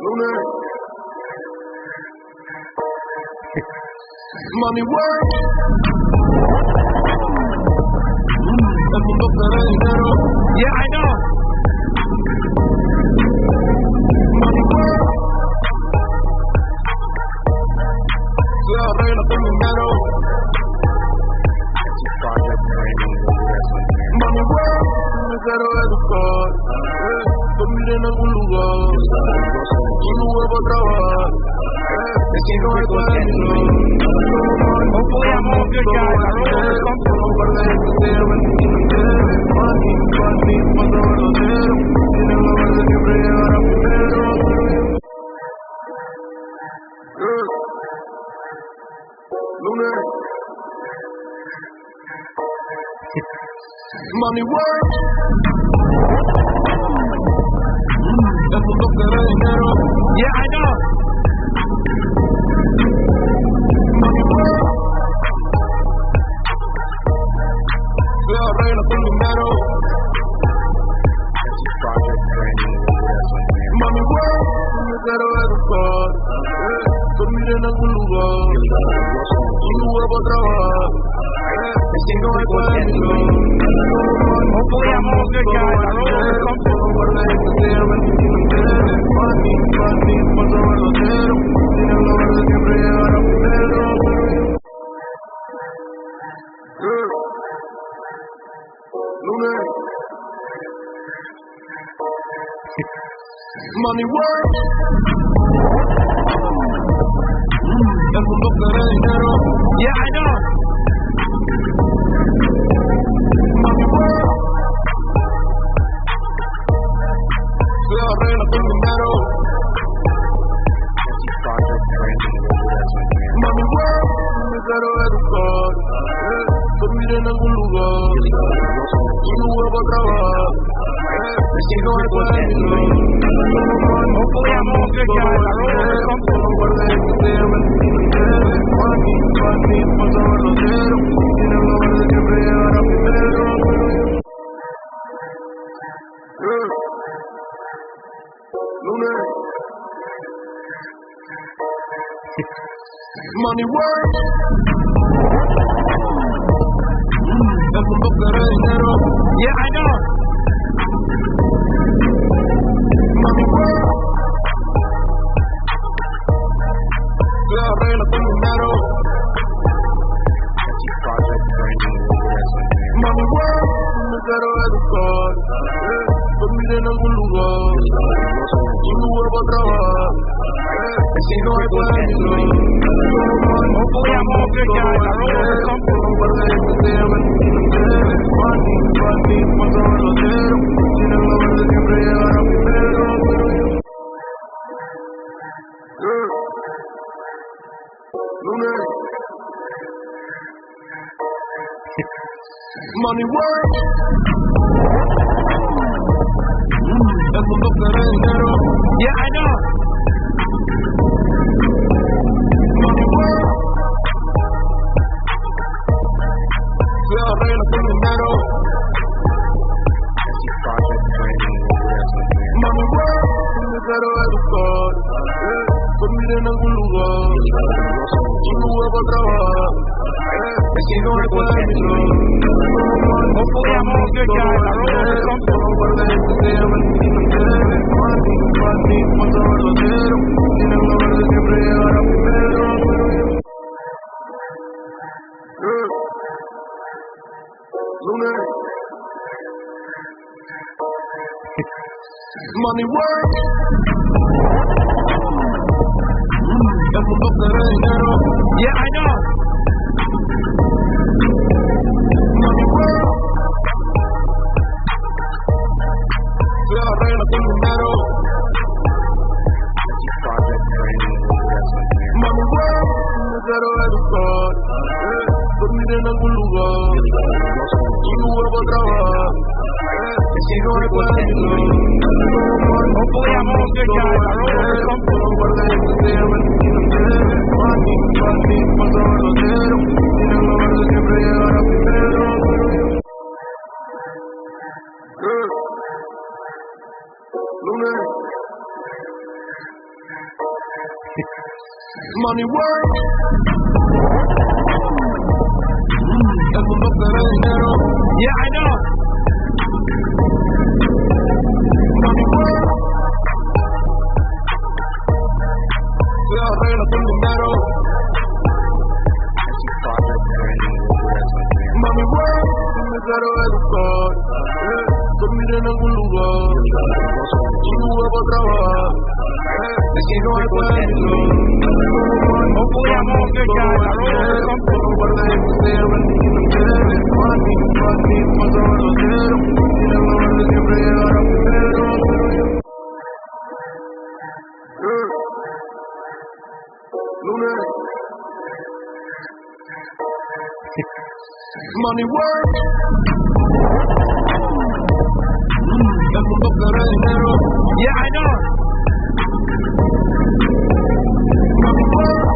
Lunes. Money work. El mundo quiere dinero. Yeah, I know. Money work. Se arregla con dinero. Money work. Me quiero educar. Dormir en algún lugar. Y no vuelvo a trabajar. Si no hay cuadrito. Hopefully I'm all good, guys. I really want to come to Lunes. Money work. El mundo quiere dinero. Yeah, I know. Money work. Se arregla con dinero. Money work. Me quiero educar. Dormir en algún lugar. Y no vuelvo a trabajar. Si no hay cuadrito. Hopefully I'm all good, guys. I really want to come to Lunes. Money work. El mundo quiere dinero. Yeah, I know. Money work. Se arregla con dinero. Money work. Me quiero educar. Dormir en algún lugar. Y no vuelvo a trabajar. Si no hay cuadrito. Hopefully I'm all good, guys. I really want to come to Lunes. Money work. El mundo quiere dinero. Yeah, I know. Money work. Se arregla con dinero. Money work. Me quiero educar. Dormir en algún lugar. Y no vuelvo a trabajar. Si no hay cuadrito. Hopefully I'm all good, guys. I really want to come to Lunes. Money work. El mundo quiere dinero. Yeah, I know. Money work. Se arregla con dinero. Money work. Me quiero educar. Dormir en algún lugar. Y no vuelvo a trabajar. Si no hay cuadrito. Hopefully I'm all good, guys. I really want to come to Lunes. Money work. El mundo quiere dinero. Yeah, I know. Money work. Se arregla con dinero. Money work. Me quiero educar. Dormir en algún lugar. Y no vuelvo a trabajar. Si no hay cuadrito. Hopefully I'm all good, guys. I really want to come to Money work. El mundo quiere dinero. Yeah, I know. Money work. Se arregla con dinero. Mami, work. Me quiero educar. Dormir en algún lugar. Y no vuelvo a trabajar. Si no hay pueblo. Hopefully I'm all good, guys. I wrote over something. Money work. El mundo quiere dinero. Yeah, I know. Money work.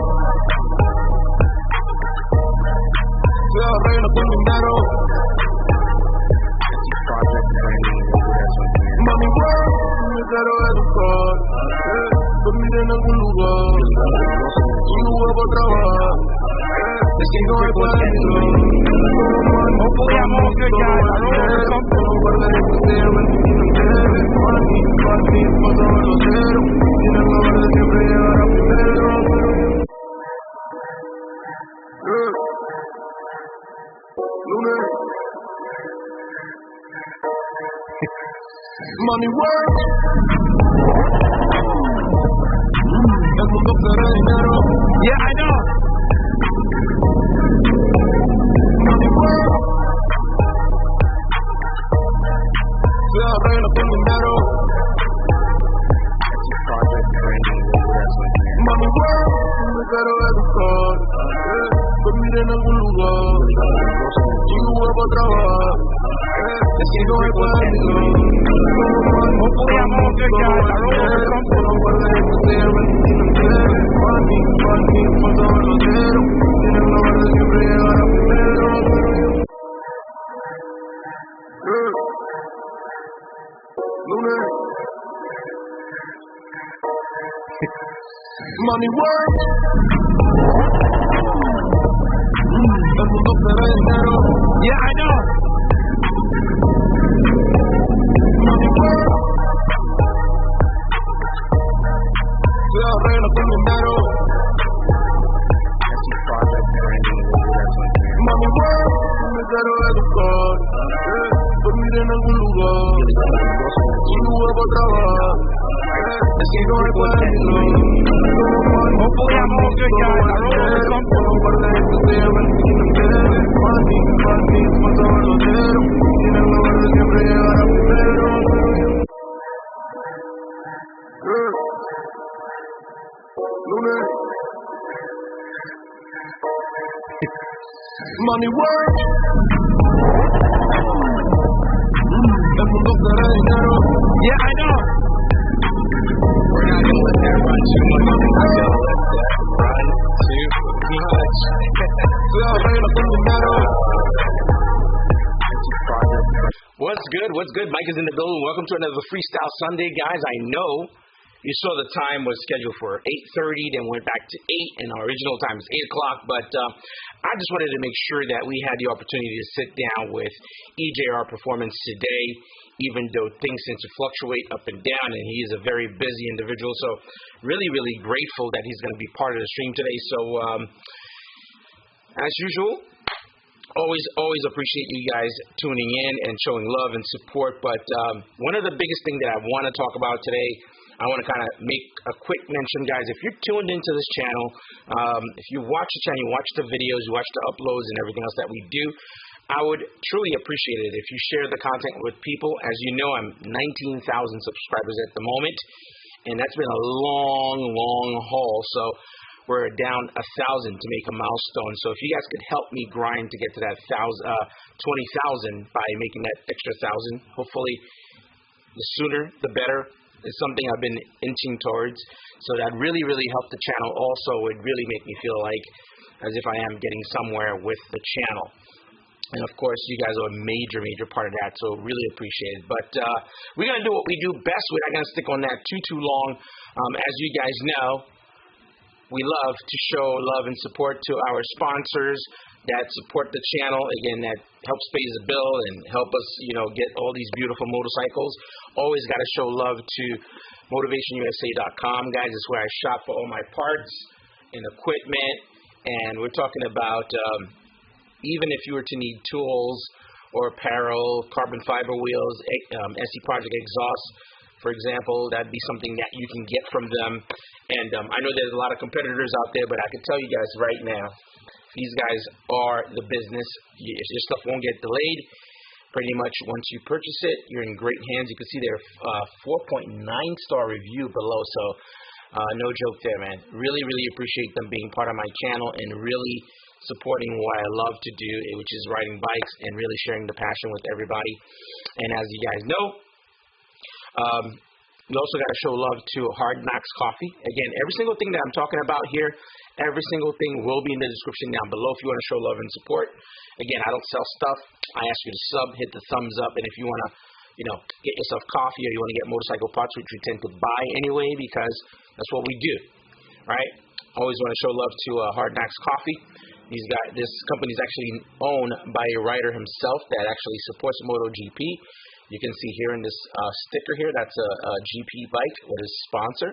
Se arregla con dinero. Money work. Me quiero educar. Dormir en algún lugar. Y no vuelvo a trabajar. Si no hay pueblo. Hopefully I'm all good, guys. I wrote over something. Money work. El mundo quiere dinero. Yeah, I know. Money work. Se arregla con dinero. Money work. Me quiero educar. Dormir en algún lugar. Y no vuelvo a trabajar. Si no hay pueblo. Hopefully I'm all good, guys. I wrote over something. Money work. El mundo quiere dinero. Yeah, I know. Money work. Se arregla con dinero. Money work. Me quiero educar. Dormir en algún lugar. Y no vuelvo a trabajar. Si no hay pueblo. Hopefully I'm all good, guys. I wrote over something. Money work. El mundo quiere dinero. Yeah, I know. We're not gonna let that run too much. We're not gonna let that run too much. Se arregla con dinero. What's good? What's good? Mike is in the building. Welcome to another Freestyle Sunday, guys. I know you saw the time was scheduled for 8:30, then went back to 8, and our original time is 8 o'clock. But I just wanted to make sure that we had the opportunity to sit down with EJR Performance today, even though things seem to fluctuate up and down, and he is a very busy individual. So really, really grateful that he's going to be part of the stream today. So as usual, always appreciate you guys tuning in and showing love and support. But one of the biggest things that I want to talk about today, I want to kind of make a quick mention, guys. If you're tuned into this channel, if you watch the channel, you watch the videos, you watch the uploads and everything else that we do, I would truly appreciate it if you share the content with people. As you know, I'm 19,000 subscribers at the moment, and that's been a long haul. So we're down 1,000 to make a milestone. So if you guys could help me grind to get to that 20,000 by making that extra 1,000, hopefully the sooner the better. It's something I've been inching towards. So that really help the channel. Also, would really make me feel like as if I am getting somewhere with the channel. And of course, you guys are a major part of that, so really appreciate it. But we're going to do what we do best. We're not going to stick on that too long. As you guys know, we love to show love and support to our sponsors that support the channel. Again, that helps pay the bill and help us, get all these beautiful motorcycles. Always got to show love to MotivationUSA.com, guys. It's where I shop for all my parts and equipment. And we're talking about even if you were to need tools or apparel, carbon fiber wheels, SE Project exhausts, for example, that'd be something that you can get from them. And I know there's a lot of competitors out there, but I can tell you guys right now, these guys are the business. Your stuff won't get delayed. Pretty much once you purchase it, you're in great hands. You can see their 4.9-star review below. So no joke there, man. Really, really appreciate them being part of my channel and really supporting what I love to do, which is riding bikes and really sharing the passion with everybody. And as you guys know, we also got to show love to Hard Knocks Coffee. Again, every single thing that I'm talking about here, every single thing will be in the description down below if you want to show love and support. Again, I don't sell stuff. I ask you to sub, hit the thumbs up, and if you want to, get yourself coffee or you want to get motorcycle parts, which we tend to buy anyway because that's what we do, right? Always want to show love to Hard Knocks Coffee. This company is actually owned by a rider himself that actually supports MotoGP. You can see here in this sticker here, that's a GP bike with his sponsor.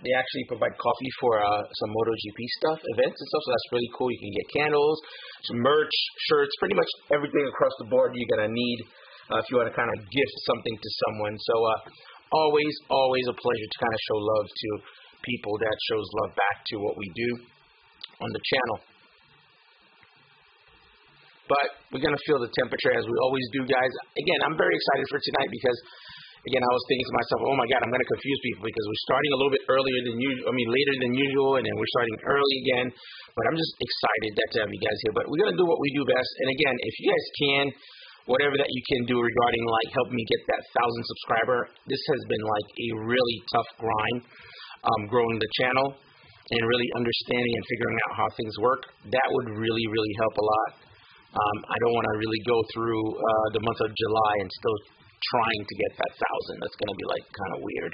They actually provide coffee for some MotoGP stuff, events and stuff, so that's really cool. You can get candles, some merch, shirts, pretty much everything across the board you're going to need if you want to kind of gift something to someone. So always a pleasure to kind of show love to people that shows love back to what we do on the channel. But we're going to feel the temperature as we always do, guys. Again, I'm very excited for tonight because, again, I was thinking to myself, oh my God, I'm going to confuse people because we're starting a little bit earlier than usual. Later than usual, and then we're starting early again. But I'm just excited to have you guys here. But we're going to do what we do best. And again, if you guys can, whatever that you can do regarding helping me get that 1,000 subscriber, this has been like a really tough grind, growing the channel and really understanding and figuring out how things work. That would really, really help a lot. I don't want to really go through the month of July and still trying to get that 1,000. That's going to be kind of weird.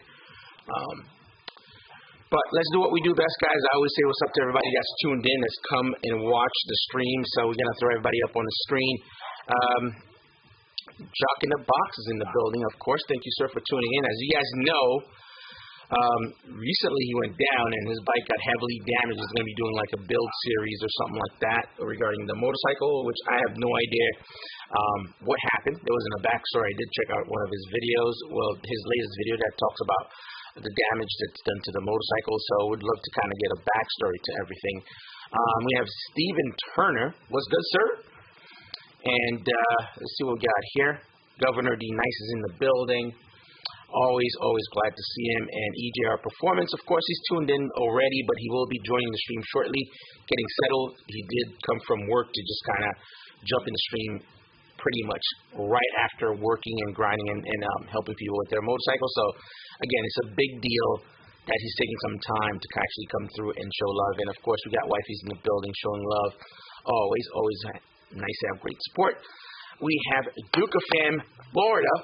But let's do what we do best, guys. I always say what's up to everybody that's tuned in, that's come and watched the stream. So we're going to throw everybody up on the screen. Jock in the Box is in the building, of course. Thank you, sir, for tuning in. As you guys know, recently he went down and his bike got heavily damaged. He's going to be doing a build series or something like that regarding the motorcycle, which I have no idea what happened. There wasn't a backstory. I did check out one of his videos, his latest video that talks about the damage that's done to the motorcycle, so would love to kind of get a backstory to everything. We have Steven Turner. What's good, sir? And let's see what we got here. Governor D. Nice is in the building. Always glad to see him. And EJR Performance, of course, he's tuned in already, but he will be joining the stream shortly, getting settled. He did come from work to just kind of jump in the stream pretty much right after working and grinding and helping people with their motorcycles. So, again, it's a big deal that he's taking some time to actually come through and show love. And, of course, we got wifeys in the building showing love. Always nice to have great support. We have Duke of Fam, Florida.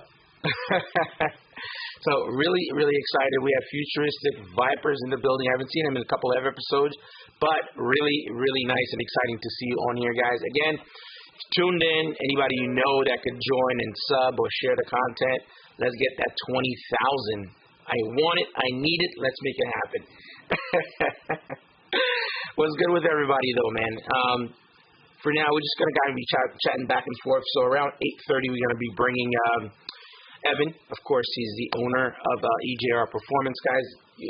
So really excited. We have Futuristic Vipers in the building. I haven't seen him in a couple of episodes, but really nice and exciting to see you on here, guys. Again, tuned in. Anybody you know that could join and sub or share the content. Let's get that 20,000. I want it. I need it. Let's make it happen. What's good with everybody, though, man? For now, we're just going to kind of be chatting back and forth. So around 8:30, we're going to be bringing Evan. Of course, he's the owner of EJR Performance, guys.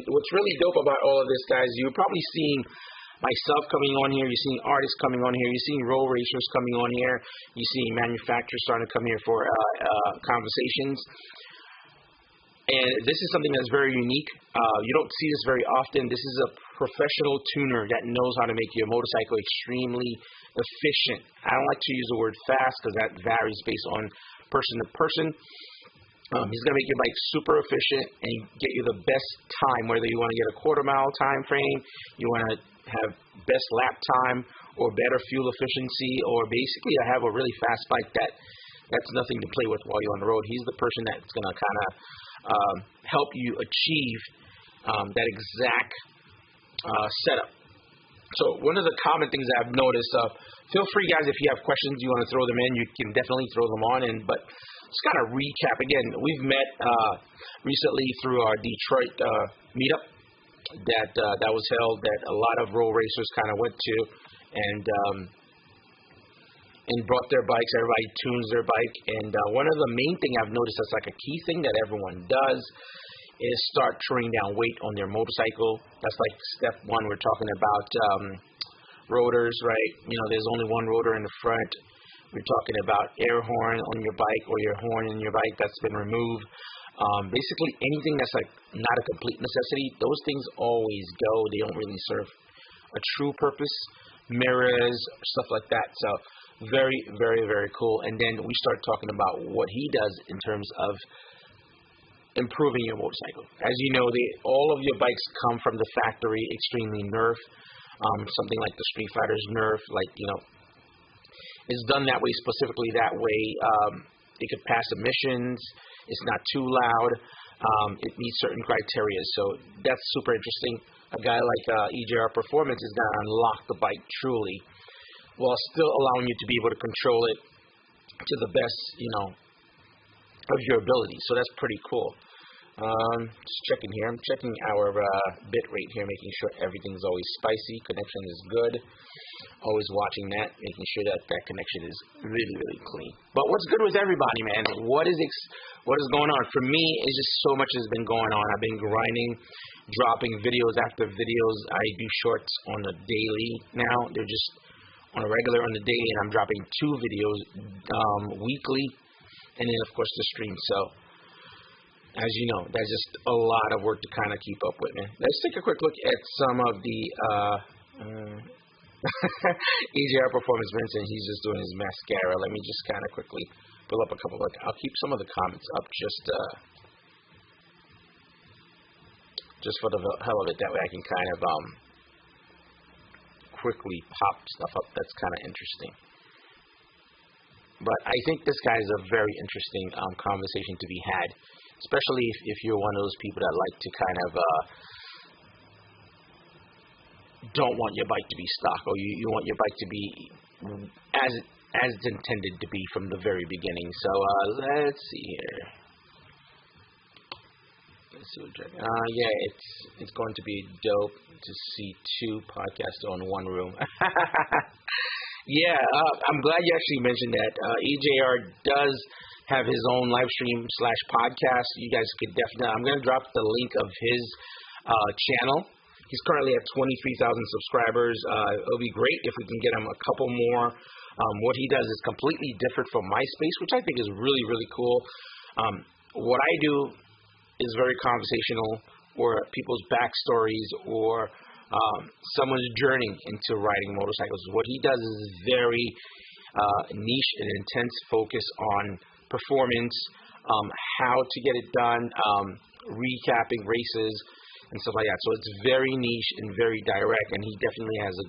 What's really dope about all of this, guys, you're probably seeing myself coming on here. You're seeing artists coming on here. You're seeing road racers coming on here. You're seeing manufacturers starting to come here for conversations. And this is something that's very unique. You don't see this very often. This is a professional tuner that knows how to make your motorcycle extremely efficient. I don't like to use the word fast because that varies based on person to person. He's going to make your bike super efficient and get you the best time, whether you want to get a quarter-mile time frame, you want to have best lap time, or better fuel efficiency, or basically have a really fast bike that's nothing to play with while you're on the road. He's the person that's going to kind of help you achieve that exact setup. So one of the common things I've noticed, feel free guys, if you have questions you want to throw them in, you can definitely throw them on in, but just kind of recap again. We've met recently through our Detroit meetup that was held, that a lot of roll racers kind of went to and brought their bikes. Everybody tunes their bike, and one of the main thing I've noticed that's like a key thing that everyone does is start turning down weight on their motorcycle. That's like step one. We're talking about rotors, right? You know, there's only one rotor in the front. We're talking about air horn on your bike, or your horn in your bike that's been removed. Basically anything that's like not a complete necessity, those things always go. They don't really serve a true purpose. Mirrors, stuff like that. So very, very, very cool. And then we start talking about what he does in terms of improving your motorcycle. As you know, all of your bikes come from the factory extremely nerf. Something like the Street Fighter's nerf, like, you know, it's done that way, specifically that way. It could pass emissions. It's not too loud. It meets certain criteria. So that's super interesting. A guy like EJR Performance is going to unlock the bike truly, while still allowing you to be able to control it to the best, you know, of your ability. So that's pretty cool. Just checking here. I'm checking our bit rate here, making sure everything's always spicy. Connection is good. Always watching that, making sure that connection is really, really clean. But what's good with everybody, man? What is going on? For me, it's just so much has been going on. I've been grinding, dropping videos after videos. I do shorts on a daily now. They're just on a regular on the daily, and I'm dropping 2 videos weekly, and then of course the stream. So as you know, that's just a lot of work to kind of keep up with, man. Let's take a quick look at some of the EJR Performance Vincent. He's just doing his mascara. Let me just kind of quickly pull up a couple. I'll keep some of the comments up just for the hell of it. That way I can kind of quickly pop stuff up that's kind of interesting. But I think this guy is a very interesting conversation to be had, especially if you're one of those people that like to kind of don't want your bike to be stock, or you want your bike to be as it's intended to be from the very beginning. So let's see here. Let's see what yeah, it's going to be dope to see 2 podcasts on one room. Yeah, I'm glad you actually mentioned that. EJR does have his own live stream / podcast. You guys could definitely, I'm going to drop the link of his channel. He's currently at 23,000 subscribers. It'll be great if we can get him a couple more. What he does is completely different from MySpace, which I think is really, really cool. What I do is very conversational, or people's backstories, or someone's journey into riding motorcycles. What he does is very niche and intense focus on performance, how to get it done, recapping races, and stuff like that. So it's very niche and very direct, and he definitely has a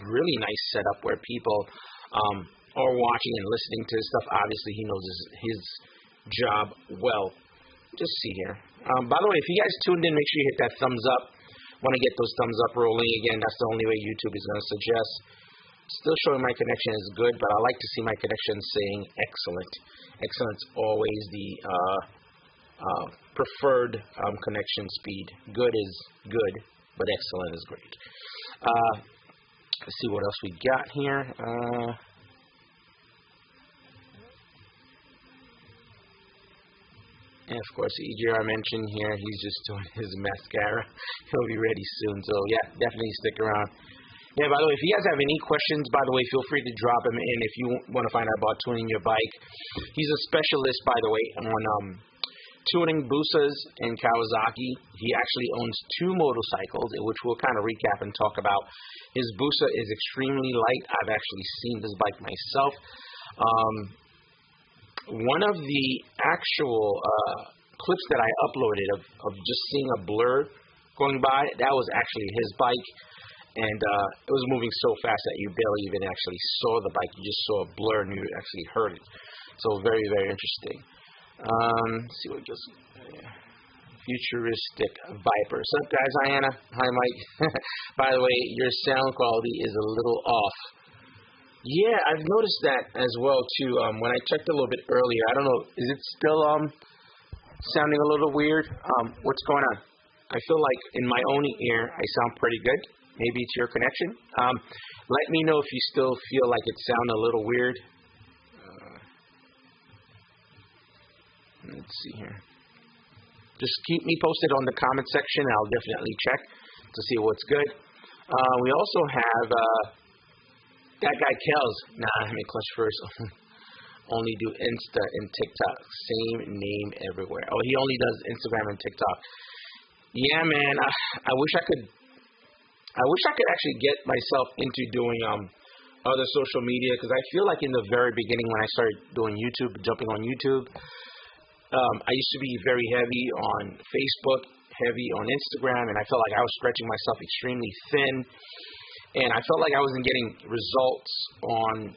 really nice setup where people are watching and listening to his stuff. Obviously, he knows his job well. Just see here. By the way, if you guys tuned in, make sure you hit that thumbs up. Want to get those thumbs up rolling again. That's the only way YouTube is going to suggest. Still showing my connection is good, but I like to see my connection saying excellent. Excellent's always the preferred connection speed. Good is good, but excellent is great. Let's see what else we got here. And of course, EJR mentioned here, he's just doing his mascara. He'll be ready soon. So yeah, definitely stick around. Yeah, by the way, if you guys have any questions, by the way, feel free to drop them in if you want to find out about tuning your bike. He's a specialist, by the way, on tuning Busas and Kawasaki. He actually owns 2 motorcycles, which we'll kind of recap and talk about. His Busa is extremely light. I've actually seen this bike myself. One of the actual clips that I uploaded of just seeing a blur going by, that was actually his bike. And it was moving so fast that you barely even actually saw the bike. You just saw a blur and you actually heard it. So very, very interesting. Let's see what it goes. futuristic Viper. What's up, guys? Hi, Anna. Hi, Mike. By the way, your sound quality is a little off. Yeah, I've noticed that as well too. When I checked a little bit earlier, I don't know, is it still sounding a little weird? What's going on? I feel like in my own ear, I sound pretty good. Maybe it's your connection. Let me know if you still feel like it sounds a little weird. Let's see here. Just keep me posted on the comment section. I'll definitely check to see what's good. We also have that guy Kells. Nah, let me clutch first. Only do Insta and TikTok. Same name everywhere. Oh, he only does Instagram and TikTok. Yeah, man. I wish I could actually get myself into doing other social media, because I feel like in the very beginning when I started doing YouTube, jumping on YouTube, I used to be very heavy on Facebook, heavy on Instagram, and I felt like I was stretching myself extremely thin, and I felt like I wasn't getting results on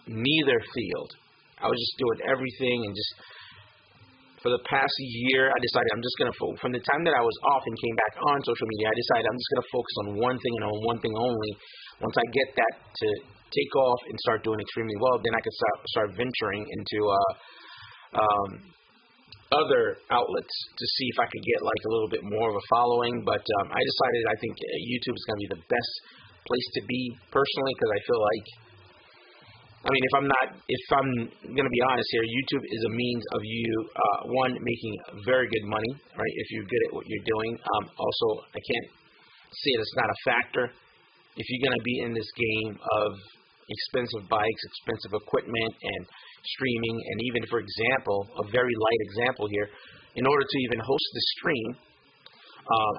neither field. I was just doing everything, and just for the past year, I decided I'm just going to focus. From the time that I was off and came back on social media, I decided I'm just going to focus on one thing and on one thing only. Once I get that to take off and start doing extremely well, then I can start venturing into other outlets to see if I could get like a little bit more of a following. But I decided I think YouTube is going to be the best place to be personally, because I feel like, I mean, if I'm going to be honest here, YouTube is a means of you, one, making very good money, right, if you're good at what you're doing. Also, I can't say it's not a factor. If you're going to be in this game of expensive bikes, expensive equipment, and streaming, and even, for example, a very light example here, in order to even host the stream,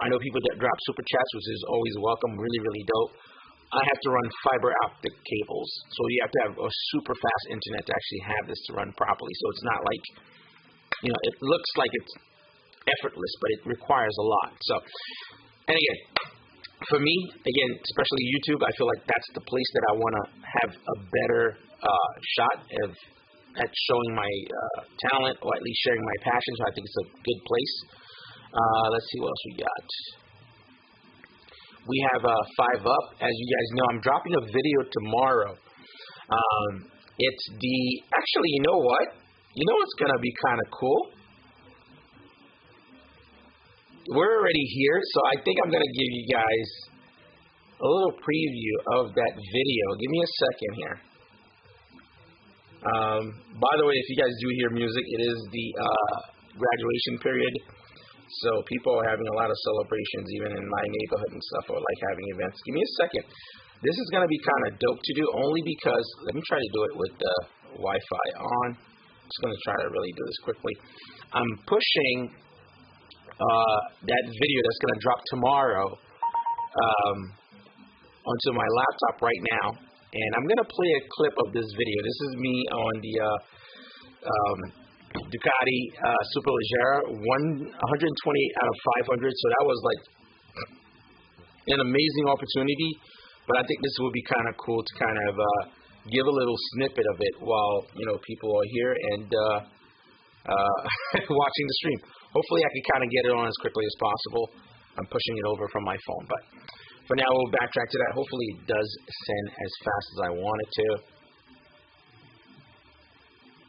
I know people that drop super chats, which is always welcome, really, really dope. I have to run fiber optic cables, so you have to have a super fast internet to actually have this to run properly. So it's not like, you know, it looks like it's effortless, but it requires a lot. So, and again, for me, again, especially YouTube, I feel like that's the place that I want to have a better shot at showing my talent, or at least sharing my passion. So I think it's a good place. Let's see what else we got. We have 5 Up. As you guys know, I'm dropping a video tomorrow. It's actually, you know what? You know what's going to be kind of cool? We're already here, so I think I'm going to give you guys a little preview of that video. Give me a second here. By the way, if you guys do hear music, it is the graduation period. So people are having a lot of celebrations, even in my neighborhood and stuff, or like having events. Give me a second. This is going to be kind of dope to do, only because, let me try to do it with the Wi-Fi on. I'm just going to try to really do this quickly. I'm pushing that video that's going to drop tomorrow onto my laptop right now, and I'm going to play a clip of this video. This is me on the Ducati Superleggera, 128 out of 500. So that was like an amazing opportunity. But I think this will be kind of cool to kind of give a little snippet of it while, you know, people are here and watching the stream. Hopefully I can kind of get it on as quickly as possible. I'm pushing it over from my phone, but for now we'll backtrack to that. Hopefully it does send as fast as I want it to.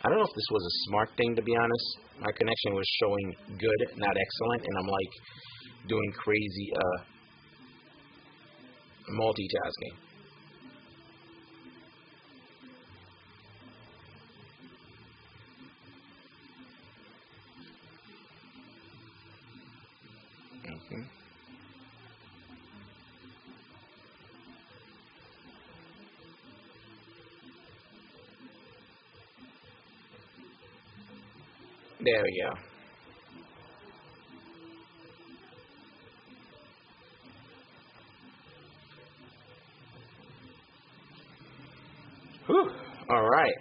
I don't know if this was a smart thing, to be honest. My connection was showing good, not excellent, and I'm like doing crazy multitasking. There we go. Whew. All right.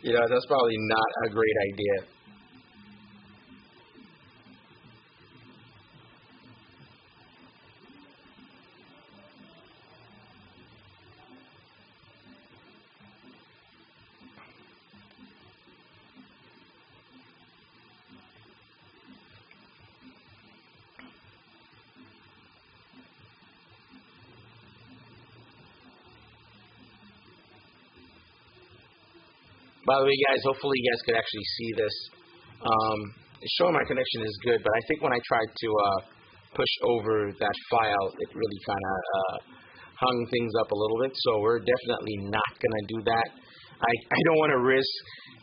You know, that's probably not a great idea. By the way, guys, hopefully you guys could actually see this. It's showing my connection is good, but I think when I tried to push over that file, it really kind of hung things up a little bit. So we're definitely not going to do that. I don't want to risk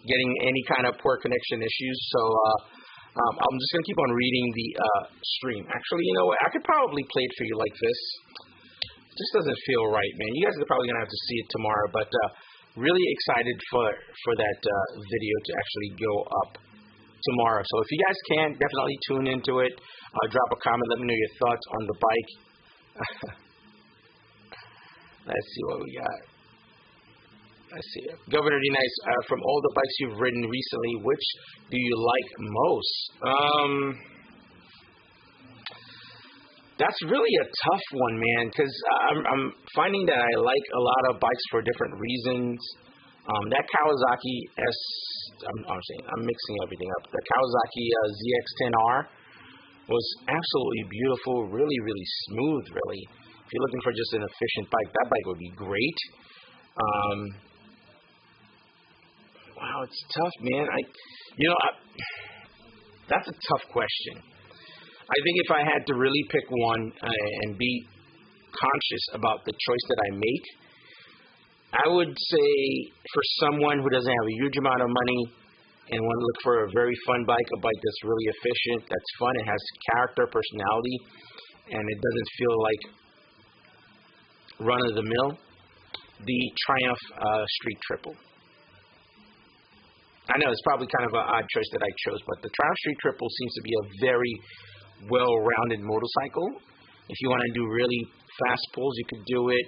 getting any kind of poor connection issues. So I'm just going to keep on reading the stream. Actually, you know what? I could probably play it for you like this. It just doesn't feel right, man. You guys are probably going to have to see it tomorrow, but really excited for that video to actually go up tomorrow. So if you guys can, definitely tune into it. Drop a comment. Let me know your thoughts on the bike. Let's see what we got. Let's see. Governor D. Nice, from all the bikes you've ridden recently, which do you like most? That's really a tough one, man, because I'm finding that I like a lot of bikes for different reasons. That Kawasaki I'm mixing everything up. The Kawasaki ZX-10R was absolutely beautiful, really, really smooth, really. If you're looking for just an efficient bike, that bike would be great. Wow, it's tough, man. That's a tough question. I think if I had to really pick one and be conscious about the choice that I make, I would say for someone who doesn't have a huge amount of money and want to look for a very fun bike, a bike that's really efficient, that's fun, it has character, personality, and it doesn't feel like run-of-the-mill, the Triumph Street Triple. I know it's probably kind of an odd choice that I chose, but the Triumph Street Triple seems to be a very well-rounded motorcycle. If you want to do really fast pulls, you could do it.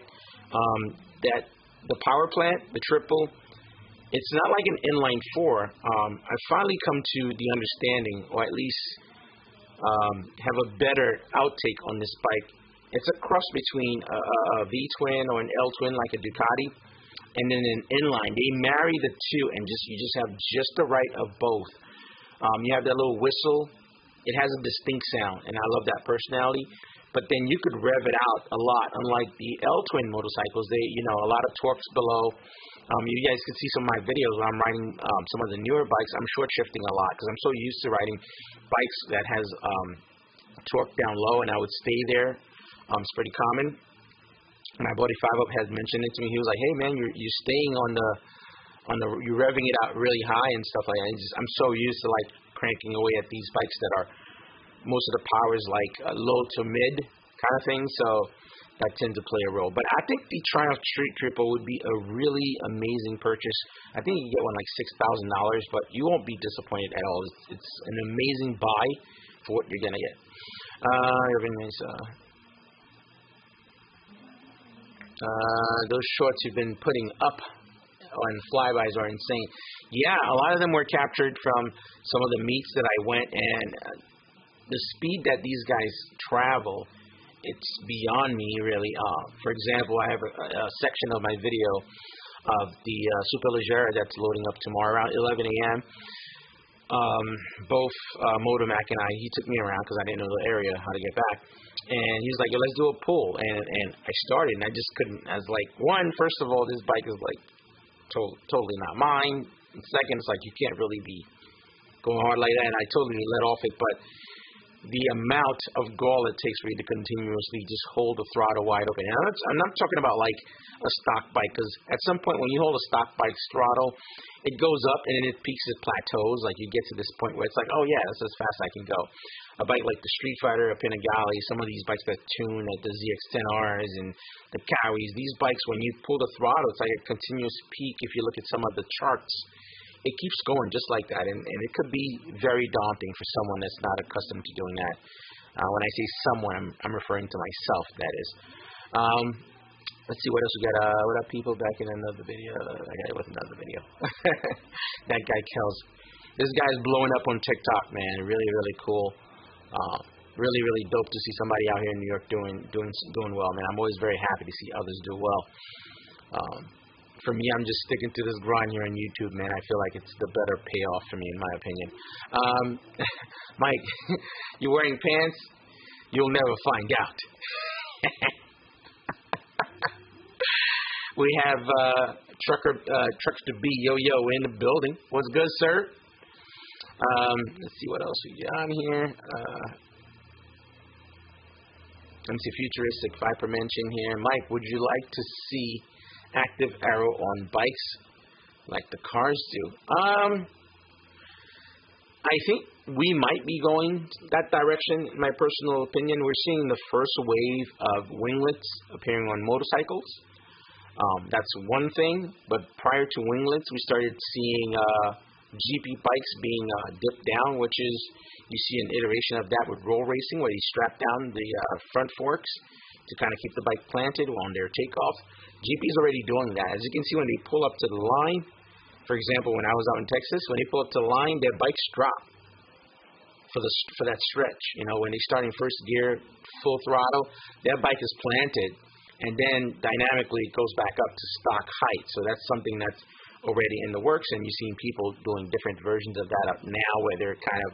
The power plant, the Triple, it's not like an inline four. I've finally come to the understanding, or at least have a better outtake on this bike. It's a cross between a V-twin or an L-twin like a Ducati, and then an inline. They marry the two, and you just have just the right of both. You have that little whistle. It has a distinct sound, and I love that personality. But then you could rev it out a lot. Unlike the L-twin motorcycles, a lot of torques below. You guys can see some of my videos where I'm riding some of the newer bikes. I'm short shifting a lot because I'm so used to riding bikes that has torque down low, and I would stay there. It's pretty common. My buddy 5up has mentioned it to me. He was like, "Hey man, you're staying you're revving it out really high and stuff like that." I'm so used to like cranking away at these bikes that are most of the power is like low to mid kind of thing. So that tends to play a role. But I think the Triumph Street Triple would be a really amazing purchase. I think you can get one like $6,000, but you won't be disappointed at all. It's an amazing buy for what you're gonna get. Those shorts you've been putting up on flybys are insane. Yeah, a lot of them were captured from some of the meets that I went, and the speed that these guys travel, it's beyond me, really. For example, I have a section of my video of the Superleggera that's loading up tomorrow around 11 a.m. Both Motomac and he took me around because I didn't know the area, how to get back. And he was like, "Yo, let's do a pull." And I started, and I just couldn't. I was like, first of all, this bike is like totally not mine. And second, it's like you can't really be going hard like that. And I totally let off it, but the amount of gall it takes for you to continuously just hold the throttle wide open. And I'm not talking about like a stock bike, because at some point when you hold a stock bike's throttle, it goes up and then it peaks at plateaus. Like you get to this point where it's like, oh yeah, that's as fast as I can go. A bike like the Street Fighter, a Panigale, some of these bikes that tune at the ZX-10Rs and the Cowies, these bikes, when you pull the throttle, it's like a continuous peak. If you look at some of the charts, it keeps going just like that, and it could be very daunting for someone that's not accustomed to doing that. When I say someone, I'm referring to myself, that is. Let's see what else we got. What up, people? Back in another video. It was another video. That guy Kels. This guy's blowing up on TikTok, man. Really, really cool. Really, really dope to see somebody out here in New York doing well, man. I'm always very happy to see others do well. For me, I'm just sticking to this grind here on YouTube, man. I feel like it's the better payoff for me, in my opinion. Mike, you're wearing pants? You'll never find out. We have Trucks to Be Yo-Yo in the building. What's good, sir? Let's see what else we got on here. Let me see, futuristic Viper mention here. Mike, would you like to see active aero on bikes like the cars do? I think we might be going that direction. In my personal opinion, we're seeing the first wave of winglets appearing on motorcycles. That's one thing, but prior to winglets, we started seeing GP bikes being dipped down, which is, you see an iteration of that with roll racing, where you strap down the front forks to kind of keep the bike planted on their takeoff. GP is already doing that. As you can see, when they pull up to the line, for example, when I was out in Texas, when they pull up to the line, their bikes drop for that stretch. You know, when they start in first gear, full throttle, their bike is planted, and then dynamically it goes back up to stock height. So that's something that's already in the works, and you've seen people doing different versions of that up now, where they're kind of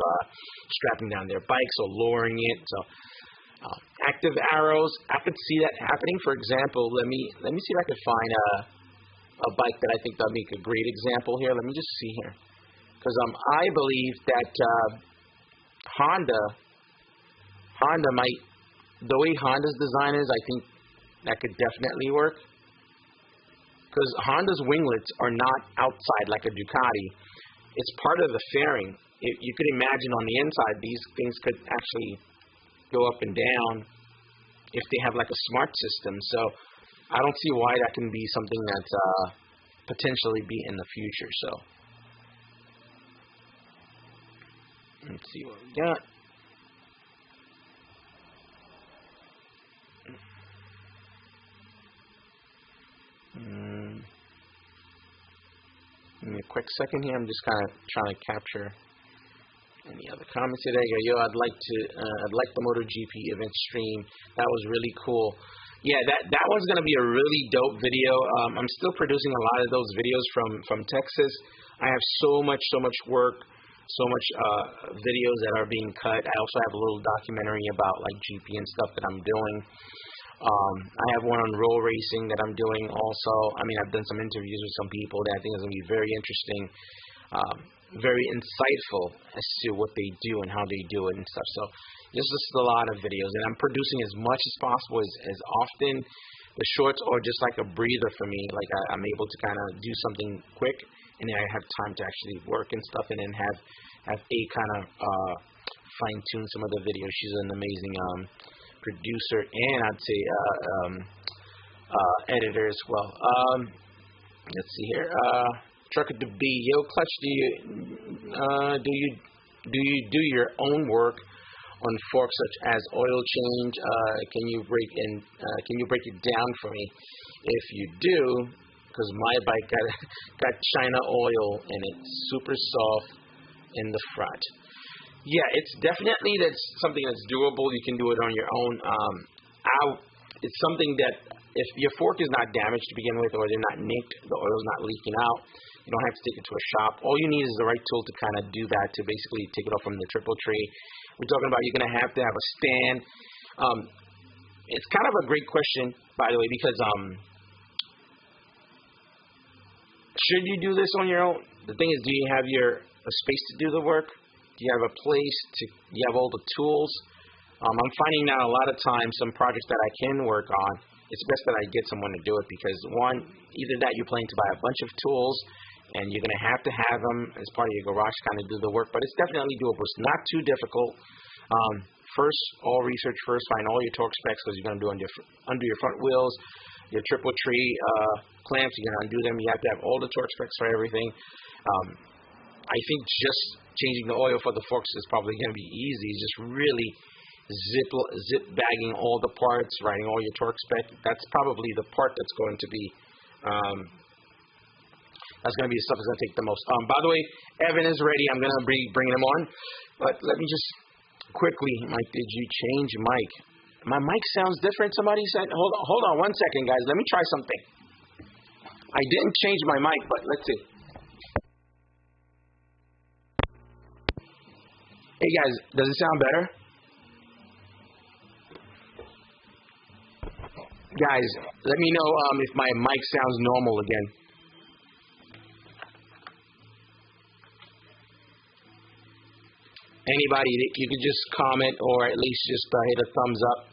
strapping down their bikes or lowering it. So active arrows, I could see that happening. For example, let me see if I could find a bike that I think that'll make a great example here. Let me just see here, because I believe that Honda might, the way Honda's design is, I think that could definitely work. Because Honda's winglets are not outside like a Ducati. It's part of the fairing. You could imagine on the inside, these things could actually go up and down if they have like a smart system. So I don't see why that can be something that's potentially be in the future. So let's see what we got. Give me a quick second here. I'm just kind of trying to capture any other comments today. Yo, I'd like the MotoGP event stream. That was really cool. Yeah, that one's gonna be a really dope video. I'm still producing a lot of those videos from Texas. I have so much work, so much videos that are being cut. I also have a little documentary about like GP and stuff that I'm doing. I have one on roll racing that I'm doing also. I mean, I've done some interviews with some people that I think is going to be very interesting, very insightful as to what they do and how they do it and stuff. So there's just a lot of videos, and I'm producing as much as possible, as often. The shorts are just like a breather for me. Like I'm able to kind of do something quick, and then I have time to actually work and stuff, and then have a kind of fine tune some of the videos. She's an amazing producer, and I'd say editor as well. Let's see here. Trucker to Be, yo, Clutch, do you do your own work on forks such as oil change? Can you break it down for me? If you do, because my bike got China oil and it's super soft in the front. Yeah, it's definitely something that's doable. You can do it on your own. It's something that if your fork is not damaged to begin with, or they're not nicked, the oil's not leaking out, you don't have to take it to a shop. All you need is the right tool to kind of do that, to basically take it off from the triple tree. We're talking about you're going to have a stand. It's kind of a great question, by the way, because should you do this on your own? The thing is, do you have a space to do the work? Do you have a place you have all the tools? I'm finding now a lot of times some projects that I can work on, it's best that I get someone to do it, because one, either that you're planning to buy a bunch of tools and you're going to have them as part of your garage to kind of do the work, but it's definitely doable. It's not too difficult. First, all research first, find all your torque specs, because you're going to do under your front wheels, your triple tree clamps, you're going to undo them. You have to have all the torque specs for everything. I think just changing the oil for the forks is probably going to be easy. It's just really zip bagging all the parts, writing all your torque spec. That's probably the part that's going to be the stuff that's going to take the most. By the way, Evan is ready. I'm going to be bringing him on, but let me just quickly, Mike, did you change mic? My mic sounds different. Somebody said, hold on 1 second, guys. Let me try something. I didn't change my mic, but let's see. Hey guys, does it sound better? Guys, let me know if my mic sounds normal again. Anybody, you could just comment or at least just hit a thumbs up.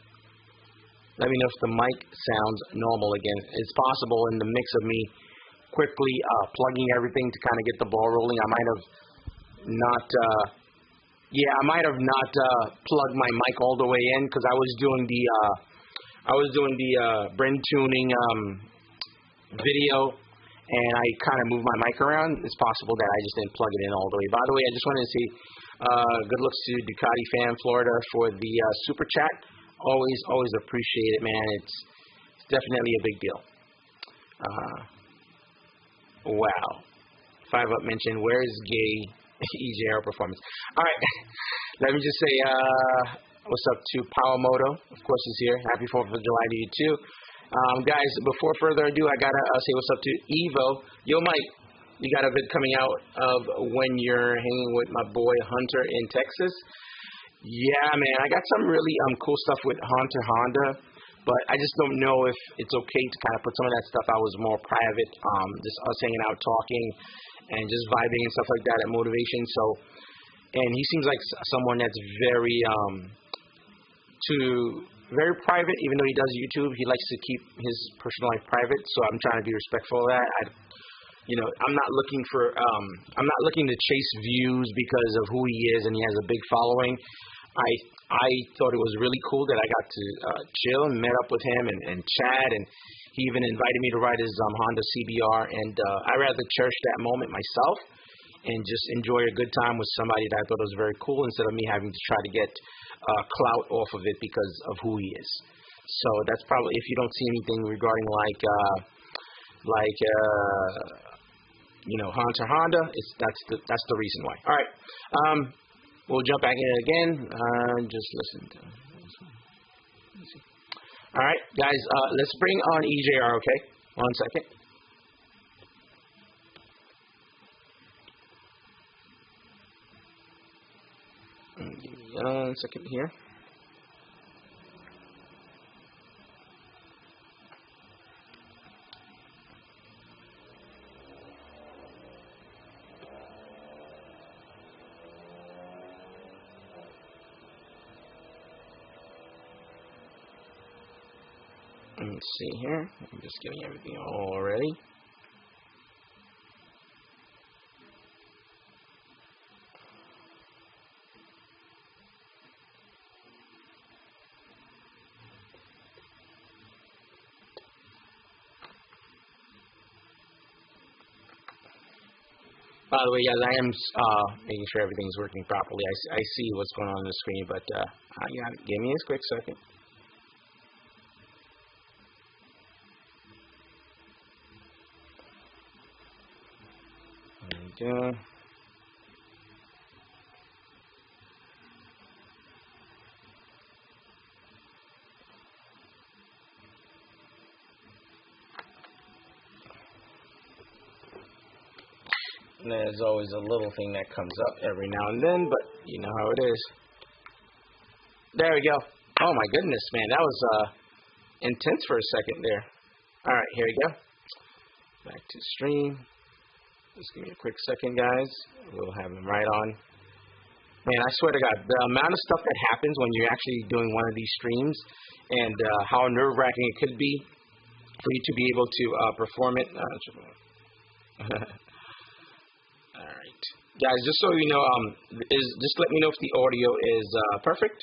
Let me know if the mic sounds normal again. It's possible in the mix of me quickly plugging everything to kind of get the ball rolling, I might have not plugged my mic all the way in because I was doing the Bryn tuning video, and I kind of moved my mic around. It's possible that I just didn't plug it in all the way. By the way, I just wanted to say good looks to Ducati fan Florida for the super chat. Always appreciate it, man. It's definitely a big deal. Wow. 5-Up mentioned, where's gay EJR Performance? All right. Let me just say what's up to Powermoto. Of course, he's here. Happy 4th of July to you, too. Guys, before further ado, I got to say what's up to Evo. Yo, Mike, you got a vid coming out of when you're hanging with my boy Hunter in Texas. Yeah, man, I got some really cool stuff with Hunter Honda, but I just don't know if it's okay to kind of put some of that stuff out as more private, just us hanging out talking and just vibing and stuff like that at motivation. So, and he seems like someone that's very very private, even though he does YouTube. He likes to keep his personal life private, so I'm trying to be respectful of that. I'm not looking to chase views because of who he is and he has a big following. I thought it was really cool that I got to chill and met up with him and chat, and he even invited me to ride his Honda CBR, and I rather cherish that moment myself and just enjoy a good time with somebody that I thought was very cool instead of me having to try to get clout off of it because of who he is. So that's probably, if you don't see anything regarding Hunter Honda, that's the reason why. All right. We'll jump back in again. Just listen to this one. All right, guys, let's bring on EJR, okay? 1 second. Give me 1 second here. Let's see here. I'm just getting everything all ready. By the way, guys, I am making sure everything's working properly. I see what's going on the screen, but give me a quick second. There's always a little thing that comes up every now and then, but you know how it is. There we go. Oh my goodness, man, that was intense for a second there. All right, here we go. Back to stream. Just give me a quick second, guys. We'll have him right on. Man, I swear to God, the amount of stuff that happens when you're actually doing one of these streams and how nerve-wracking it could be for you to be able to perform it. All right. Guys, just so you know, just let me know if the audio is perfect.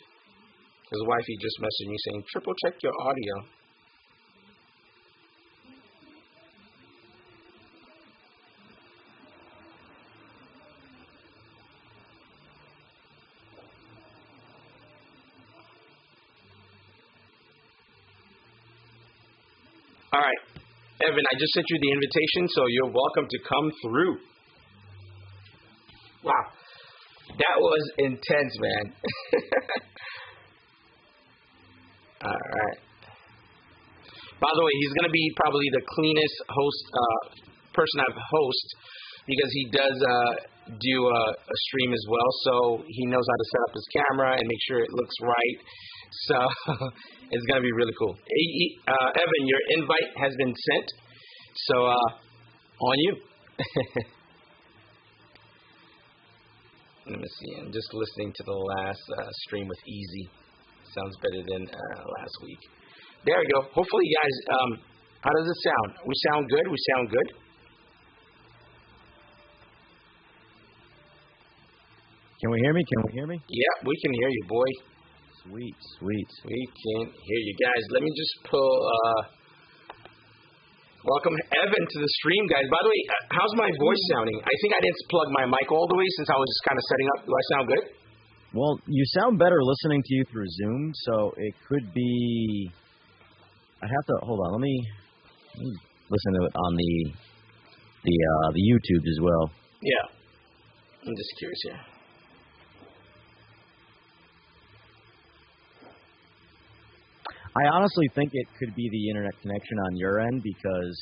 His wifey just messaged me saying, triple check your audio. All right, Evan, I just sent you the invitation, so you're welcome to come through. Wow, that was intense, man. All right. By the way, he's going to be probably the cleanest person I've hosted because he does do a stream as well, so he knows how to set up his camera and make sure it looks right. So it's going to be really cool. Evan, your invite has been sent. So on you. Let me see. I'm just listening to the last stream with Easy. Sounds better than last week. There we go. Hopefully, you guys, how does it sound? We sound good? We sound good? Can we hear me? Can we hear me? Yeah, we can hear you, boy. Sweet, sweet. We can hear you guys. Let me just pull. Welcome Evan to the stream, guys. By the way, how's my voice sounding? I think I didn't plug my mic all the way since I was just kind of setting up. Do I sound good? Well, you sound better listening to you through Zoom, so it could be. I have to hold on. Let me listen to it on the YouTube as well. Yeah, I'm just curious here. I honestly think it could be the internet connection on your end because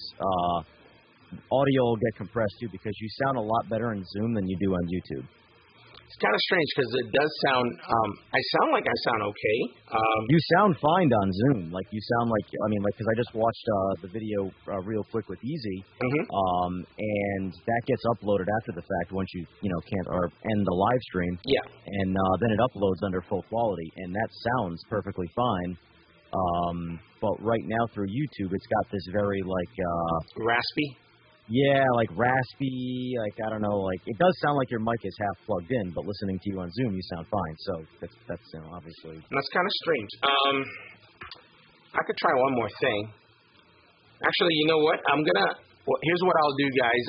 audio will get compressed too because you sound a lot better in Zoom than you do on YouTube. It's kind of strange because it does sound, I sound like I sound okay. You sound fine on Zoom. Like you sound like, because I just watched the video real quick with Easy, and that gets uploaded after the fact once you can't or end the live stream. Yeah. And then it uploads under full quality, and that sounds perfectly fine. But right now through YouTube, it's got this very raspy. Yeah, like raspy, I don't know, it does sound like your mic is half plugged in, but listening to you on Zoom, you sound fine. So that's obviously. That's kind of strange. I could try one more thing. Actually, you know what? Here's what I'll do, guys.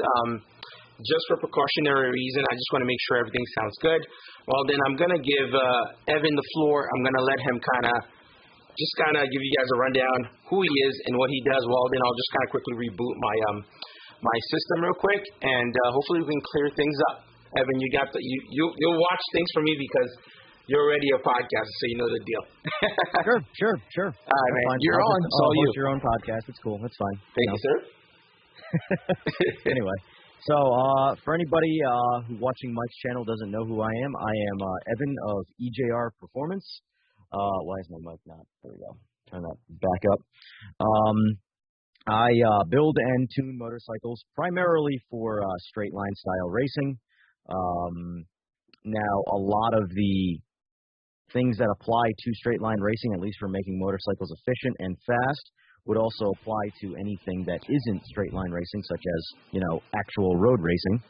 Just for precautionary reason, I just want to make sure everything sounds good. Well, then I'm gonna give Evan the floor. I'm gonna let him kind of give you guys a rundown who he is and what he does. Well, then I'll just kind of quickly reboot my system real quick, and hopefully we can clear things up. Evan, you'll watch things from me because you're already a podcaster, so you know the deal. Sure. All right, man. You're on. It's all you. Your own podcast. It's cool. That's fine. Thank you, sir. Anyway, so for anybody who watching Mike's channel doesn't know who I am Evan of EJR Performance. Why is my mic not? There we go. Turn that back up. I build and tune motorcycles primarily for straight line style racing. Now, a lot of the things that apply to straight line racing, at least for making motorcycles efficient and fast, would also apply to anything that isn't straight line racing, such as, actual road racing.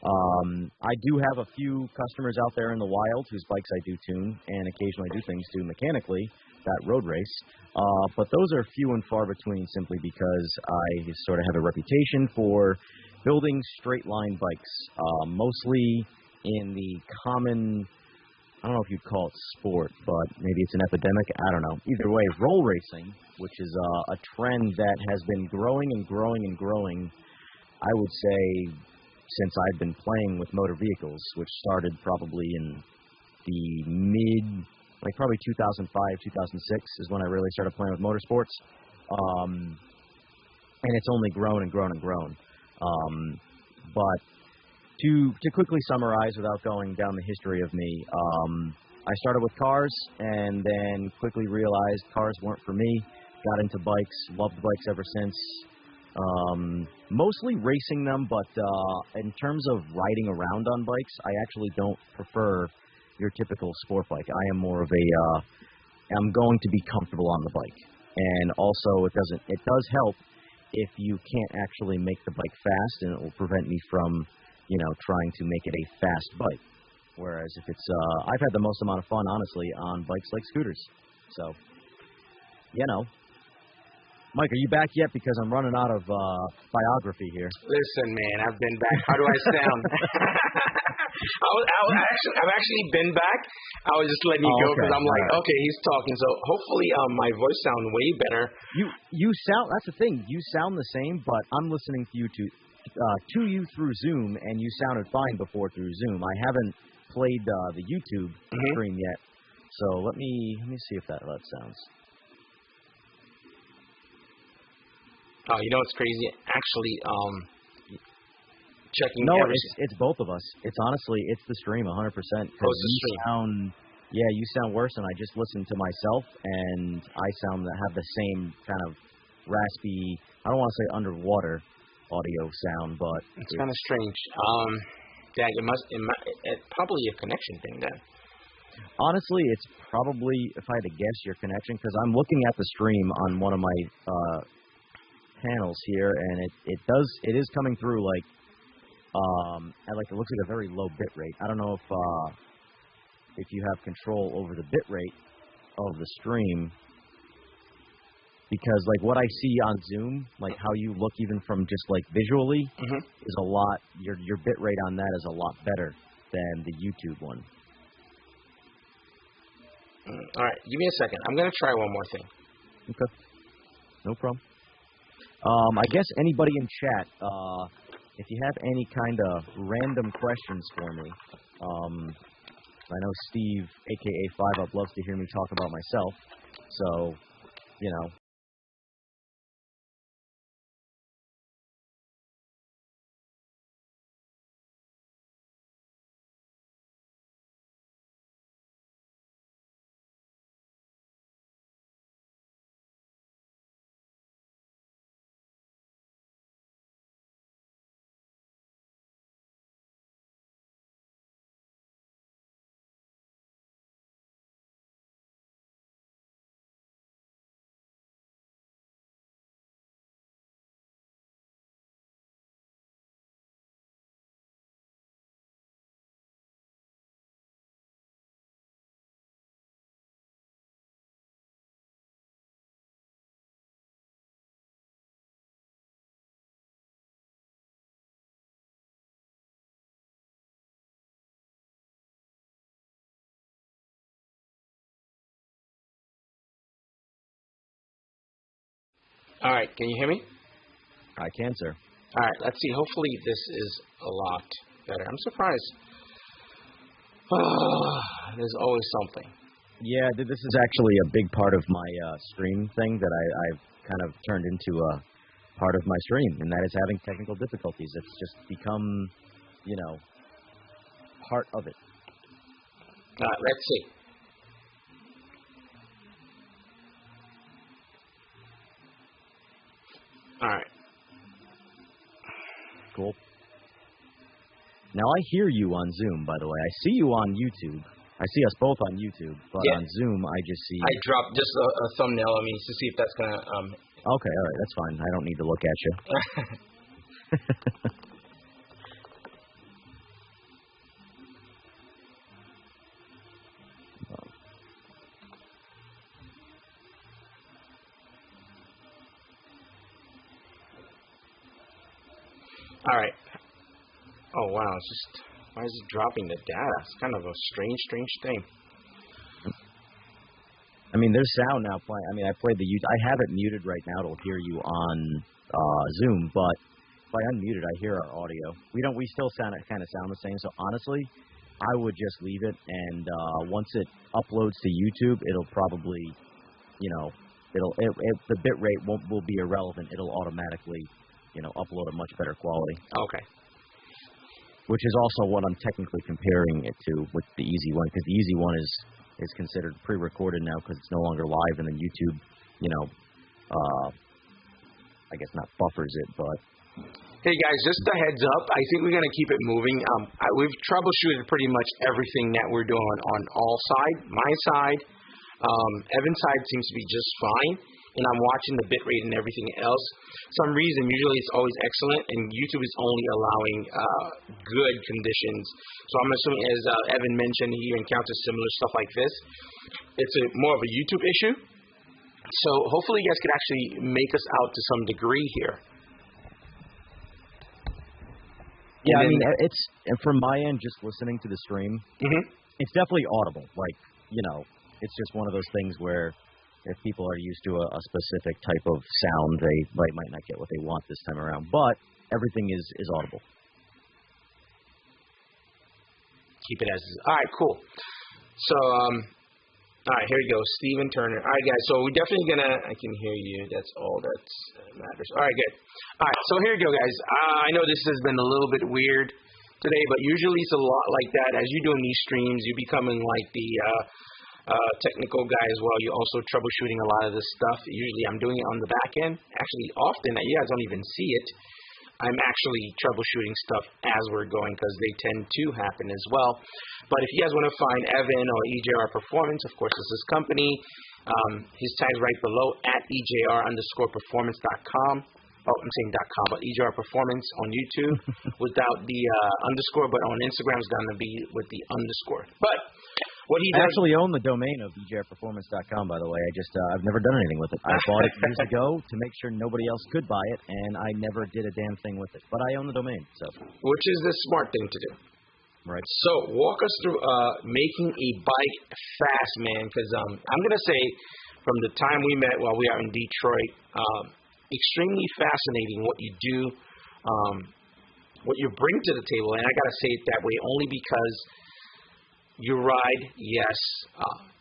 I do have a few customers out there in the wild whose bikes I do tune and occasionally do things to mechanically that road race. But those are few and far between simply because I sort of have a reputation for building straight line bikes, mostly in the common, I don't know if you'd call it sport, but maybe it's an epidemic. I don't know. Either way, roll racing, which is a trend that has been growing and growing and growing, I would say, since I've been playing with motor vehicles, which started probably in the probably 2005, 2006 is when I really started playing with motorsports. And it's only grown and grown and grown. But to quickly summarize without going down the history of me, I started with cars and then quickly realized cars weren't for me, got into bikes, loved bikes ever since. Mostly racing them, but in terms of riding around on bikes, I actually don't prefer your typical sport bike. I am more of I'm going to be comfortable on the bike. And also, it does help if you can't actually make the bike fast, and it will prevent me from, trying to make it a fast bike. Whereas if it's, I've had the most amount of fun, honestly, on bikes like scooters. So, Mike, are you back yet? Because I'm running out of biography here. Listen, man, I've been back. How do I sound? I've actually been back. I was just letting you go because I'm like, okay, he's talking. So hopefully my voice sounds way better. You sound, that's the thing. You sound the same, but I'm listening to you to you through Zoom, and you sounded fine before through Zoom. I haven't played the YouTube stream yet. So let me see if that sounds. Oh, you know what's crazy? Actually, checking. No, it's both of us. It's honestly, it's the stream 100%. Oh, it's the stream. Yeah, you sound worse, and I just listened to myself, and I have the same kind of raspy, I don't want to say underwater audio sound, but it's kind of strange. Yeah, it's probably a connection thing then. Honestly, it's probably, if I had to guess, your connection, because I'm looking at the stream on one of my panels here, and it is coming through like it looks like a very low bit rate. I don't know if you have control over the bit rate of the stream, because like what I see on Zoom, like how you look even from just like visually is a lot. Your bit rate on that is a lot better than the YouTube one. All right, give me a second. I'm gonna try one more thing. Okay, no problem. I guess anybody in chat, if you have any kind of random questions for me, I know Steve, a.k.a. 5up, loves to hear me talk about myself, so, you know. All right, can you hear me? I can, sir. All right, let's see. Hopefully this is a lot better. I'm surprised. There's always something. Yeah, this is actually a big part of my stream thing that I've kind of turned into a part of my stream, and that is having technical difficulties. It's just become, you know, part of it. Let's see. All right. Cool. Now, I hear you on Zoom, by the way. I see you on YouTube. I see us both on YouTube, but on Zoom, I just see... I dropped just a thumbnail, to see if that's going to... Okay, all right, that's fine. I don't need to look at you. All right. Oh, wow. It's just, why is it dropping the data? It's kind of a strange thing. I mean, there's sound now playing. I mean, I played I have it muted right now. It'll hear you on Zoom, but if I unmute it, I hear our audio. We still kind of sound the same. So honestly, I would just leave it, and once it uploads to YouTube, it'll probably, you know, the bit rate will be irrelevant. It'll automatically, you know, upload a much better quality. Okay. Which is also what I'm technically comparing it to with the easy one, because the easy one is considered pre-recorded now because it's no longer live, and then YouTube, you know, I guess not buffers it, but... Hey guys, just a heads up, I think we're going to keep it moving. We've troubleshooted pretty much everything that we're doing on all sides. My side, Evan's side seems to be just fine, and I'm watching the bit rate and everything else. Some reason, usually it's always excellent, and YouTube is only allowing good conditions. So I'm assuming, as Evan mentioned, he encounters similar stuff like this. It's more of a YouTube issue. So hopefully you guys can actually make us out to some degree here. Yeah, I mean, and from my end, just listening to the stream, it's definitely audible. Like, you know, it's just one of those things where if people are used to a specific type of sound, they might not get what they want this time around. But everything is audible. Keep it as is. All right, cool. So, all right, here we go. Steven Turner. All right, guys. So we're definitely going to, I can hear you. That's all that matters. All right, good. All right, so here we go, guys. I know this has been a little bit weird. today, but usually it's a lot like that. As you're doing these streams, you're becoming like the technical guy as well. You're also troubleshooting a lot of this stuff. Usually I'm doing it on the back end. Actually, often that you guys don't even see it. I'm actually troubleshooting stuff as we're going because they tend to happen as well. But if you guys want to find Evan or EJR Performance, of course, it's his company. His tag's right below at EJR_performance.com. Oh, I'm saying .com, but EJR Performance on YouTube without the underscore, but on Instagram it's going to be with the underscore. But what he does, I actually own the domain of EJRperformance.com, by the way. I've never done anything with it. I bought it years ago to make sure nobody else could buy it, and I never did a damn thing with it. But I own the domain, so. Which is the smart thing to do. Right. So walk us through making a bike fast, man, because I'm going to say from the time we met while we are in Detroit, extremely fascinating what you do, what you bring to the table. And I got to say it that way only because you ride, yes.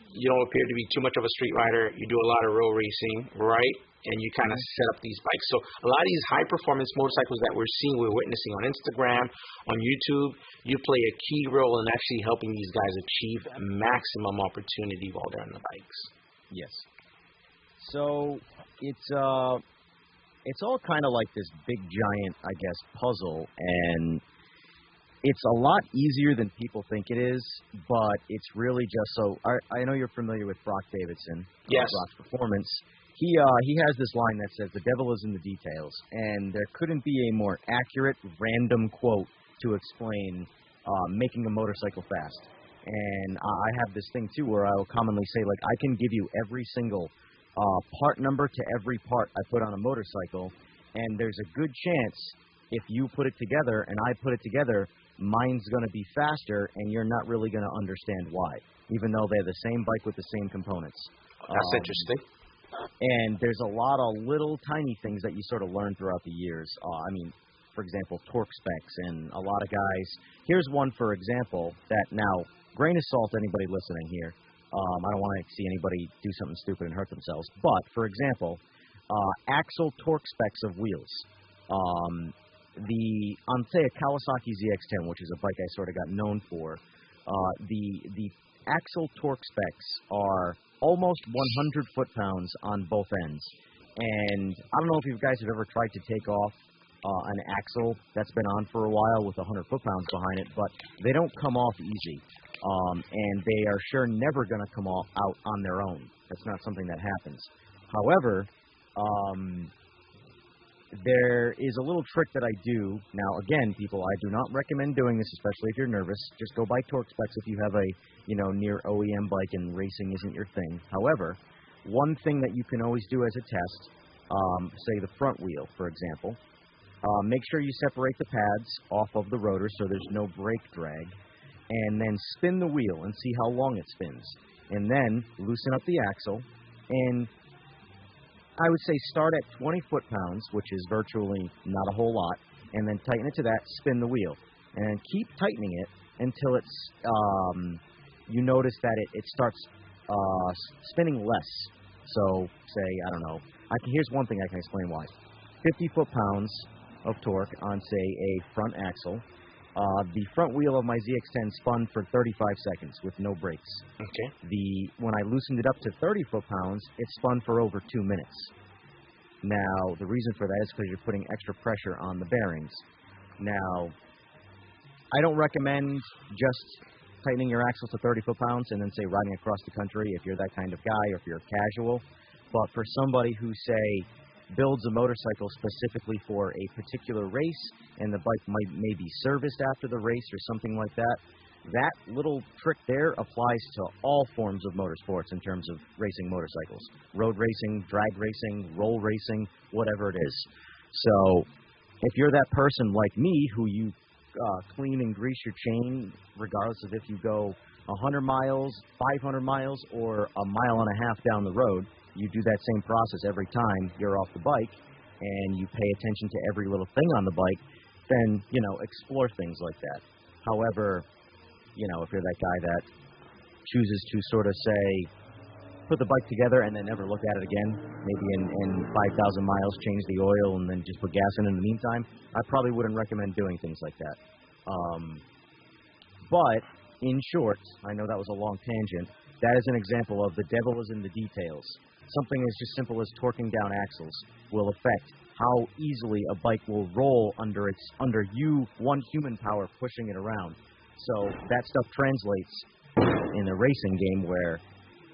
You don't appear to be too much of a street rider. You do a lot of road racing, right? And you kind of set up these bikes. So a lot of these high-performance motorcycles that we're seeing, we're witnessing on Instagram, on YouTube, you play a key role in actually helping these guys achieve maximum opportunity while they're on the bikes. Yes. So it's all kind of like this big, giant, I guess, puzzle, and it's a lot easier than people think it is, but it's really just so. I know you're familiar with Brock Davidson. Yes. Brock's Performance. He has this line that says, "The devil is in the details," and there couldn't be a more accurate, random quote to explain making a motorcycle fast. And I have this thing too where I will commonly say, like, I can give you every single part number to every part I put on a motorcycle, and there's a good chance if you put it together and I put it together, mine's going to be faster, and you're not really going to understand why, even though they're the same bike with the same components. That's interesting. And there's a lot of little tiny things that you sort of learn throughout the years. I mean, for example, torque specs, and a lot of guys. Here's one, for example, that now, grain of salt, anybody listening here. I don't want to see anybody do something stupid and hurt themselves. But, for example, axle torque specs of wheels. On, say, a Kawasaki ZX-10, which is a bike I sort of got known for, the axle torque specs are almost 100 foot-pounds on both ends. And I don't know if you guys have ever tried to take off an axle that's been on for a while with 100 foot-pounds behind it, but they don't come off easy. And they are sure never going to come out on their own. That's not something that happens. However, there is a little trick that I do. Now, again, people, I do not recommend doing this, especially if you're nervous. Just go buy torque specs if you have a, near OEM bike and racing isn't your thing. However, one thing that you can always do as a test, say the front wheel, for example, make sure you separate the pads off of the rotor so there's no brake drag, and then spin the wheel and see how long it spins. And then loosen up the axle, and I would say start at 20 foot-pounds, which is virtually not a whole lot, and then tighten it to that, spin the wheel. And keep tightening it until it's, you notice that it starts spinning less. So, say, I don't know, here's one thing I can explain why. 50 foot-pounds of torque on, say, a front axle. The front wheel of my ZX-10 spun for 35 seconds with no brakes. Okay. When I loosened it up to 30 foot-pounds, it spun for over 2 minutes. Now, the reason for that is because you're putting extra pressure on the bearings. Now, I don't recommend just tightening your axles to 30 foot-pounds and then, say, riding across the country if you're that kind of guy or if you're casual. But for somebody who, say, builds a motorcycle specifically for a particular race, and the bike may be serviced after the race or something like that, that little trick there applies to all forms of motorsports in terms of racing motorcycles. Road racing, drag racing, roll racing, whatever it is. So if you're that person like me who you clean and grease your chain regardless of if you go 100 miles, 500 miles, or a mile and a half down the road, you do that same process every time you're off the bike, and you pay attention to every little thing on the bike, then, explore things like that. However, if you're that guy that chooses to sort of, say, put the bike together and then never look at it again, maybe in 5,000 miles change the oil and then just put gas in the meantime, I probably wouldn't recommend doing things like that. But in short, I know that was a long tangent. That is an example of the devil is in the details. Something as just simple as torquing down axles will affect how easily a bike will roll under you, one human power pushing it around. So that stuff translates in the racing game where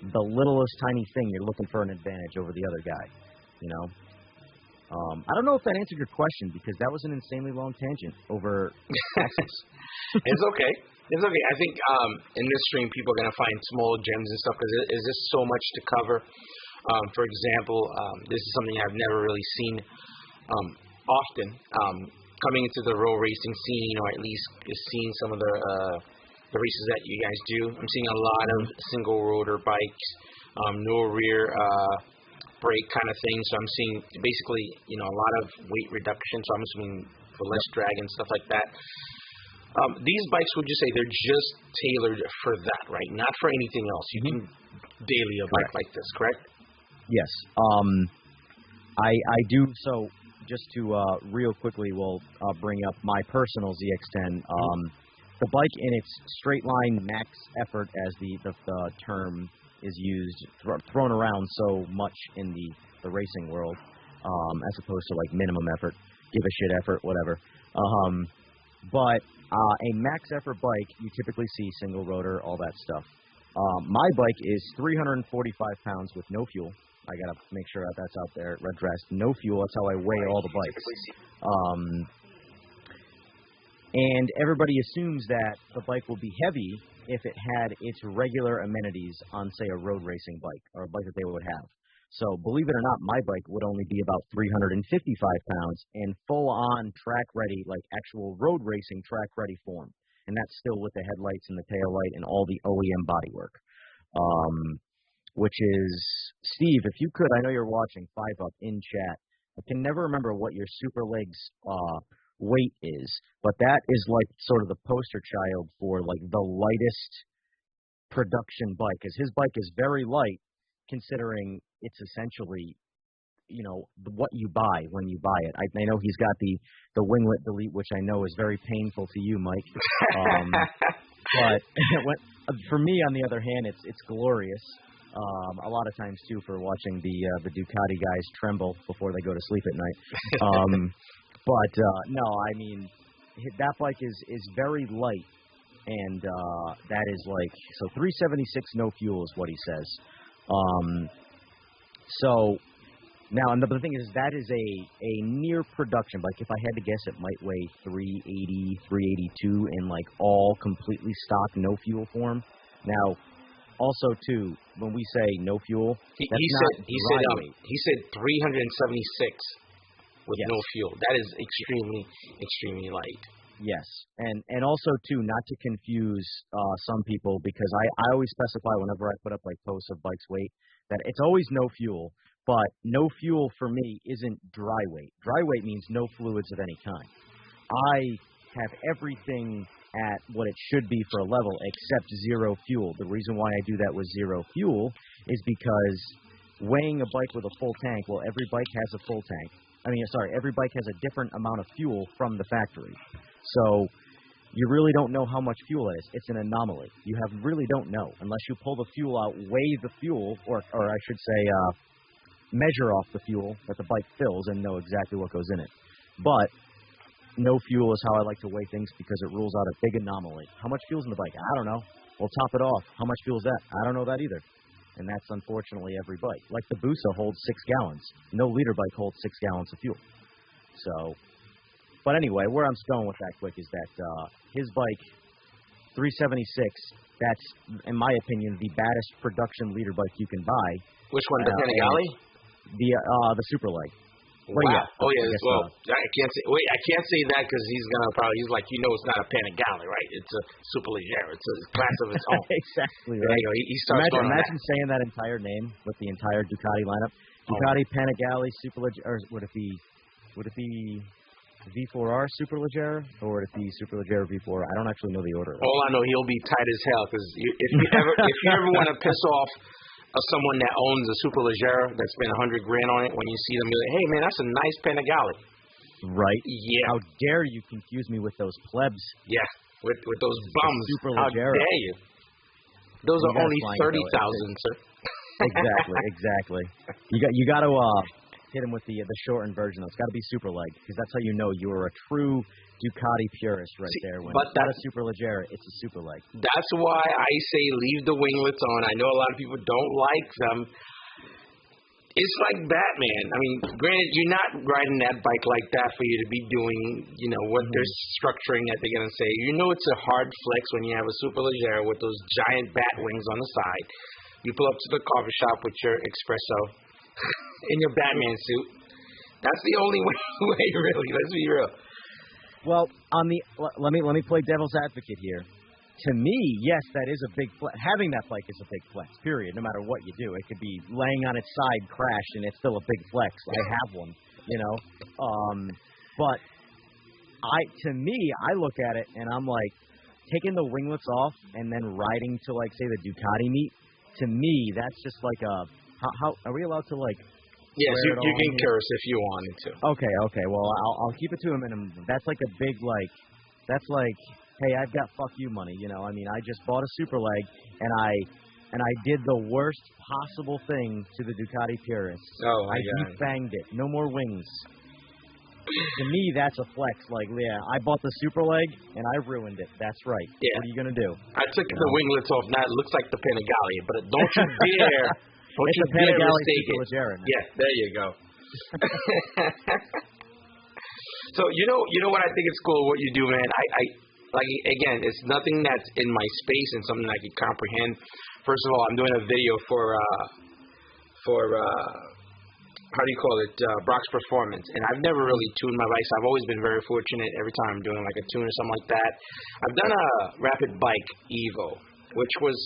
the littlest tiny thing you're looking for an advantage over the other guy, you know. I don't know if that answered your question because that was an insanely long tangent over axles. It's okay. It's okay. I think in this stream people are going to find small gems and stuff because there's just so much to cover. For example, this is something I've never really seen often. Coming into the road racing scene, or at least seeing some of the races that you guys do, I'm seeing a lot of single rotor bikes, no rear brake kind of thing. So I'm seeing basically, you know, a lot of weight reduction. So I'm assuming for less drag and stuff like that. These bikes, would you say they're just tailored for that, right? Not for anything else. You can daily a bike like this, correct? Yes. I do. So just to real quickly, we'll bring up my personal ZX10. The bike in its straight line max effort, as the term is used, thrown around so much in the racing world, as opposed to like minimum effort, give a shit effort, whatever. But a max effort bike, you typically see single rotor, all that stuff. My bike is 345 pounds with no fuel. I gotta make sure that that's out there, red dress, no fuel. That's how I weigh all the bikes. And everybody assumes that the bike will be heavy if it had its regular amenities on, say, a road racing bike or a bike that they would have. So believe it or not, my bike would only be about 355 pounds in full-on track-ready, like actual road racing track-ready form. And that's still with the headlights and the taillight and all the OEM bodywork. Which is, Steve, if you could, I know you're watching, 5 up in chat. I can never remember what your Super Legs weight is, but that is like sort of the poster child for like the lightest production bike, because his bike is very light considering it's essentially, you know, what you buy when you buy it. I know he's got the winglet delete, which I know is very painful to you, Mike. But for me, on the other hand, it's glorious. A lot of times too, for watching the Ducati guys tremble before they go to sleep at night. But no, I mean, that bike is very light, and that is like, so 376 no fuel is what he says. So now, and the thing is, that is a near production bike. If I had to guess, it might weigh 380, 382 in like all completely stock no fuel form. Now, also too, when we say no fuel, he said 376 with no fuel. That is extremely light. Yes, and also too, not to confuse some people, because I always specify whenever I put up like posts of bikes weight that it's always no fuel, but no fuel for me isn't dry weight. Dry weight means no fluids of any kind. I have everything at what it should be for a level except zero fuel. The reason why I do that with zero fuel is because weighing a bike with a full tank, well, every bike has a full tank. Every bike has a different amount of fuel from the factory. So you really don't know how much fuel it is. It's an anomaly. You really don't know unless you pull the fuel out, weigh the fuel, or I should say measure off the fuel that the bike fills and know exactly what goes in it. But no fuel is how I like to weigh things because it rules out a big anomaly. How much fuel's in the bike? I don't know. We'll top it off. How much fuel is that? I don't know that either. And that's unfortunately every bike. Like the Busa holds 6 gallons. No liter bike holds 6 gallons of fuel. So, but anyway, where I'm going with that quick is that his bike, 376, that's, in my opinion, the baddest production liter bike you can buy. Which one, the Panigale? The Super Leg. Wow. Oh yeah. Well, I can't say that because he's like, it's not a Panigale, right? It's a Superleggera. It's a class of its own. Exactly right. He starts imagine saying that entire name with the entire Ducati lineup. Ducati, Panigale, Superleggera, or would it be V4R Superleggera, or would it be Superleggera V4? I don't actually know the order. All I know, he'll be tight as hell because if you ever want to piss off someone that owns a Superleggera that spent $100,000 on it, when you see them, you're like, hey man, that's a nice Panigale. Right? Yeah. How dare you confuse me with those plebs? Yeah, with those bums. How dare you? Those are only 30,000, sir. Exactly. You got to hit him with the shortened version. It's got to be super leg, because that's how you know you are a true Ducati purist right there. When it's not a super leggera, it's a super leg. That's why I say leave the winglets on. I know a lot of people don't like them. It's like Batman. I mean, granted, you're not riding that bike like that for you to be doing, what they're structuring that they're going to say. You know it's a hard flex when you have a super leggera with those giant bat wings on the side. You pull up to the coffee shop with your espresso in your Batman suit. That's the only way, really. Let's be real. Well, let me play devil's advocate here. To me, yes, that is a big flex. Having that bike is a big flex, period, no matter what you do. It could be laying on its side, crash, and it's still a big flex. I have one, But to me, I look at it, and I'm like, taking the winglets off and then riding to, like, say, the Ducati meet, to me, that's just like how are we allowed to, like, yes, you can curse if you wanted to. Okay. Well, I'll keep it to a minimum. That's like a big, like, that's like, hey, I've got fuck you money, I mean, I just bought a super leg, and I did the worst possible thing to the Ducati purists. Oh, I defanged it. No more wings. To me, that's a flex. Like, yeah, I bought the super leg, and I ruined it. That's right. Yeah. What are you going to do? I took the winglets off. Now it looks like the Panigale, but don't you dare. It's a Panigale super leggera. Yeah, there you go. So, you know what I think is cool, what you do, man? Like, again, it's nothing that's in my space and something I can comprehend. First of all, I'm doing a video for how do you call it, Brock's Performance. And I've never really tuned my bikes. I've always been very fortunate every time I'm doing like a tune or something like that. I've done a Rapid Bike Evo, which was,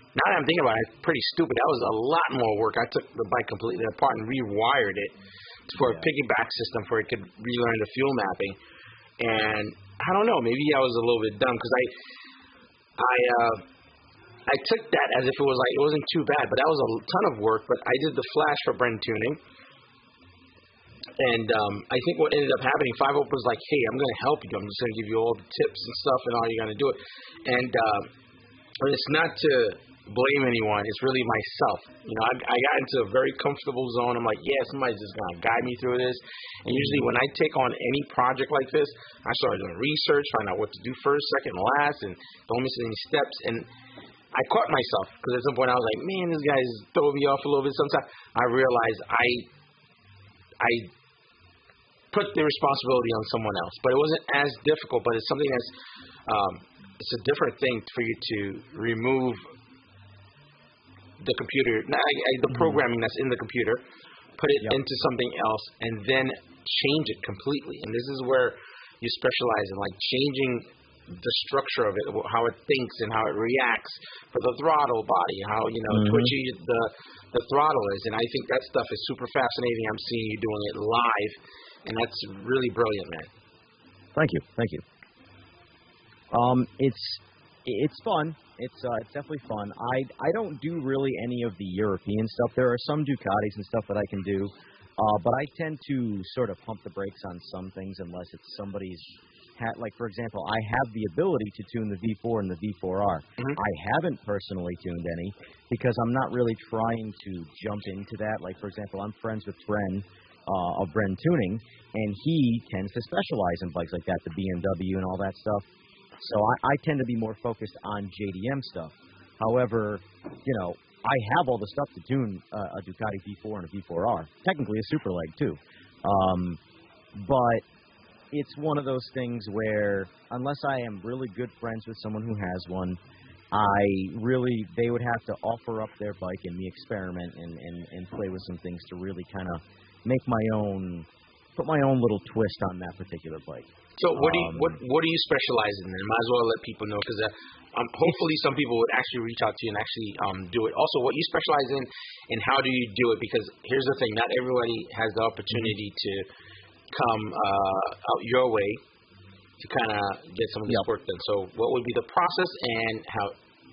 now that I'm thinking about it, pretty stupid. That was a lot more work. I took the bike completely apart and rewired it for a piggyback system for it could relearn the fuel mapping. And I don't know, maybe I was a little bit dumb because I took that as if it wasn't too bad, but that was a ton of work. But I did the flash for Bren tuning, and I think what ended up happening, 5 Open was like, hey, I'm going to help you. I'm just going to give you all the tips and stuff, and all you're going to do it. And it's not to blame anyone. It's really myself. I got into a very comfortable zone. I'm like, yeah, somebody's just going to guide me through this. And usually when I take on any project like this, I started doing research, find out what to do first, second, last, and don't miss any steps. And I caught myself because at some point I was like, man, this guy's throwing me off a little bit. Sometimes I realized I put the responsibility on someone else, but it wasn't as difficult. But it's something that's it's a different thing for you to remove the computer, the programming that's in the computer, put it into something else, and then change it completely. And this is where you specialize in, like, changing the structure of it, how it thinks and how it reacts for the throttle body, how twitchy the throttle is. And I think that stuff is super fascinating. I'm seeing you doing it live, and that's really brilliant, man. Thank you. It's fun. It's definitely fun. I don't do really any of the European stuff. There are some Ducatis and stuff that I can do, but I tend to sort of pump the brakes on some things unless it's somebody's like, for example, I have the ability to tune the V4 and the V4R. I haven't personally tuned any because I'm not really trying to jump into that. Like, for example, I'm friends with Bren of Bren Tuning, and he tends to specialize in bikes like that, the BMW and all that stuff. So I tend to be more focused on JDM stuff. However, I have all the stuff to tune a Ducati V4 and a V4R. Technically a super leg too. But it's one of those things where unless I am really good friends with someone who has one, they would have to offer up their bike and me experiment and play with some things to really kind of put my own little twist on that particular bike. So what do you specialize in? And might as well let people know, because hopefully some people would actually reach out to you and actually do it. Also, what you specialize in and how do you do it? Because here's the thing, not everybody has the opportunity to come out your way to kind of get some of this work done. So what would be the process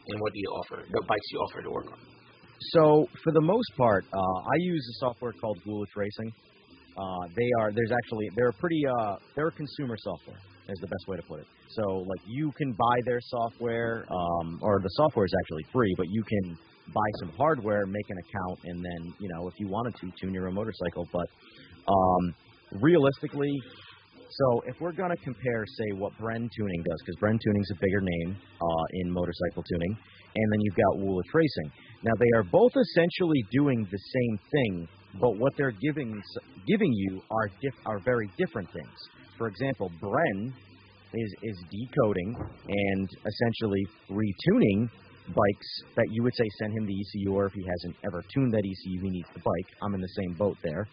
and what do you offer, the bikes you offer to work on? So for the most part, I use a software called Ghoulish Racing. They're consumer software is the best way to put it. So like you can buy their software, or the software is actually free, but you can buy some hardware, make an account, and then, you know, if you wanted to, tune your own motorcycle. But realistically, so if we're going to compare, say, what Bren Tuning does, because Bren Tuning's a bigger name in motorcycle tuning, and then you've got Woolwich Racing. Now, they are both essentially doing the same thing, but what they're giving you are very different things. For example, Bren is decoding and essentially retuning bikes that you would say send him the ECU, or if he hasn't ever tuned that ECU, he needs the bike. I'm in the same boat there.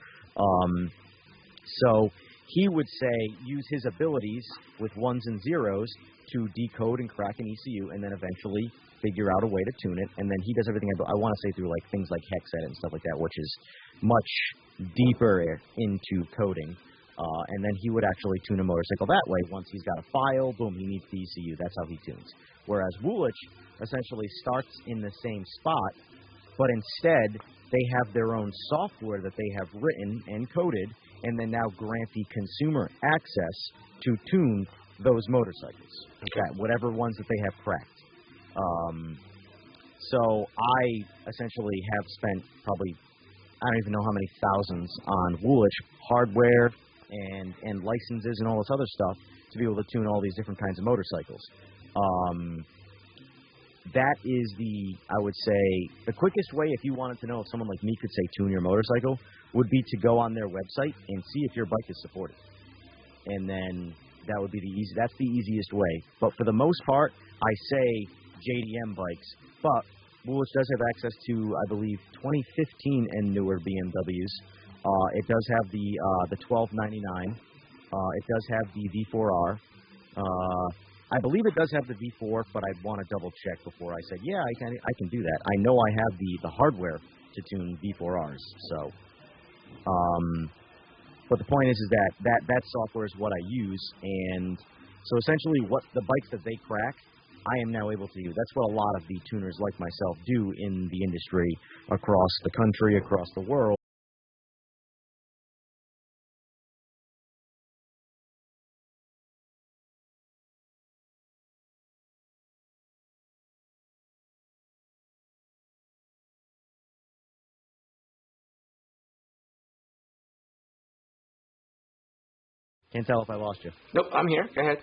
So he would say use his abilities with ones and zeros to decode and crack an ECU, and then eventually figure out a way to tune it. And then he does everything I want to say through like things like Hexed and stuff like that, which is much deeper into coding. And then he would actually tune a motorcycle that way. Once he's got a file, boom, he needs the ECU. That's how he tunes. Whereas Woolwich essentially starts in the same spot, but instead they have their own software that they have written and coded, and then now grant the consumer access to tune those motorcycles, whatever ones that they have cracked. So I essentially have spent probably, I don't even know how many thousands on Woolwich hardware and licenses and all this other stuff to be able to tune all these different kinds of motorcycles. That is I would say, the quickest way if you wanted to know if someone like me could say tune your motorcycle would be to go on their website and see if your bike is supported. And then that would be that's the easiest way. But for the most part, I say JDM bikes, but Woolwich does have access to, I believe, 2015 and newer BMWs. It does have the 1299. It does have the V4R. I believe it does have the V4, but I'd want to double check before I said, yeah, I can do that. I know I have the hardware to tune V4Rs. So, but the point is that software is what I use, and so essentially what the bikes that they crack, I am now able to use. That's what a lot of the tuners like myself do in the industry across the country, across the world. Can't tell if I lost you. Nope, I'm here. Go ahead.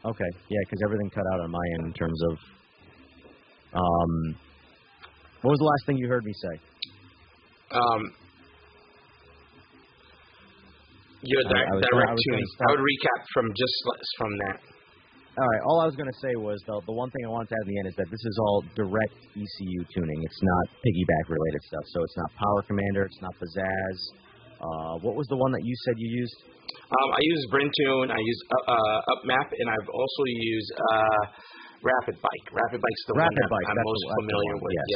Okay, yeah, because everything cut out on my end in terms of... what was the last thing you heard me say? Your direct tuning. I would recap from that. All right, all I was going to say was, the one thing I wanted to add in the end is that this is all direct ECU tuning. It's not piggyback-related stuff, so it's not Power Commander, it's not Pizzazz. What was the one that you said you used? I use Brintune, I use UpMap, and I've also used Rapid Bike. Rapid Bike's the one that I'm most familiar with. Yes.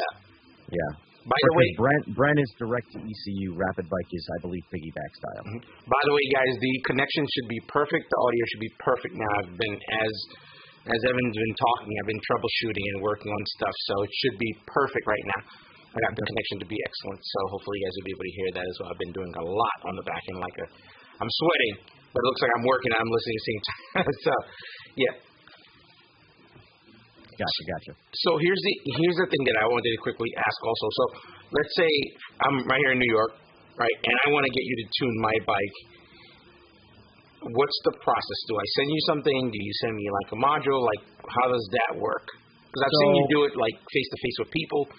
Yeah. By the way, Brent is direct to ECU. Rapid Bike is, I believe, piggyback style. Mm-hmm. By the way, guys, the connection should be perfect. The audio should be perfect now. I've been, as Evan's been talking, I've been troubleshooting and working on stuff, so it should be perfect right now. I got the connection to be excellent, so hopefully you guys will be able to hear that as well. I've been doing a lot on the back end, I'm sweating, but it looks like I'm working and I'm listening at the same time. So, yeah. Gotcha. So here's the thing that I wanted to quickly ask also. So let's say I'm right here in New York, right, and I want to get you to tune my bike. What's the process? Do I send you something? Do you send me like a module? Like, how does that work? Because I've seen you do it like face-to-face with people.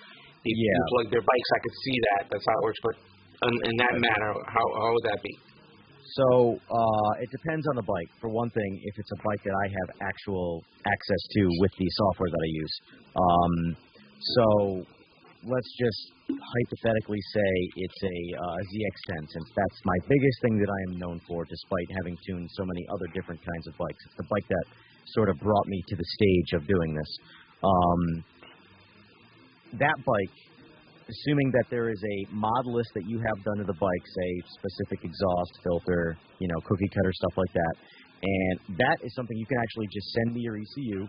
If you plug their bikes, I could see that. That's how it works. But in that manner, how would that be? So it depends on the bike. For one thing, if it's a bike that I have actual access to with the software that I use. So let's just hypothetically say it's a ZX10, since that's my biggest thing that I am known for, despite having tuned so many other different kinds of bikes. It's the bike that sort of brought me to the stage of doing this. That bike, assuming that there is a mod list that you have done to the bike, say specific exhaust, filter, cookie cutter, stuff like that, and that is something you can actually just send me your ECU,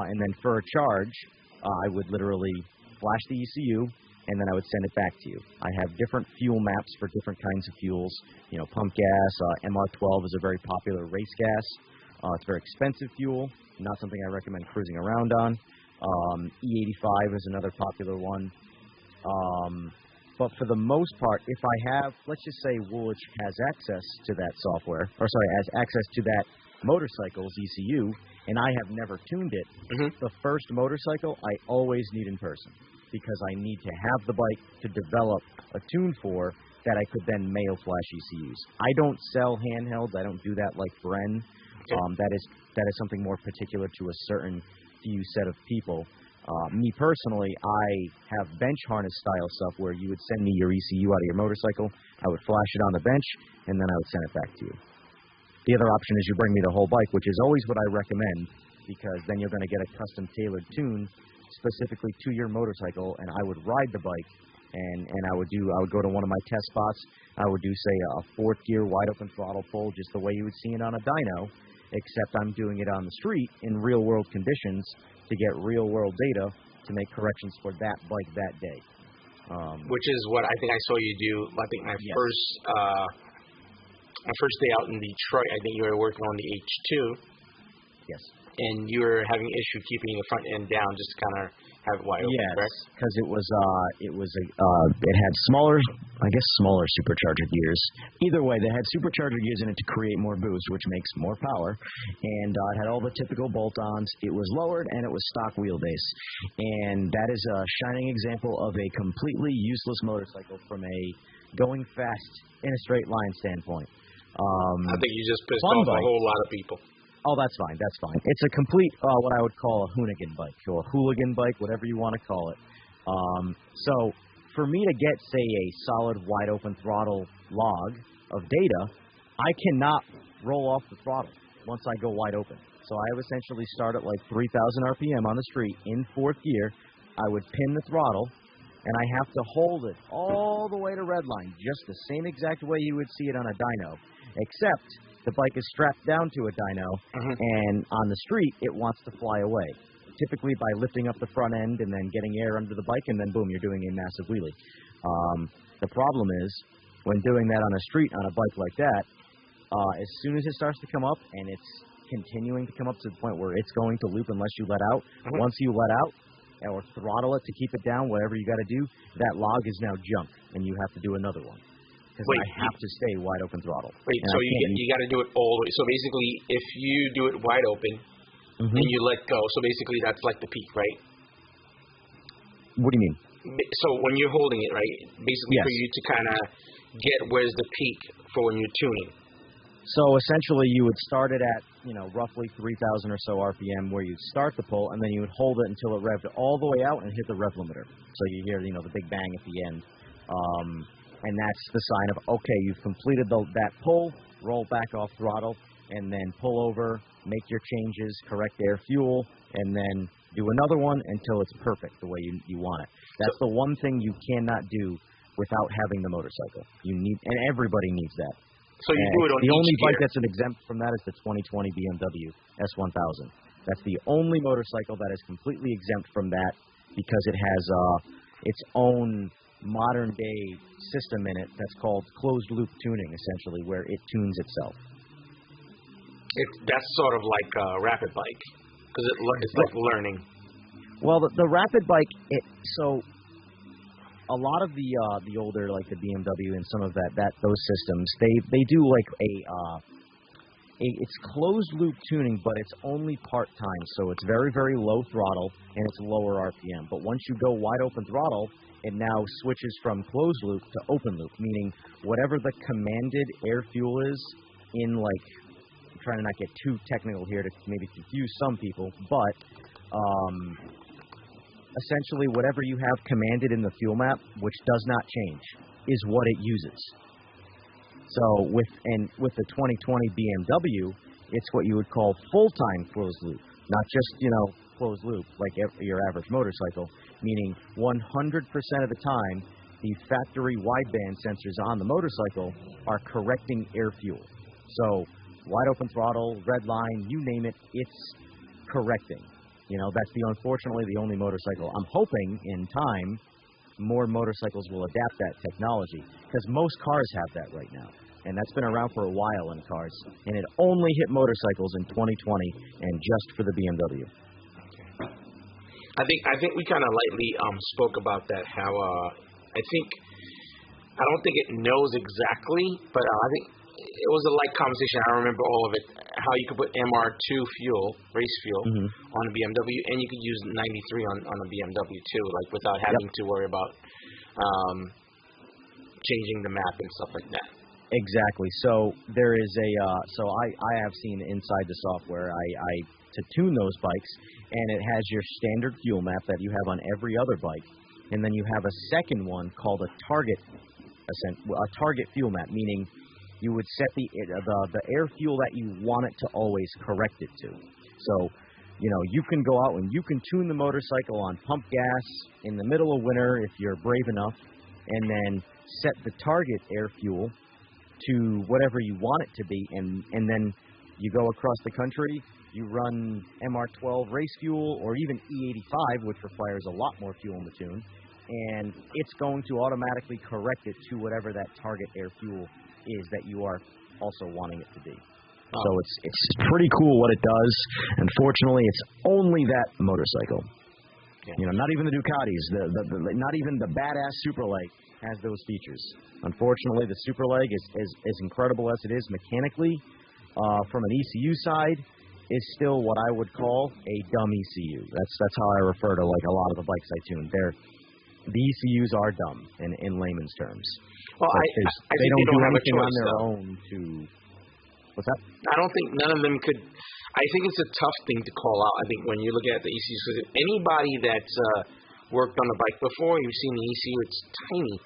and then for a charge, I would literally flash the ECU, and then I would send it back to you. I have different fuel maps for different kinds of fuels. You know, pump gas, MR12 is a very popular race gas. It's very expensive fuel, not something I recommend cruising around on. E85 is another popular one. But for the most part, if I have, let's just say Woolwich has access to that software, or sorry, has access to that motorcycle's ECU, and I have never tuned it, the first motorcycle I always need in person, because I need to have the bike to develop a tune for that I could then mail flash ECUs. I don't sell handhelds. I don't do that like Bren. That is something more particular to a certain few set of people. Me personally, I have bench harness style stuff where you would send me your ECU out of your motorcycle, I would flash it on the bench, and then I would send it back to you. The other option is you bring me the whole bike, which is always what I recommend, because then you're going to get a custom tailored tune specifically to your motorcycle, and I would ride the bike, and I would go to one of my test spots. I would do, say, a fourth gear wide open throttle pull, just the way you would see it on a dyno, except I'm doing it on the street in real world conditions to get real world data to make corrections for that bike that day. Which is what I think I saw you do. I think my first day out in Detroit, I think you were working on the H2. Yes. And you were having issue keeping the front end down, just to kind of have it wide open, correct? Yes, because it had smaller supercharger gears. Either way, they had supercharger gears in it to create more boost, which makes more power. And it had all the typical bolt-ons. It was lowered, and it was stock wheelbase. And that is a shining example of a completely useless motorcycle from a going fast in a straight line standpoint. I think you just pissed off a whole lot of people. Oh, that's fine. That's fine. It's a complete, what I would call a hoonigan bike, or a hooligan bike, whatever you want to call it. So for me to get, say, a solid wide open throttle log of data, I cannot roll off the throttle once I go wide open. So I would essentially start at like 3,000 RPM on the street in fourth gear. I would pin the throttle, and I have to hold it all the way to redline, just the same exact way you would see it on a dyno, except the bike is strapped down to a dyno, and on the street, it wants to fly away, typically by lifting up the front end and then getting air under the bike, and then boom, you're doing a massive wheelie. The problem is, when doing that on a street on a bike like that, as soon as it starts to come up, and it's continuing to come up to the point where it's going to loop unless you let out, once you let out, or throttle it to keep it down, whatever you got to do, that log is now junk, and you have to do another one. Because I have to stay wide open throttle. Wait, so you got to do it all the way. So basically, if you do it wide open and you let go, so basically that's like the peak, right? What do you mean? So when you're holding it, right, basically for you to kind of get where's the peak for when you're tuning. So essentially, you would start it at, roughly 3,000 or so RPM, where you'd start the pull, and then you would hold it until it revved all the way out and hit the rev limiter. So you hear, the big bang at the end. And that's the sign of, okay, you've completed that pull, roll back off throttle, and then pull over, make your changes, correct air fuel, and then do another one until it's perfect the way you want it. That's the one thing you cannot do without having the motorcycle. And everybody needs that. So you do it on the each only bike gear. that's an exempt from that is the 2020 BMW S1000. That's the only motorcycle that is completely exempt from that because it has its own modern-day system in it that's called closed-loop tuning, essentially, where it tunes itself. That's sort of like a rapid bike, because it's like learning. Well, the rapid bike, so a lot of the older, like the BMW and some of those systems, they do like it's closed-loop tuning, but it's only part-time, so it's very, very low throttle, and it's lower RPM. But once you go wide-open throttle, it now switches from closed loop to open loop, meaning whatever the commanded air fuel is in, like, I'm trying to not get too technical here to maybe confuse some people, but essentially whatever you have commanded in the fuel map, which does not change, is what it uses. So with the 2020 BMW, it's what you would call full-time closed loop, not just, closed loop like your average motorcycle, meaning 100% of the time, the factory wideband sensors on the motorcycle are correcting air fuel. So wide open throttle, red line, you name it, it's correcting. That's unfortunately the only motorcycle I'm hoping in time more motorcycles will adapt that technology, because most cars have that right now. And that's been around for a while in cars. And it only hit motorcycles in 2020 and just for the BMW. I think we kind of lightly spoke about that, how I don't think it knows exactly, but I think it was a light conversation. I don't remember all of it, how you could put MR2 fuel, race fuel, on a BMW, and you could use 93 on a BMW too, like without having to worry about changing the map and stuff like that. Exactly. So there is I have seen inside the software to tune those bikes, and it has your standard fuel map that you have on every other bike, and then you have a second one called a target fuel map, meaning you would set the air fuel that you want it to always correct it to. So, you can go out and you can tune the motorcycle on pump gas in the middle of winter if you're brave enough, and then set the target air fuel to whatever you want it to be, and then you go across the country, you run MR12 race fuel or even E85, which requires a lot more fuel in the tune, and it's going to automatically correct it to whatever that target air fuel is that you are also wanting it to be. So it's pretty cool what it does. Unfortunately, it's only that motorcycle. Yeah. Not even the Ducatis, not even the badass Super Leg has those features. Unfortunately, the Super Leg is incredible as it is mechanically. From an ECU side, is still what I would call a dumb ECU. That's how I refer to like a lot of the bikes I tune. The ECUs are dumb in layman's terms. Well, I think they don't have a choice on their own to. What's that? I don't think none of them could. I think it's a tough thing to call out. I think when you look at the ECUs, because anybody that's worked on a bike before, you've seen the ECU. It's tiny.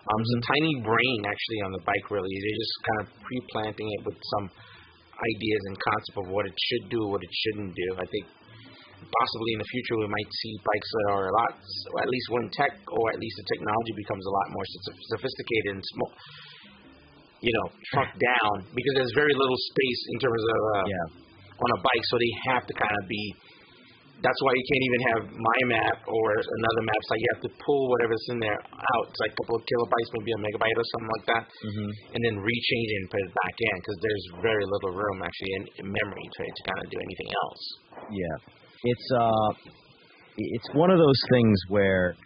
It's a tiny brain actually on the bike. Really, they're just kind of pre-planting it with some ideas and concept of what it should do, what it shouldn't do. I think possibly in the future we might see bikes that are a lot, or at least when tech, or at least the technology becomes a lot more sophisticated and small, shrunk down, because there's very little space in terms of on a bike, so they have to kind of be. That's why you can't even have my map or another map. It's like you have to pull whatever's in there out. It's like a couple of kilobytes, maybe a megabyte or something like that, and then rechange it and put it back in, because there's very little room actually in memory to kind of do anything else. Yeah, it's one of those things where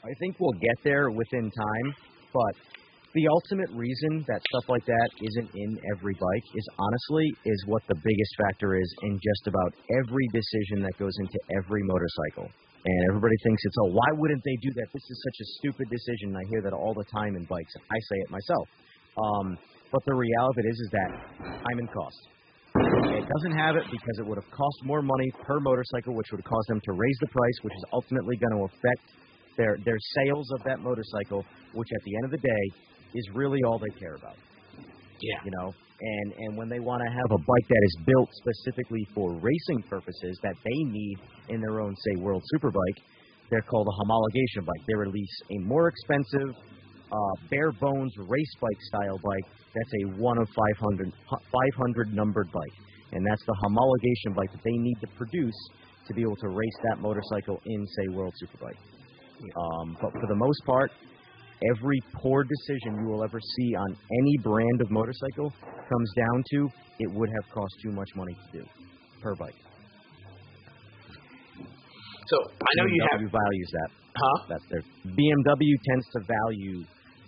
I think we'll get there within time, but the ultimate reason that stuff like that isn't in every bike is what the biggest factor is in just about every decision that goes into every motorcycle. And everybody thinks why wouldn't they do that? This is such a stupid decision. I hear that all the time in bikes. I say it myself. But the reality of it is that time and cost. It doesn't have it because it would have cost more money per motorcycle, which would cause them to raise the price, which is ultimately going to affect their sales of that motorcycle, which at the end of the day is really all they care about. Yeah. And when they want to have a bike that is built specifically for racing purposes that they need in their own, say, World Superbike, they're called a homologation bike. They release a more expensive, bare bones race bike style bike that's a 1 of 500 numbered bike. And that's the homologation bike that they need to produce to be able to race that motorcycle in, say, World Superbike. But for the most part, every poor decision you will ever see on any brand of motorcycle comes down to it would have cost too much money to do per bike. So I know BMW values that. That's their BMW tends to value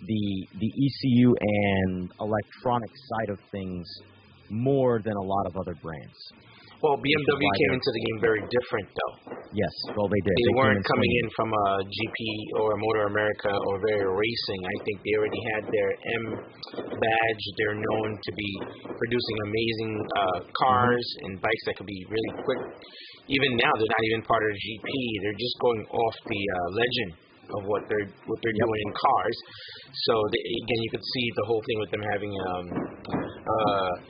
the ECU and electronic side of things more than a lot of other brands. Well, BMW came into the game very different, though. Yes, well, they did. They weren't coming in from a GP or a Motor America or very racing. I think they already had their M badge. They're known to be producing amazing cars and bikes that could be really quick. Even now, they're not even part of the GP. They're just going off the legend of what they're doing in cars. So again, you could see the whole thing with them having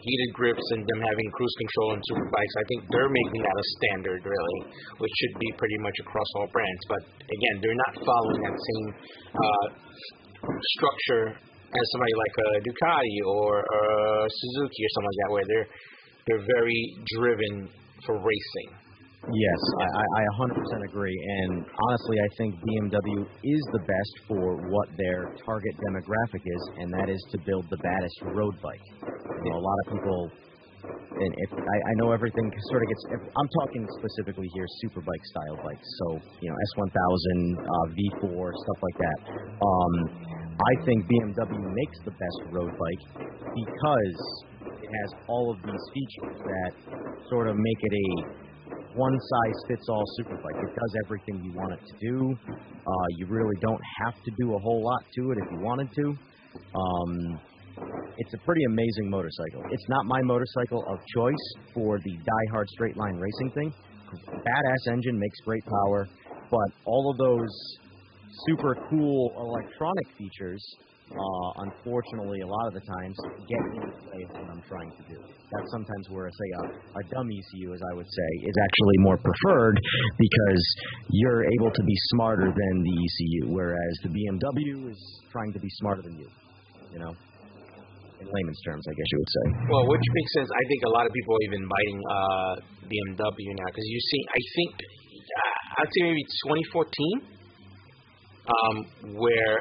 heated grips and them having cruise control and super bikes. I think they're making that a standard, really, which should be pretty much across all brands. But again, they're not following that same structure as somebody like a Ducati or Suzuki or something like that, where they're very driven for racing. Yes, I 100% agree. And honestly, I think BMW is the best for what their target demographic is, and that is to build the baddest road bike. You know, a lot of people, and I know everything sort of gets. I'm talking specifically here superbike style bikes. So S1000, V4, stuff like that. I think BMW makes the best road bike because it has all of these features that sort of make it a one-size-fits-all superbike. It does everything you want it to do. You really don't have to do a whole lot to it if you wanted to. It's a pretty amazing motorcycle. It's not my motorcycle of choice for the die-hard straight-line racing thing. Badass engine, makes great power, but all of those super cool electronic features, unfortunately, a lot of the times, get in the way of what I'm trying to do. That's sometimes where, say, a dumb ECU, as I would say, is actually more preferred because you're able to be smarter than the ECU, whereas the BMW is trying to be smarter than you, in layman's terms, I guess you would say. Well, which makes sense. I think a lot of people are even biting BMW now because you see, I think, I'd say maybe 2014, where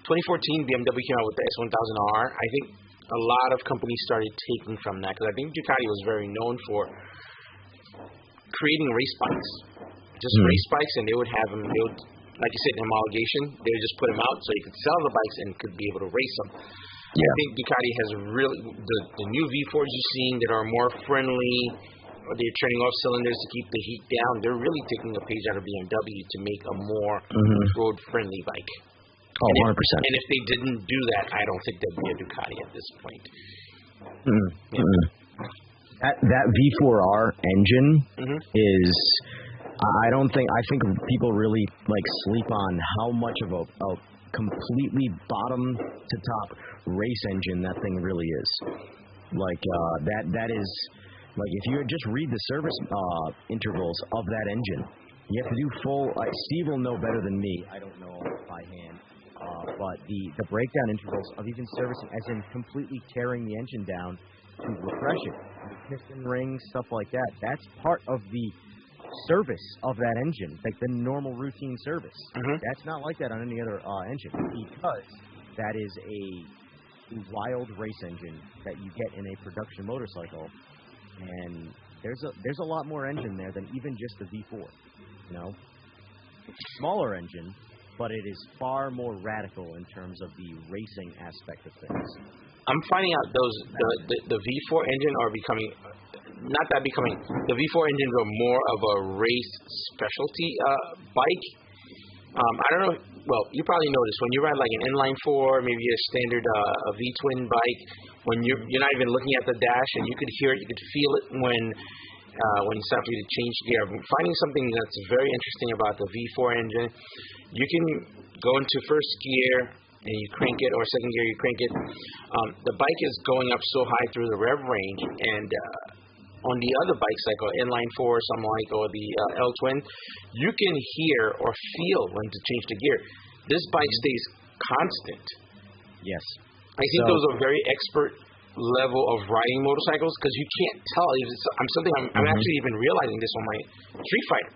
2014 BMW came out with the S1000R. I think a lot of companies started taking from that because I think Ducati was very known for creating race bikes, just race bikes, and they would have them. They would, like you said, in homologation, they would just put them out so you could sell the bikes and could be able to race them. Yeah. I think Ducati has really the new V4s you're seeing that are more friendly. They're turning off cylinders to keep the heat down. They're really taking a page out of BMW to make a more road-friendly bike. Oh, 100%. And if they didn't do that, I don't think there'd be a Ducati at this point. That V4R engine is, I think people really sleep on how much of a completely bottom to top race engine that thing really is. That is, if you just read the service intervals of that engine, you have to do full, Steve will know better than me, I don't know by hand. But the breakdown intervals of even servicing, as in completely tearing the engine down to refresh it, piston rings, stuff like that, that's part of the service of that engine, like the normal routine service. That's not like that on any other engine because that is a wild race engine that you get in a production motorcycle, and there's a lot more engine there than even just the V4. It's a smaller engine, but it is far more radical in terms of the racing aspect of things. I'm finding out the V4 engine are becoming, the V4 engines are more of a race specialty bike. I don't know, well, you probably know this, when you ride like an inline-4, maybe a standard a V-twin bike, when you're not even looking at the dash and you could hear it, you could feel it when it's time for you to change gear. I'm finding something that's very interesting about the V4 engine. You can go into first gear and you crank it, or second gear you crank it. The bike is going up so high through the rev range, and on the other bikes like an inline-4 or something like, or the L-twin, you can hear or feel when to change the gear. This bike stays constant. Yes. I think those are very expert level of riding motorcycles because you can't tell. I'm actually even realizing this on my Street Fighter.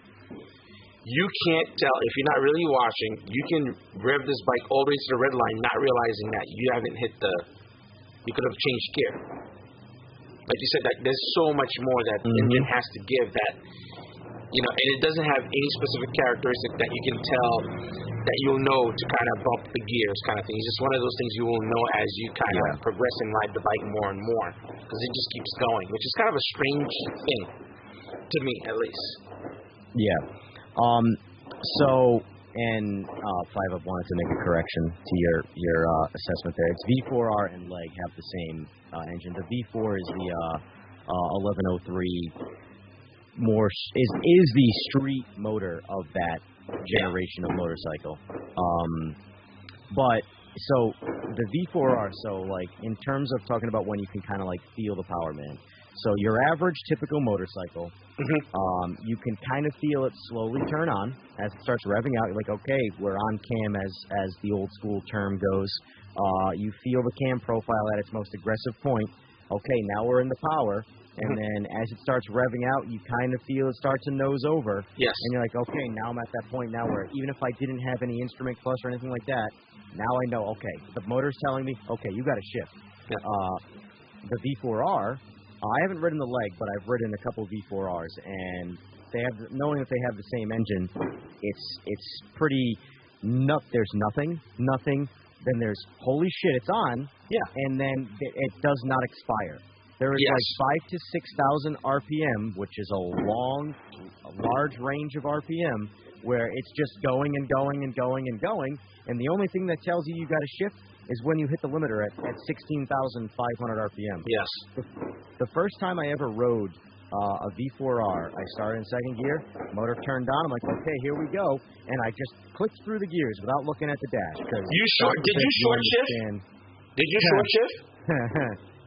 You can't tell if you're not really watching. You can rev this bike all the way to the red line, not realizing that you haven't hit you could have changed gear. Like you said, that there's so much more that the engine has to give that, and it doesn't have any specific characteristic that you can tell that you'll know to kind of bump the gears kind of thing. It's just one of those things you will know as you kind of progress and ride the bike more and more because it just keeps going, which is kind of a strange thing to me, at least. Yeah. Five Up wanted to make a correction to your assessment there. It's V4R and Leg have the same engine. The V4 is the 1103 is the street motor of that generation of motorcycle. But so the V4R, in terms of talking about when you can kind of feel the power, man. So your average typical motorcycle, you can kind of feel it slowly turn on as it starts revving out. You're like, okay, we're on cam, as the old school term goes. You feel the cam profile at its most aggressive point. Okay, now we're in the power. And then as it starts revving out, you kind of feel it start to nose over. Yes. And you're like, okay, now I'm at that point now where even if I didn't have any instrument clutch or anything like that, now I know, okay, the motor's telling me, okay, you got to shift. Yeah. The V4R, I haven't ridden the leg, but I've ridden a couple V4Rs, and they have, knowing that they have the same engine, it's pretty there's nothing, then there's holy shit, it's on, and then it does not expire. There is like 5,000 to 6,000 RPM, which is a large range of RPM, where it's just going and going and going and going, and the only thing that tells you got to shift is when you hit the limiter at 16,500 RPM. Yes. The first time I ever rode a V4R, I started in second gear, motor turned on, I'm like, okay, here we go, and I just clicked through the gears without looking at the dash. Did you short shift? Did you short shift?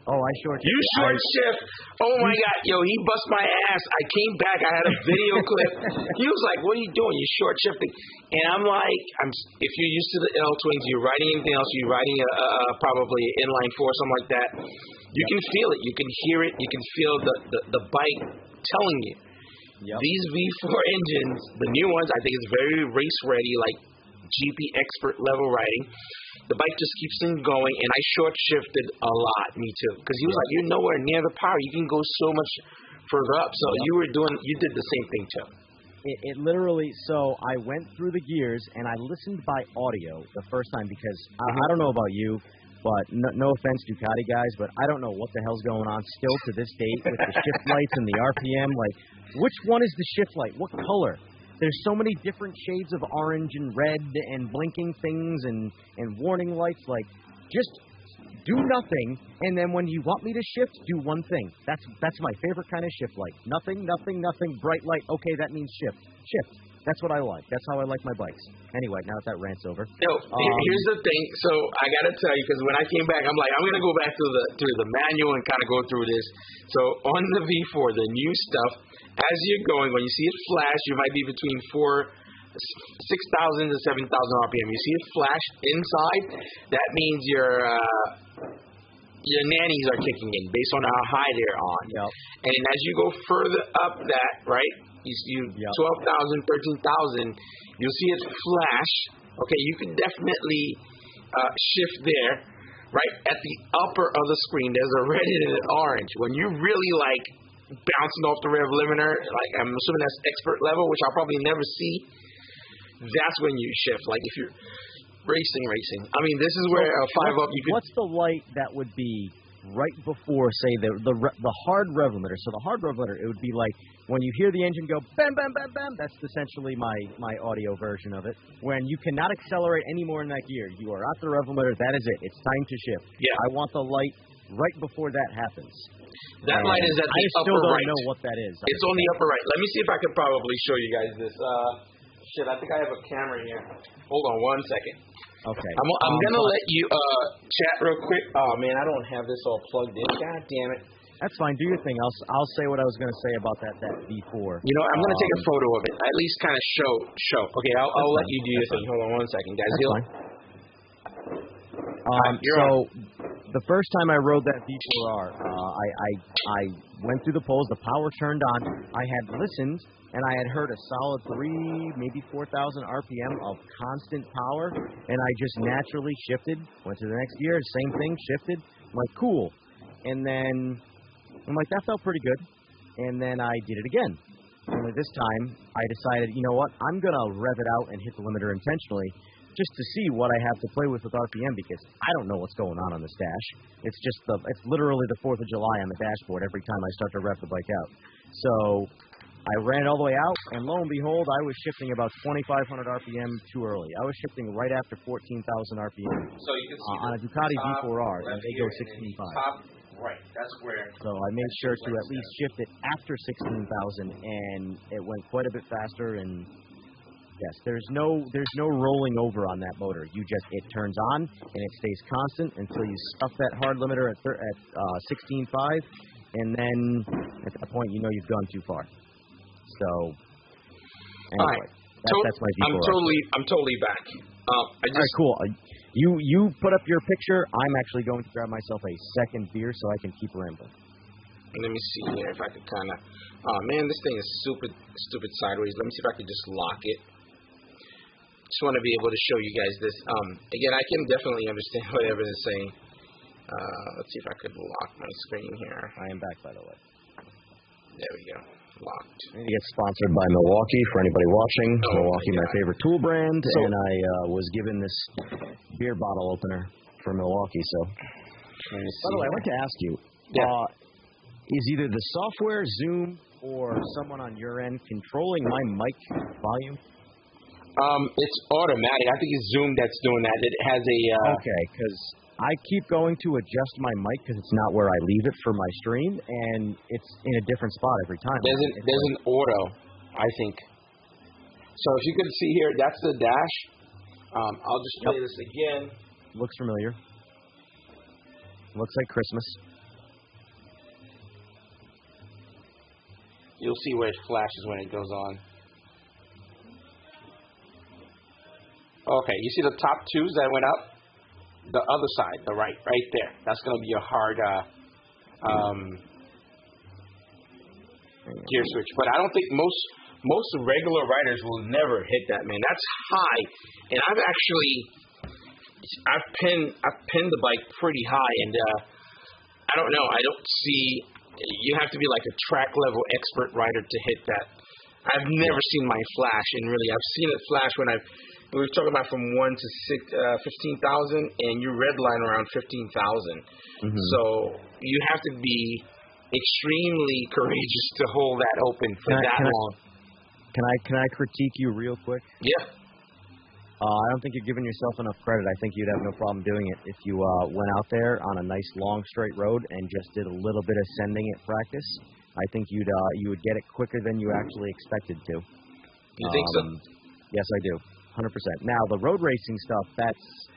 Oh, I short shift. You short shift. Oh my God, yo, he bust my ass. I came back, I had a video clip. He was like, "What are you doing? You short shifting?" And I'm like, if you're used to the L twins, you're riding anything else, you're riding probably inline four, something like that. You can feel it, you can hear it, you can feel the bike telling you. Yep. These V4 engines, the new ones, I think is very race ready, like GP expert level riding. The bike just keeps on going, and I short shifted a lot, me too, because he was like, "You're nowhere near the power. You can go so much further up." So you did the same thing too. It literally. So I went through the gears and I listened by audio the first time because I don't know about you, but no offense, Ducati guys, but I don't know what the hell's going on still to this date with the shift lights and the RPM. Like, which one is the shift light? What color? There's so many different shades of orange and red and blinking things and warning lights. Like, just do nothing, and then when you want me to shift, do one thing. That's my favorite kind of shift light. Nothing, bright light. Okay, that means shift. That's what I like. That's how I like my bikes. Anyway, now that rant's over. No, here's the thing. So I got to tell you, because when I came back, I'm like, I'm going to go back to the manual and kind of go through this. So on the V4, the new stuff, as you're going, when you see it flash, you might be between 6,000 to 7,000 RPM. You see it flash inside, that means your nannies are kicking in based on how high they're on. Yep. And as you go further up that, right, you 12,000, 13,000, you'll see it flash. Okay, you can definitely shift there. Right at the upper of the screen, there's a red and an orange. When you really like bouncing off the rev limiter, like I'm assuming that's expert level, which I'll probably never see, that's when you shift. Like if you're racing. I mean, this is where a 5-up you could... What's the light that would be right before, say, the hard rev limiter? So the hard rev limiter, it would be like when you hear the engine go bam, bam, bam, bam, that's essentially my audio version of it. When you cannot accelerate any more in that gear, you are at the rev limiter, that is it. It's time to shift. Yeah. I want the light right before that happens. That light is at the upper right. I still don't know what that is. It's on the upper right. Let me see if I can probably show you guys this. I think I have a camera here. Hold on one second. Okay. I'm going to let you chat real quick. Oh, man, I don't have this all plugged in. God damn it. That's fine. Do your thing. I'll say what I was going to say about that V4. You know, I'm going to take a photo of it. At least kind of show. Okay, I'll let you do your thing. Hold on one second, guys. So the first time I rode that V4R, I went through the polls. The power turned on. I had listened, and I had heard a solid 3,000, maybe 4,000 RPM of constant power, and I just naturally shifted. Went to the next gear, same thing, shifted. I'm like, cool. And then I'm like, that felt pretty good. And then I did it again. Only this time, I decided, you know what, I'm going to rev it out and hit the limiter intentionally just to see what I have to play with RPM, because I don't know what's going on this dash. It's just it's literally the 4th of July on the dashboard every time I start to rev the bike out. So I ran it all the way out, and lo and behold, I was shifting about 2,500 RPM too early. I was shifting right after 14,000 RPM. So you can see on a Ducati V4R, and they go 16.5. Right, that's where. So I made sure to at least shift it after 16,000, and it went quite a bit faster. And yes, there's no rolling over on that motor. It turns on and it stays constant until you stuff that hard limiter at 16.5, and then at that point you know you've gone too far. So anyway, that's my V4R. I'm totally back. All right, cool. You put up your picture. I'm actually going to grab myself a second beer so I can keep rambling. Let me see here if I could kind of. Oh man, this thing is stupid sideways. Let me see if I could just lock it. Just want to be able to show you guys this. Again, I can definitely understand what Evan is saying. Let's see if I could lock my screen here. I am back, by the way. There we go. Locked. We get sponsored by Milwaukee for anybody watching. Milwaukee, my favorite tool brand, and I was given this beer bottle opener for Milwaukee. So, by the way, I want to ask you: is either the software, Zoom, or someone on your end controlling my mic volume? It's automatic. I think it's Zoom that's doing that. It has a. Okay, because I keep going to adjust my mic because it's not where I leave it for my stream, and it's in a different spot every time. There's an auto, I think. So if you can see here, that's the dash. I'll just play this again. Looks familiar. Looks like Christmas. You'll see where it flashes when it goes on. Okay, you see the top twos that went up? The other side, the right there. That's going to be a hard gear switch. But I don't think most regular riders will never hit that, man. That's high, and I've pinned the bike pretty high, and I don't know. I don't see. You have to be like a track level expert rider to hit that. I've never seen mine flash, and really, I've seen it flash when we were talking about from 1 to 15,000, and you redline around 15,000. So you have to be extremely courageous to hold that open for that long. Can I critique you real quick? Yeah. I don't think you're giving yourself enough credit. I think you'd have no problem doing it if you went out there on a nice long straight road and just did a little bit of sending at practice. I think you would get it quicker than you actually expected to. You think so? Yes, I do. 100%. Now, the road racing stuff, that's,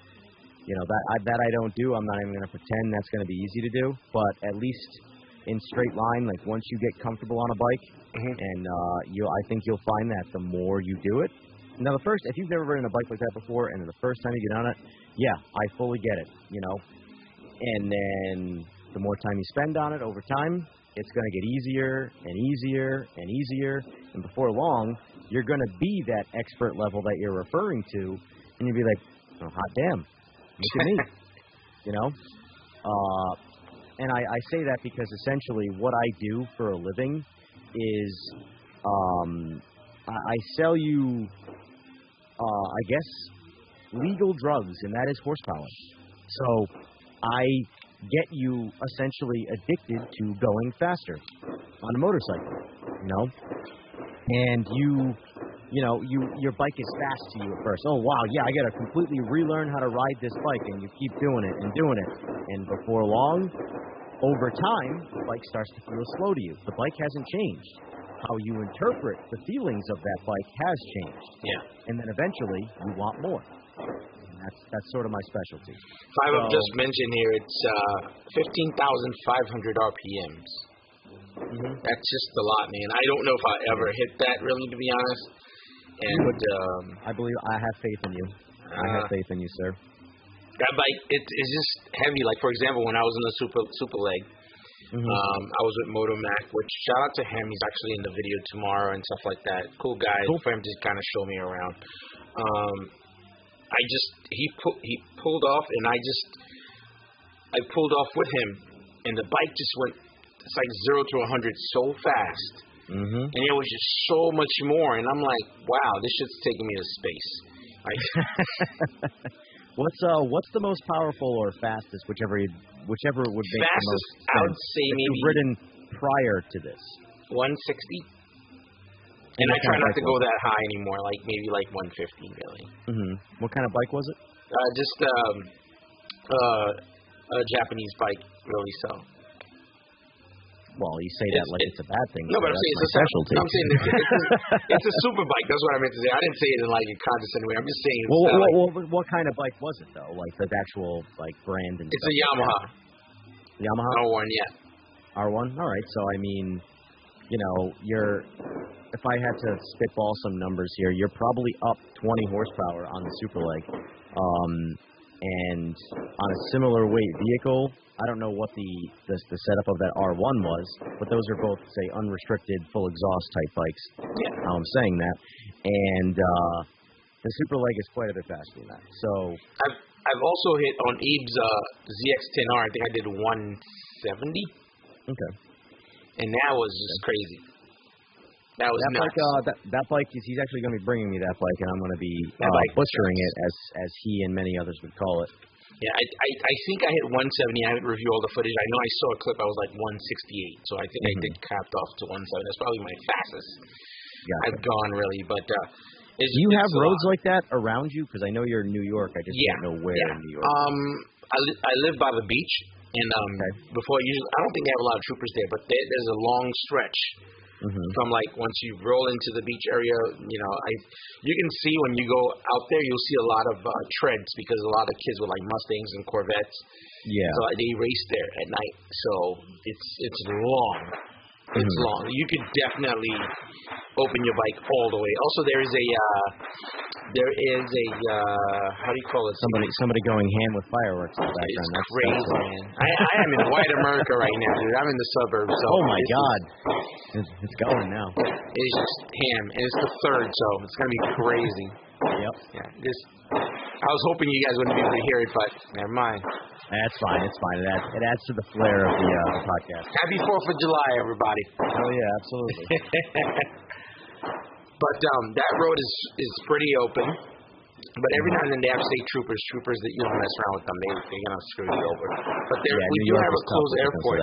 that I don't do. I'm not even going to pretend that's going to be easy to do. But at least in straight line, like once you get comfortable on a bike, and I think you'll find that the more you do it. Now, if you've never ridden a bike like that before, and the first time you get on it, yeah, I fully get it, And then the more time you spend on it over time, it's going to get easier and easier and easier. And before long, you're going to be that expert level that you're referring to, and you'll be like, oh, hot damn, look at me, And I say that because essentially what I do for a living is I sell you, I guess, legal drugs, and that is horsepower. So I get you essentially addicted to going faster on a motorcycle, And your bike is fast to you at first. Oh, wow, yeah, I got to completely relearn how to ride this bike, and you keep doing it and doing it. And before long, over time, the bike starts to feel slow to you. The bike hasn't changed. How you interpret the feelings of that bike has changed. Yeah. And then eventually, you want more. And that's sort of my specialty. I've just mentioned here, it's 15,500 RPMs. That's just a lot, man. I don't know if I'll ever hit that, really, to be honest. And I believe I have faith in you. I have faith in you, sir. That bike, it's just heavy. Like, for example, when I was in the super leg, I was with Motomac, which shout out to him. He's actually in the video tomorrow and stuff like that. Cool guy. Cool. For him to kind of show me around. He pulled off, and I pulled off with him, and the bike just went. It's like 0 to 100 so fast, and it was just so much more. And I'm like, wow, this shit's taking me to space. Like, what's the most powerful or fastest, whichever would make fastest, the most sense? I would say maybe you've ridden prior to this. 160. And I try not to go that high anymore, like maybe like 150, really. What kind of bike was it? Just a Japanese bike, really. So. Well, you say that like it's a bad thing. No, but I'm saying it's a specialty. I'm saying it's a super bike. That's what I meant to say. I didn't say it in like a condescending way. I'm just saying. What kind of bike was it though? Like the actual brand and. It's a Yamaha. Yamaha. R1, yeah. R1. All right. So I mean, if I had to spitball some numbers here, you're probably up 20 horsepower on the super leg, and on a similar weight vehicle, I don't know what the setup of that R1 was, but those are both, say, unrestricted, full exhaust type bikes. Yeah. I'm saying that. And the Super Leg is quite a bit faster than that. So I've also hit on Abe's ZX10R. I think I did 170. Okay. And that was just crazy. That was nuts. That bike, he's actually going to be bringing me that bike, and I'm going to be butchering it, as he and many others would call it. Yeah, I think I hit 170. I haven't reviewed all the footage. I know I saw a clip. I was like 168. So I think I did capped off to 170. That's probably my fastest I've gone, really. But do you have roads like that around you? Because I know you're in New York. I just don't know where in New York. I live by the beach, and before I don't think they have a lot of troopers there, but there's a long stretch. From like once you roll into the beach area, you can see when you go out there, you'll see a lot of treads because a lot of kids with like Mustangs and Corvettes. Yeah. So they race there at night. So it's long. It's long. You could definitely open your bike all the way. Also, there is a how do you call it? Somebody going ham with fireworks in the background. That's crazy, man. I am in white America right now, dude. I'm in the suburbs. So oh my God, it's going now. It's just ham, and it's the 3rd, so it's gonna be crazy. Yep. Yeah. I was hoping you guys wouldn't be able to hear it, but never mind. That's fine. It's fine. It adds to the flair of the podcast. Happy 4th of July, everybody. Oh yeah, absolutely. But that road is pretty open. But every now and then they have state troopers that you don't mess around with them. They're gonna screw you over. But we do have a closed airport.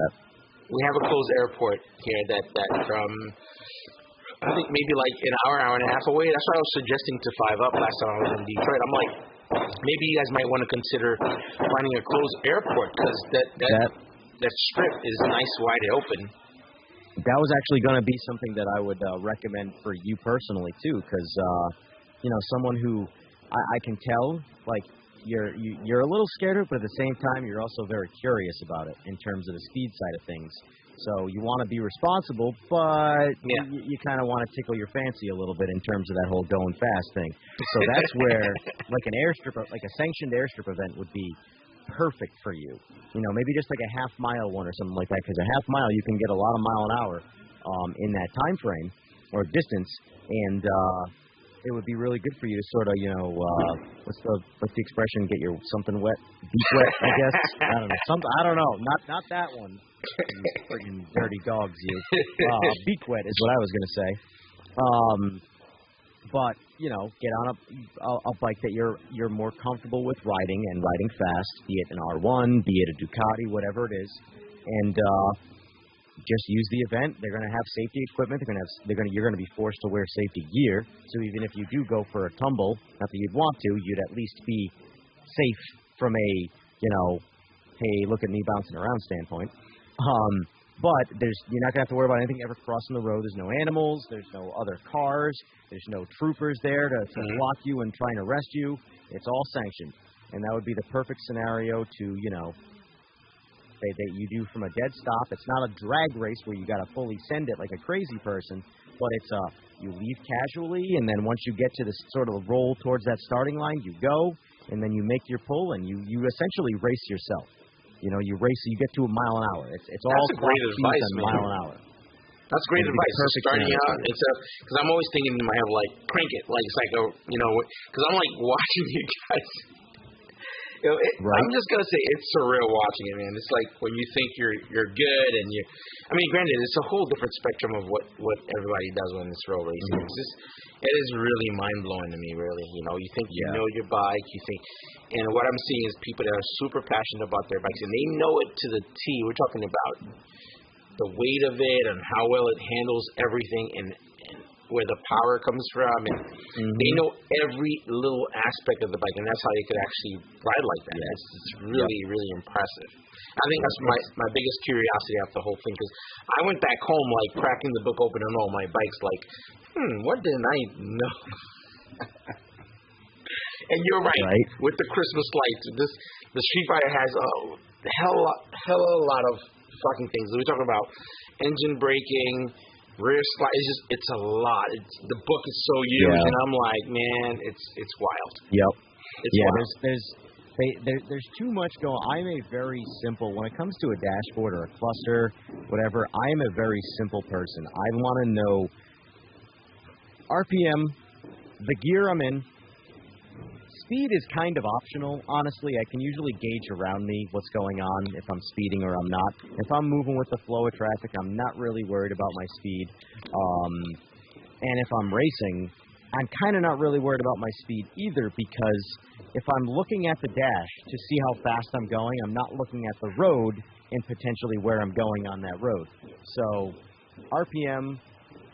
We have a closed airport here that from I think maybe like an hour and a half away. That's why I was suggesting to 5 Up last time I was in Detroit. I'm like, maybe you guys might want to consider finding a closed airport because that strip is nice, wide open. That was actually going to be something that I would recommend for you personally too, because someone who I can tell like you're a little scared of it, but at the same time you're also very curious about it in terms of the speed side of things. So you want to be responsible, but you kind of want to tickle your fancy a little bit in terms of that whole going fast thing. So that's where like an airstrip, like a sanctioned airstrip event would be perfect for you. Maybe just like a half-mile one or something like that, because a half-mile you can get a lot of mile an hour in that time frame or distance, and it would be really good for you to sort of, what's the expression? Get your something wet, beak wet, I guess. I don't know. Not that one. You freaking dirty dogs, you. Beak wet is what I was gonna say. But get on a bike that you're more comfortable with riding and riding fast, be it an R1, be it a Ducati, whatever it is, and just use the event. They're going to have safety equipment. You're going to be forced to wear safety gear. So even if you do go for a tumble, not that you'd want to, you'd at least be safe from a hey, look at me bouncing around standpoint. But you're not going to have to worry about anything ever crossing the road. There's no animals. There's no other cars. There's no troopers there to block you and try and arrest you. It's all sanctioned. And that would be the perfect scenario to, that you do from a dead stop. It's not a drag race where you got to fully send it like a crazy person, but it's you leave casually, and then once you get to this sort of roll towards that starting line, you go, and then you make your pull, and you essentially race yourself. You race, you get to a mile an hour. It's all great advice, on mile an hour. That's great advice. Starting out, because I'm always thinking in my head, like, crank it. Like, it's like, because I'm like watching you guys. Right. I'm just going to say it's surreal watching it, man. It's like when you think you're good and granted, it's a whole different spectrum of what everybody does when it's road racing. It is really mind-blowing to me, really. You think you know your bike, and what I'm seeing is people that are super passionate about their bikes, and they know it to the T. We're talking about the weight of it and how well it handles everything and where the power comes from, and they know every little aspect of the bike, and that's how you could actually ride like that. Yes. It's really, really impressive. I think that's my biggest curiosity after the whole thing, because I went back home, like, cracking the book open on all my bikes, like, what didn't I know? And you're right. With the Christmas lights, the Street Fighter has a hell of a lot of fucking things. We're talking about engine braking, rear slide. It's a lot. The book is so huge, and I'm like, man, it's wild. Yep. It's wild. There's There's too much going. I'm a very simple, when it comes to a dashboard or a cluster, whatever, I am a very simple person. I want to know RPM, the gear I'm in. Speed is kind of optional, honestly. I can usually gauge around me what's going on, if I'm speeding or I'm not. If I'm moving with the flow of traffic, I'm not really worried about my speed. And if I'm racing, I'm kind of not really worried about my speed either, because if I'm looking at the dash to see how fast I'm going, I'm not looking at the road and potentially where I'm going on that road. So RPM,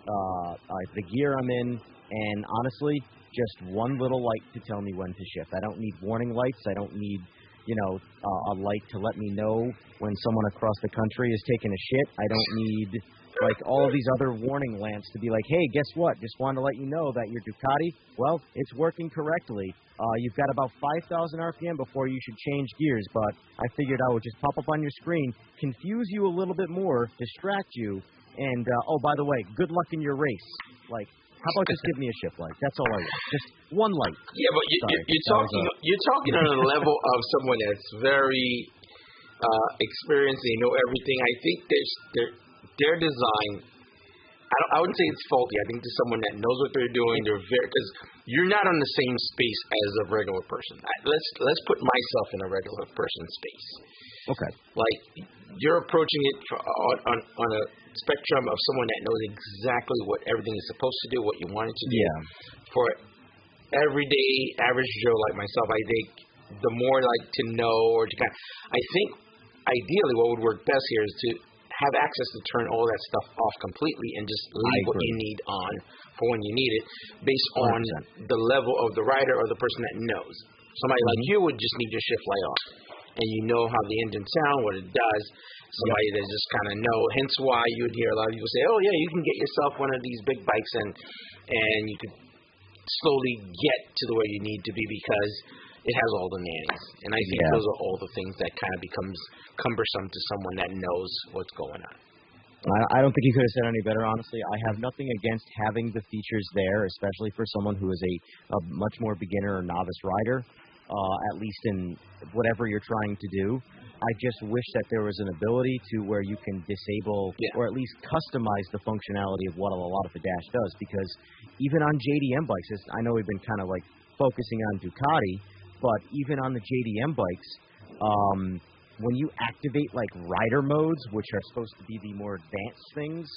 the gear I'm in, and honestly, just one little light to tell me when to shift. I don't need warning lights. I don't need, a light to let me know when someone across the country is taking a shit. I don't need, all of these other warning lamps to be like, hey, guess what? Just wanted to let you know that your Ducati, well, it's working correctly. You've got about 5,000 RPM before you should change gears, but I figured I would just pop up on your screen, confuse you a little bit more, distract you, and, oh, by the way, good luck in your race. How about just give me a shift light? That's all I want. Just one light. Yeah, but you're talking on a level of someone that's very experienced. They know everything. I think their design, I wouldn't say it's faulty. I think there's someone that knows what they're doing. They're because you're not on the same space as a regular person. Let's put myself in a regular person's space. Okay. You're approaching it on a spectrum of someone that knows exactly what everything is supposed to do, what you want it to do. Yeah. For everyday average Joe like myself, I think the more to know or to I think ideally what would work best here is to have access to turn all that stuff off completely and just leave what you need on for when you need it, based 100%. On the level of the rider or the person that knows. Somebody like you would just need your shift light off, and you know how the engine sounds, what it does. Somebody that just kind of know. Hence why you would hear a lot of people say, "Oh yeah, you can get yourself one of these big bikes and you could slowly get to the where you need to be because it has all the nannies." And I think those are all the things that kind of becomes cumbersome to someone that knows what's going on. I don't think you could have said any better, honestly. I have nothing against having the features there, especially for someone who is a much more beginner or novice rider, at least in whatever you're trying to do. I just wish that there was an ability to where you can disable or at least customize the functionality of what a lot of the dash does, because even on JDM bikes, I know we've been kind of focusing on Ducati, but even on the JDM bikes, when you activate rider modes, which are supposed to be the more advanced things,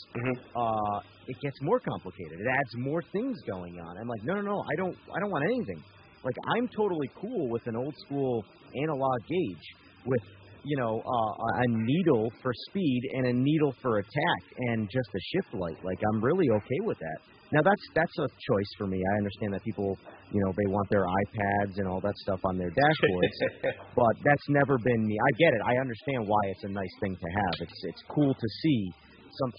it gets more complicated. It adds more things going on. I'm like, no, I don't want anything. I'm totally cool with an old school analog gauge with a needle for speed and a needle for attack and just a shift light. I'm really okay with that. Now that's a choice for me. I understand that people, they want their iPads and all that stuff on their dashboards, but that's never been me. I get it. I understand why it's a nice thing to have. It's cool to see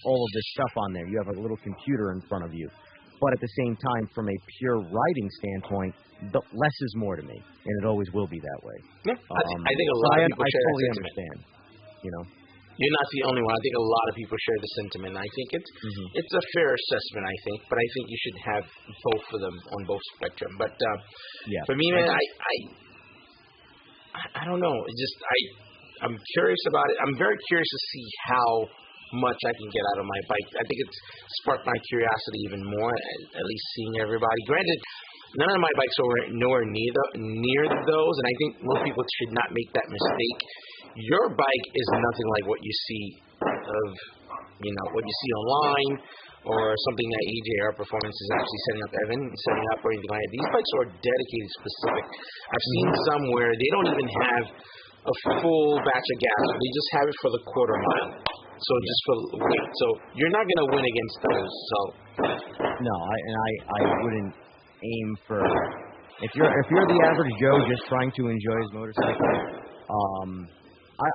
all of this stuff on there. You have a little computer in front of you. But at the same time, from a pure riding standpoint, the less is more to me, and it always will be that way. Yeah, I think a lot of people share totally that sentiment. Understand. You're not the only one. I think a lot of people share the sentiment. I think it's a fair assessment, I think, but I think you should have both of them on both spectrum. But for me, man, I don't know. I'm curious about it. I'm very curious to see how much I can get out of my bike. I think it's sparked my curiosity even more, at least seeing everybody. Granted, none of my bikes are nowhere near those, and I think most people should not make that mistake. Your bike is nothing like what you see what you see online, or something that EJR Performance is actually setting up or anything like that. These bikes are dedicated specific. I've seen some where they don't even have a full batch of gas. They just have it for the quarter mile. So just for weight. So you're not going to win against those. So no, I wouldn't aim for. If you're the average Joe just trying to enjoy his motorcycle,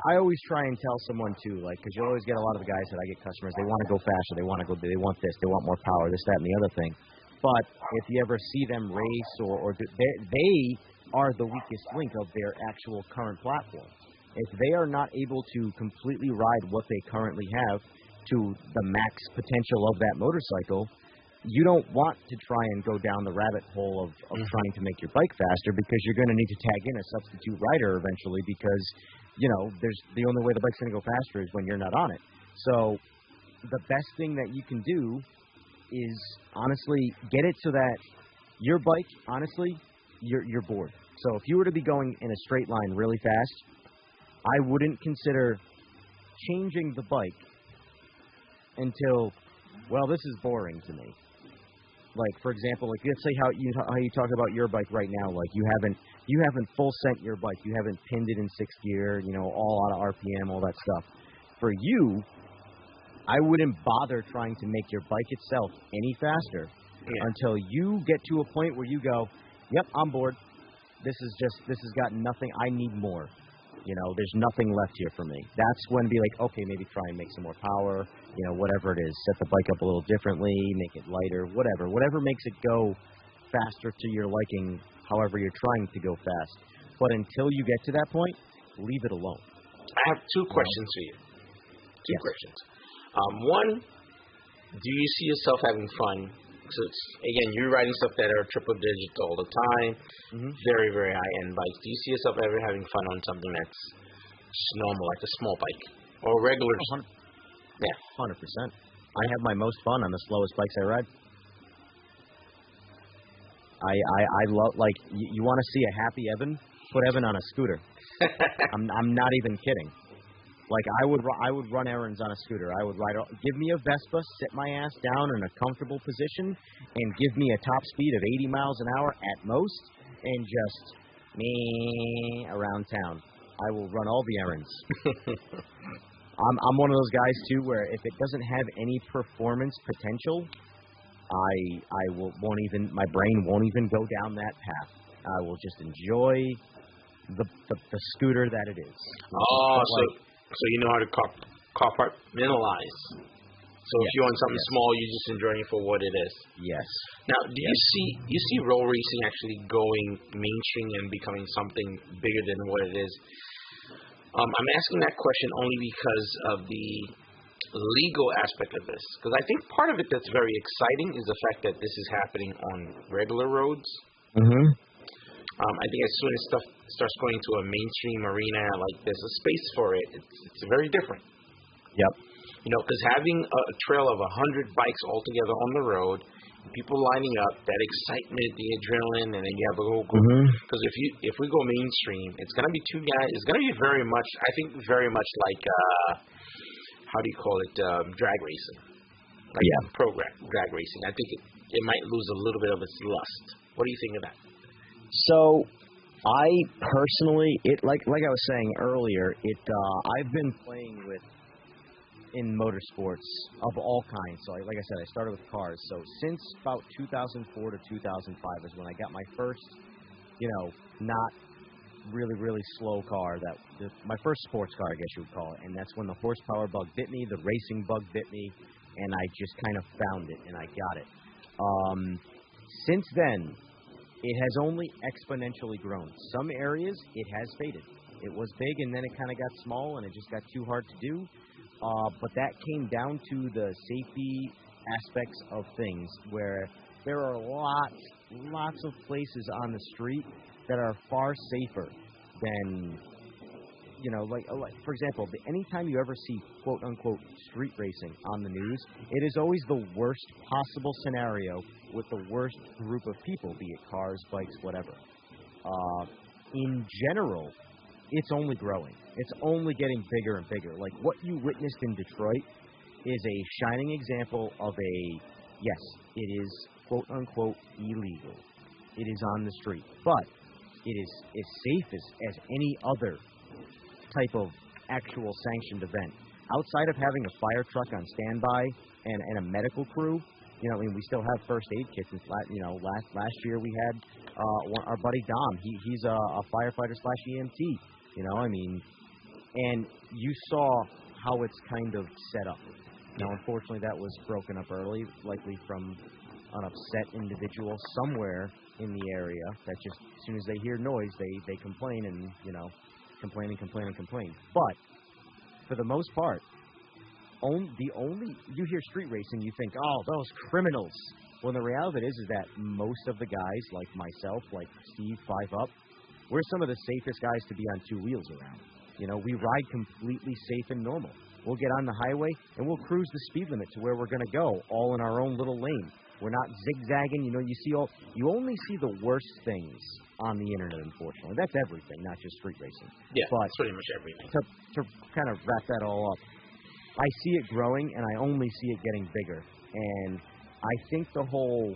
I always try and tell someone too, because you always get a lot of the guys that I get customers. They want to go faster. They want this. They want more power. This, that, and the other thing. But if you ever see them race or they are the weakest link of their actual current platform. If they are not able to completely ride what they currently have to the max potential of that motorcycle, you don't want to try and go down the rabbit hole of trying to make your bike faster, because you're going to need to tag in a substitute rider eventually, because, there's the only way the bike's going to go faster is when you're not on it. So the best thing that you can do is, honestly, get it so that your bike, honestly, you're bored. So if you were to be going in a straight line really fast, I wouldn't consider changing the bike until, well, this is boring to me. Like, for example, like, let's say how you talk about your bike right now. Like, you haven't full sent your bike. You haven't pinned it in 6th gear, all out of RPM, all that stuff. For you, I wouldn't bother trying to make your bike itself any faster until you get to a point where you go, yep, I'm bored. This has got nothing. I need more. There's nothing left here for me. That's when be like, okay, maybe try and make some more power, whatever it is. Set the bike up a little differently, make it lighter, whatever makes it go faster to your liking, however you're trying to go fast. But until you get to that point, leave it alone. I have 2 questions for you. Two questions. One, do you see yourself having fun? So again, you're riding stuff that are triple digits all the time, very, very high-end bikes. Do you see yourself ever having fun on something that's just normal, like a small bike, or regular? 100%. I have my most fun on the slowest bikes I ride. I love, like, you want to see a happy Evan? Put Evan on a scooter. I'm not even kidding. Like, I would run errands on a scooter. I would give me a Vespa, sit my ass down in a comfortable position, and give me a top speed of 80 miles an hour at most, and just around town. I will run all the errands. I'm one of those guys too, where if it doesn't have any performance potential, my brain won't even go down that path. I will just enjoy the scooter that it is. So you know how to compartmentalize. So if you want something small, you're just enjoying it for what it is. Yes. Now, do you see roll racing actually going mainstream and becoming something bigger than what it is? I'm asking that question only because of the legal aspect of this. Because I think part of it that's very exciting is the fact that this is happening on regular roads. I think as soon as stuff starts going to a mainstream arena, like there's a space for it, it's very different. Yep. Because having a trail of 100 bikes all together on the road, people lining up, that excitement, the adrenaline, and then you have a whole group. Because if we go mainstream, it's going to be 2 guys. It's going to be very much like, how do you call it, drag racing. Like program drag racing. I think it might lose a little bit of its lust. What do you think of that? So, I personally, like I was saying earlier, I've been playing in motorsports of all kinds. So, like I said, I started with cars. So, since about 2004 to 2005 is when I got my first, not really, really slow car. My first sports car, I guess you would call it. And that's when the horsepower bug bit me, the racing bug bit me, and I just kind of found it, and I got it. Since then, it has only exponentially grown. Some areas, it has faded. It was big, and then it kind of got small, and it just got too hard to do. But that came down to the safety aspects of things, where there are lots of places on the street that are far safer than, like for example, anytime you ever see quote-unquote street racing on the news, it is always the worst possible scenario with the worst group of people, be it cars, bikes, whatever. In general, it's only growing. It's only getting bigger and bigger. Like, what you witnessed in Detroit is a shining example of yes, it is quote-unquote illegal. It is on the street. But it is as safe as any other type of actual sanctioned event. Outside of having a fire truck on standby and a medical crew, we still have first aid kits. Last year we had our buddy Dom. He's a firefighter / EMT. And you saw how it's kind of set up. Now, unfortunately, that was broken up early, likely from an upset individual somewhere in the area that just, as soon as they hear noise, they complain and, complain. But for the most part, you hear street racing, you think, oh, those criminals, Well, the reality of it is that most of the guys, like myself, like Steve, 5 Up, we're some of the safest guys to be on 2 wheels around. You know, we ride completely safe and normal. We'll get on the highway, and we'll cruise the speed limit to where we're going to go, all in our own little lane. We're not zigzagging. You know, you only see the worst things on the internet, unfortunately. That's everything, not just street racing. Yeah, but that's pretty much everything. To kind of wrap that all up, I see it growing, and I only see it getting bigger. And I think the whole,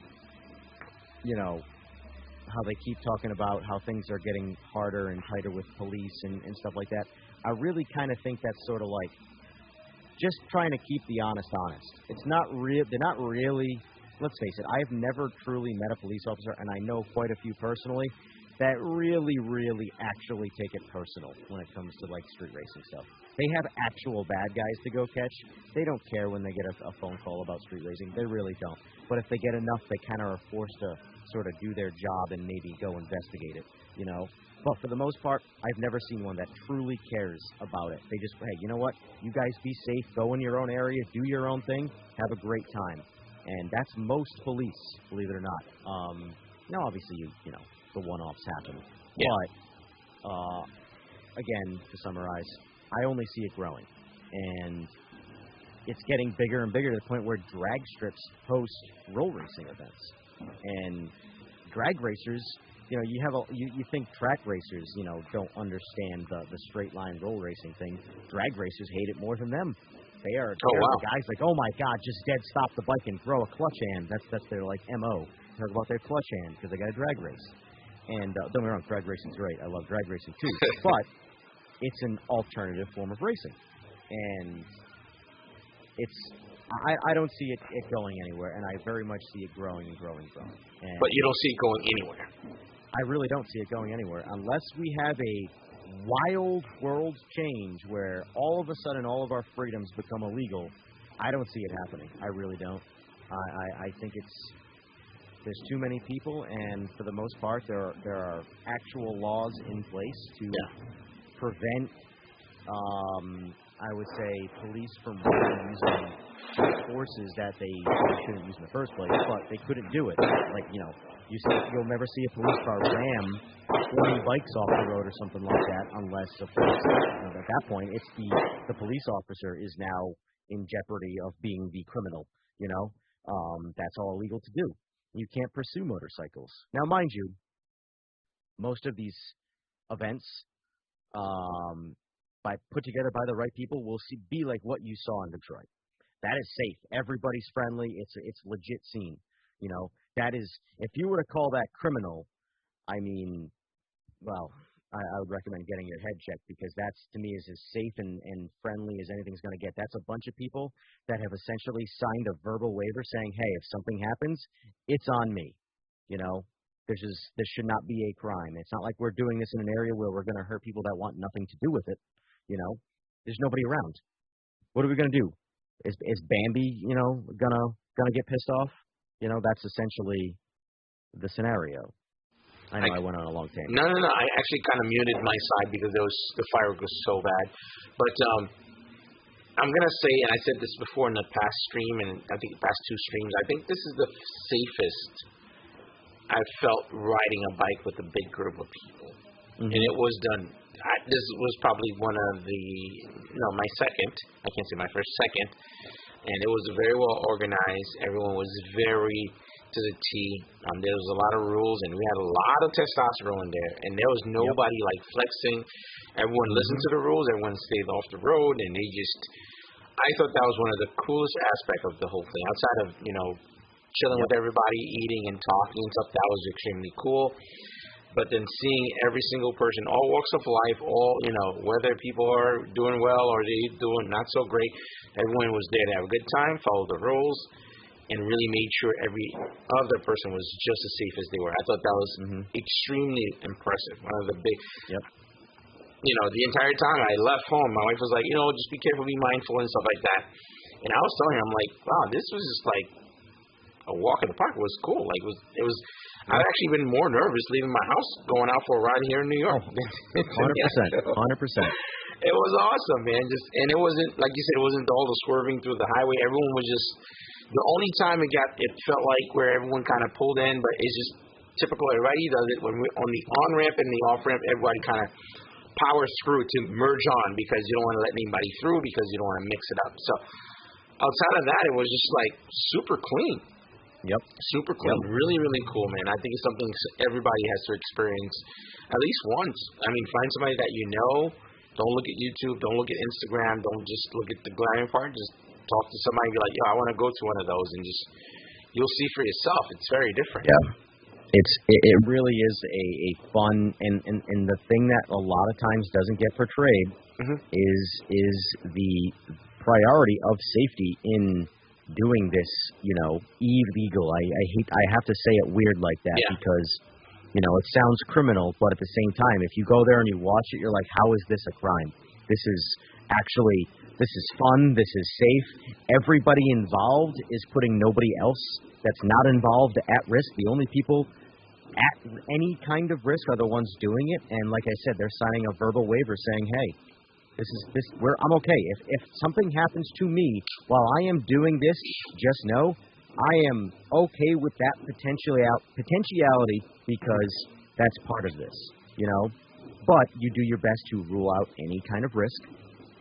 you know, how they keep talking about how things are getting harder and tighter with police and stuff like that, I really kind of think that's sort of like just trying to keep the honest. It's not they're not really, let's face it, I've never truly met a police officer, and I know quite a few personally, that really, really actually take it personal when it comes to, like, street racing stuff. They have actual bad guys to go catch. They don't care when they get a phone call about street racing. They really don't. But if they get enough, they kind of are forced to sort of do their job and maybe go investigate it, you know. But for the most part, I've never seen one that truly cares about it. They just, hey, you know what? You guys be safe. Go in your own area. Do your own thing. Have a great time. And that's most police, believe it or not. Now, obviously, you know, the one-offs happen. Yeah. But, again, to summarize, I only see it growing. And it's getting bigger and bigger to the point where drag strips host roll racing events. And drag racers, you know, you think track racers, you know, don't understand the straight line roll racing thing. Drag racers hate it more than them. They're the guys like, oh my God, just dead stop the bike and throw a clutch hand. That's their, like, MO. Talk about their clutch hand because they got a drag race. And don't get me wrong, drag racing's great. I love drag racing too. But it's an alternative form of racing. And I don't see it going anywhere, and I very much see it growing and growing and growing. And but you don't see it going anywhere? I really don't see it going anywhere unless we have a wild world change where all of a sudden all of our freedoms become illegal. I don't see it happening. I really don't. I think there's too many people, and for the most part, there are actual laws in place to prevent, I would say, police from really using forces that they shouldn't use in the first place, but they couldn't do it. Like, you know, you'll never see a police car ram 20 bikes off the road or something like that unless, of course, you know, at that point, it's the police officer is now in jeopardy of being the criminal, you know. That's all illegal to do. You can't pursue motorcycles. Now, mind you, most of these events, put together by the right people, will be like what you saw in Detroit. That is safe. Everybody's friendly. It's legit scene. You know, that is, if you were to call that criminal, I mean, well, I would recommend getting your head checked because that's, to me, is as safe and friendly as anything's going to get. That's a bunch of people that have essentially signed a verbal waiver saying, hey, if something happens, it's on me. You know, this should not be a crime. It's not like we're doing this in an area where we're going to hurt people that want nothing to do with it. You know, there's nobody around. What are we going to do? Is Bambi, you know, gonna get pissed off? You know, that's essentially the scenario. I know I went on a long tangent. No. I actually kind of muted my side because the firework was so bad. But I'm going to say, and I said this before in the past stream, and I think the past 2 streams, I think this is the safest I've felt riding a bike with a big group of people. Mm-hmm. And it was done. This was probably my second. I can't say my first, second. And it was very well organized. Everyone was very to the T. There was a lot of rules, and we had a lot of testosterone there. And there was nobody like flexing. Everyone listened to the rules. Everyone stayed off the road, and I thought that was one of the coolest aspects of the whole thing. Outside of, you know, chilling with everybody, eating and talking and stuff, that was extremely cool. But then seeing every single person, all walks of life, all, you know, whether people are doing well or they doing not so great, everyone was there to have a good time, follow the rules, and really made sure every other person was just as safe as they were. I thought that was extremely impressive. One of the big, you know, the entire time I left home, my wife was like, you know, just be careful, be mindful and stuff like that. And I was telling her, I'm like, wow, this was just like a walk in the park. It was cool. Like, it was. I've actually been more nervous leaving my house, going out for a ride here in New York. 100%. It was awesome, man. And it wasn't, like you said, it wasn't all the swerving through the highway. Everyone was just, the only time it felt like where everyone kind of pulled in, but it's just typical. Everybody does it when we're on the on-ramp and the off-ramp, everybody kind of powers through to merge on because you don't want to let anybody through because you don't want to mix it up. So outside of that, it was just like super clean. Yep. Super clean. Yep. Really, really cool, man. I think it's something everybody has to experience at least once. I mean, find somebody that you know. Don't look at YouTube. Don't look at Instagram. Don't just look at the glaring part. Just talk to somebody and be like, yo, I want to go to one of those, and just you'll see for yourself. It's very different. Yeah. It really is a fun, and the thing that a lot of times doesn't get portrayed is the priority of safety in doing this, illegal. I have to say it weird like that because, it sounds criminal, but at the same time, if you go there and you watch it, you're like, how is this a crime? This is fun, this is safe. Everybody involved is putting nobody else that's not involved at risk. The only people at any kind of risk are the ones doing it, and like I said, they're signing a verbal waiver saying, hey, I'm okay. If something happens to me while I am doing this, just know I am okay with that potentiality because that's part of this, But you do your best to rule out any kind of risk.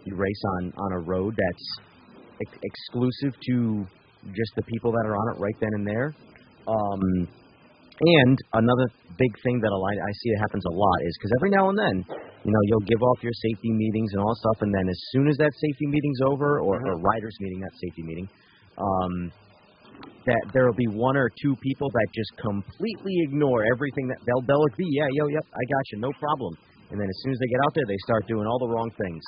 You race on a road that's exclusive to just the people that are on it right then and there. And another big thing that I see that happens a lot is because every now and then, you'll give off your safety meetings and all that stuff, and then as soon as that safety meeting's over, or riders meeting, not safety meeting, that there will be one or two people that just completely ignore everything that they'll be, yep, I got you, no problem. And then as soon as they get out there, they start doing all the wrong things.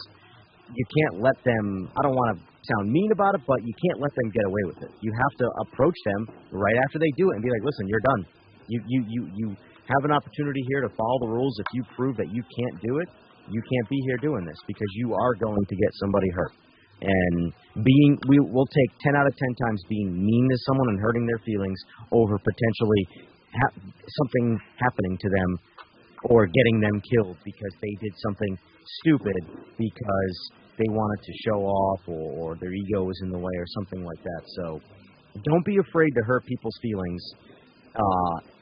You can't let them, I don't want to sound mean about it, but you can't let them get away with it. You have to approach them right after they do it and be like, listen, you're done. You have an opportunity here to follow the rules. If you prove that you can't do it, you can't be here doing this because you are going to get somebody hurt. And we'll take 10 out of 10 times being mean to someone and hurting their feelings over potentially something happening to them or getting them killed because they did something stupid because they wanted to show off or their ego was in the way or something like that. So don't be afraid to hurt people's feelings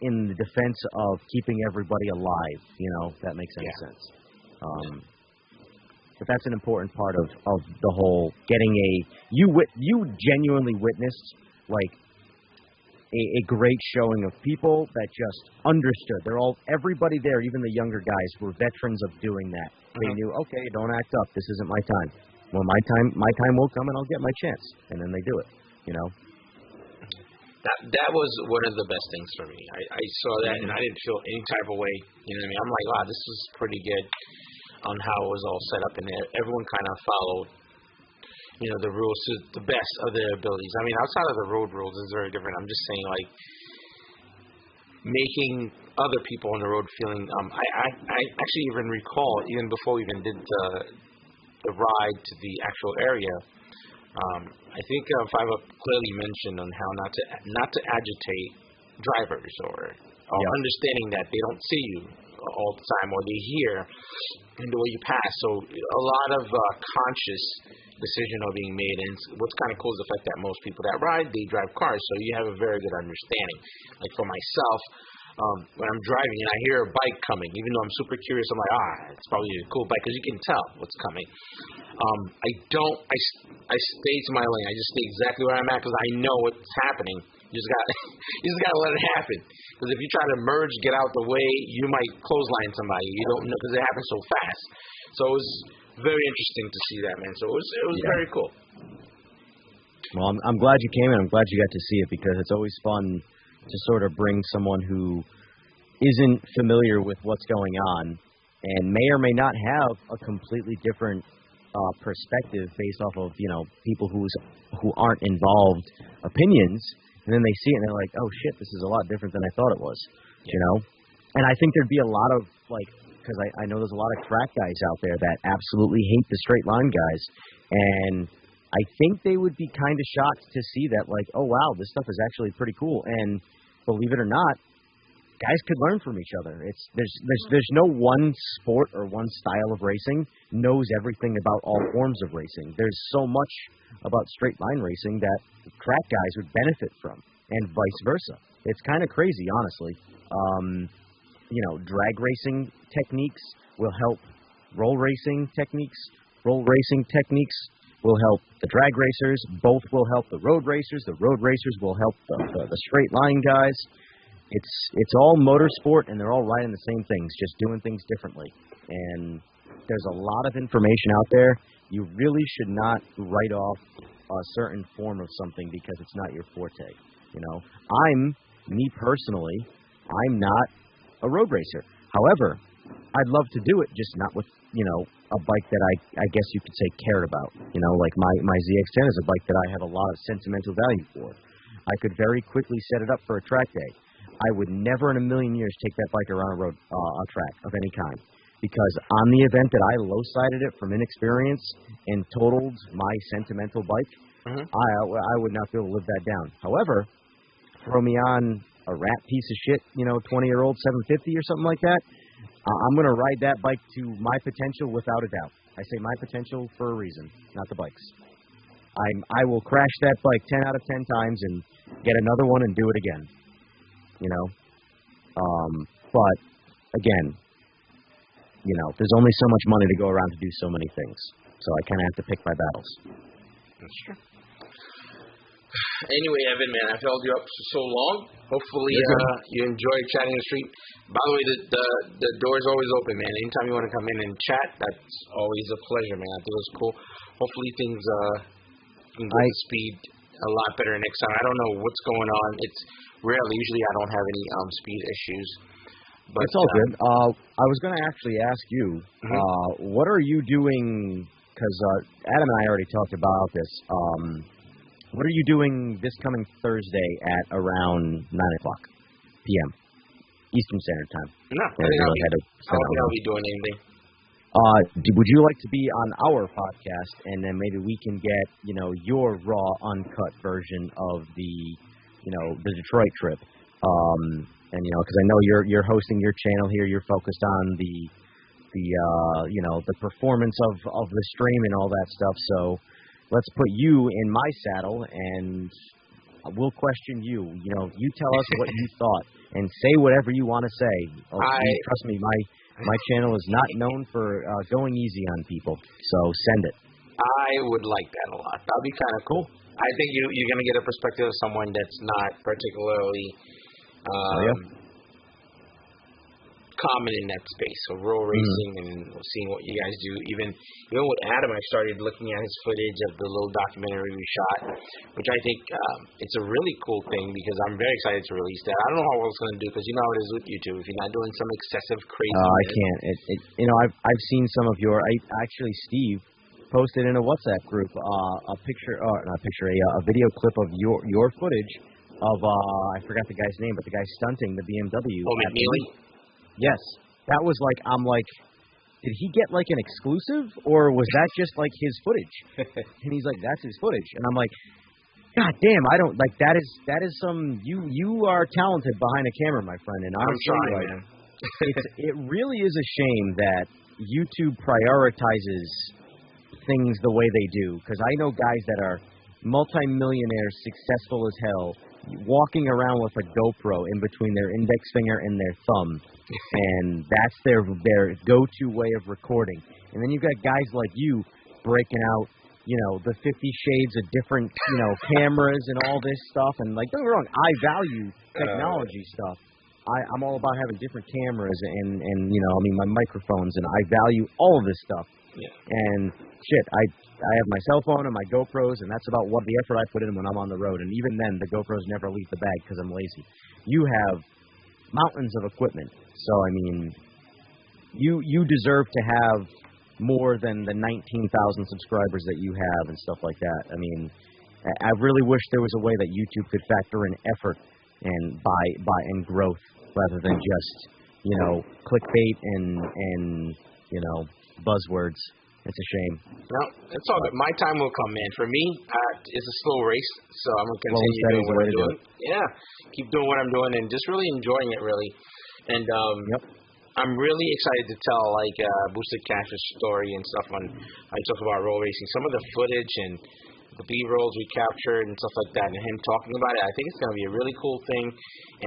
in the defense of keeping everybody alive, if that makes any sense. But that's an important part of the whole getting you genuinely witnessed like a great showing of people that just understood. Everybody there, even the younger guys, were veterans of doing that. They knew, okay, don't act up. This isn't my time. Well, my time will come and I'll get my chance. And then they do it, That was one of the best things for me. I saw that and I didn't feel any type of way. I'm like, wow, this was pretty good on how it was all set up, and everyone kind of followed, the rules to the best of their abilities. I mean, outside of the road rules is very different. I'm just saying, like, making other people on the road feeling. I actually even recall, even before we even did the ride to the actual area. I think Five Up clearly mentioned on how not to agitate drivers or understanding that they don't see you all the time or they hear and the way you pass. So a lot of conscious decision are being made, and what's kind of cool is the fact that most people that ride, they drive cars, so you have a very good understanding. Like for myself, when I'm driving and I hear a bike coming, even though I'm super curious, I'm like, it's probably a cool bike because you can tell what's coming. I stay to my lane. I just stay exactly where I'm at because I know what's happening. You just gotta let it happen. Because if you try to merge, get out the way, you might clothesline somebody. You don't know because it happens so fast. So it was very interesting to see that, man. So it was very cool. Well, I'm glad you came in. I'm glad you got to see it because it's always fun to sort of bring someone who isn't familiar with what's going on and may or may not have a completely different perspective based off of, people who aren't involved opinions, and then they see it and they're like, oh shit, this is a lot different than I thought it was, And I think there'd be a lot of, because I know there's a lot of track guys out there that absolutely hate the straight line guys, and I think they would be kind of shocked to see that, like, oh wow, this stuff is actually pretty cool. And believe it or not, guys could learn from each other. There's no one sport or one style of racing knows everything about all forms of racing. There's so much about straight line racing that track guys would benefit from, and vice versa. It's kind of crazy, honestly. Drag racing techniques will help roll racing techniques. Roll racing techniques will help the drag racers. Both will help the road racers. The road racers will help the straight line guys. It's all motorsport, and they're all riding the same things, just doing things differently. And there's a lot of information out there. You really should not write off a certain form of something because it's not your forte. Me personally, I'm not a road racer. However, I'd love to do it, just not with, a bike that I guess you could say cared about. Like my ZX-10 is a bike that I have a lot of sentimental value for. I could very quickly set it up for a track day. I would never in a million years take that bike around a track of any kind, because on the event that I low-sided it from inexperience and totaled my sentimental bike, I would not be able to live that down. However, throw me on a rat piece of shit, 20-year-old 750 or something like that, I'm going to ride that bike to my potential without a doubt. I say my potential for a reason, not the bike's. I will crash that bike 10 out of 10 times and get another one and do it again. But again, there's only so much money to go around to do so many things. So I kind of have to pick my battles. That's true. Anyway, Evan, man, I've held you up for so long. Hopefully, you enjoyed chatting the street. By the way, the door is always open, man. Anytime you want to come in and chat, that's always a pleasure, man. I think it was cool. Hopefully, things can go to speed a lot better next time. I don't know what's going on. It's rarely. Usually, I don't have any speed issues. But it's all good. I was going to actually ask you, what are you doing? Because Adam and I already talked about this. What are you doing this coming Thursday at around 9 o'clock p.m. Eastern Standard Time? No, I don't think I'll be doing anything. Would you like to be on our podcast, and then maybe we can get, your raw, uncut version of the Detroit trip? And because I know you're hosting your channel here, you're focused on the performance of the stream and all that stuff. So let's put you in my saddle, and we'll question you. You tell us what you thought, and say whatever you want to say. Trust me, my channel is not known for going easy on people, so send it. I would like that a lot. That'd be kind of cool. I think you're going to get a perspective of someone that's not particularly common in that space. So roll racing and seeing what you guys do. Even with Adam, I started looking at his footage of the little documentary we shot, which I think it's a really cool thing, because I'm very excited to release that. I don't know how well it's going to do, because you know how it is with YouTube. If you're not doing some excessive crazy, I can't. I've seen some of your. Steve posted in a WhatsApp group a video clip of your footage of I forgot the guy's name, but the guy stunting the BMW. Oh, McNeely. Yes, that was I'm did he get an exclusive, or was that just his footage? And he's like, that's his footage, and I'm like, God damn, I don't that is some you are talented behind a camera, my friend, and I'm trying, man. It really is a shame that YouTube prioritizes things the way they do, because I know guys that are multimillionaires, successful as hell, walking around with a GoPro in between their index finger and their thumb, and that's their go-to way of recording. And then you've got guys like you breaking out, the 50 shades of different, cameras and all this stuff. And don't get me wrong, I value technology stuff. I'm all about having different cameras and my microphones, and I value all of this stuff. Yeah. And shit, I have my cell phone and my GoPros, and that's about what the effort I put in when I'm on the road. And even then, the GoPros never leave the bag because I'm lazy. You have mountains of equipment, so you deserve to have more than the 19,000 subscribers that you have and stuff like that. I really wish there was a way that YouTube could factor in effort and and growth rather than just clickbait and buzzwords. It's a shame. No, it's all good. My time will come, man. For me, it's a slow race, so I'm gonna Slow continue doing what I'm doing. Yeah, keep doing what I'm doing, and just really enjoying it, really. And I'm really excited to tell Boosted Cash's story and stuff when I talk about roll racing. Some of the footage and the B-rolls we captured and stuff like that, and him talking about it, I think it's going to be a really cool thing,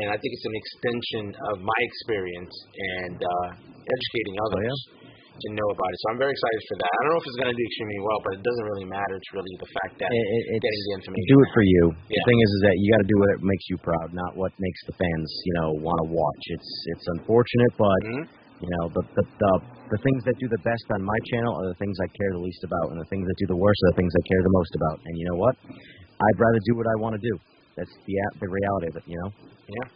and I think it's an extension of my experience and educating others to know about it. So I'm very excited for that. I don't know if it's going to do extremely well, but it doesn't really matter. It's really the fact that getting the information. Do it for you. Yeah. The thing is that you got to do what makes you proud, not what makes the fans, want to watch. It's unfortunate, but the things that do the best on my channel are the things I care the least about, and the things that do the worst are the things I care the most about. And you know what? I'd rather do what I want to do. That's the reality of it. Yeah.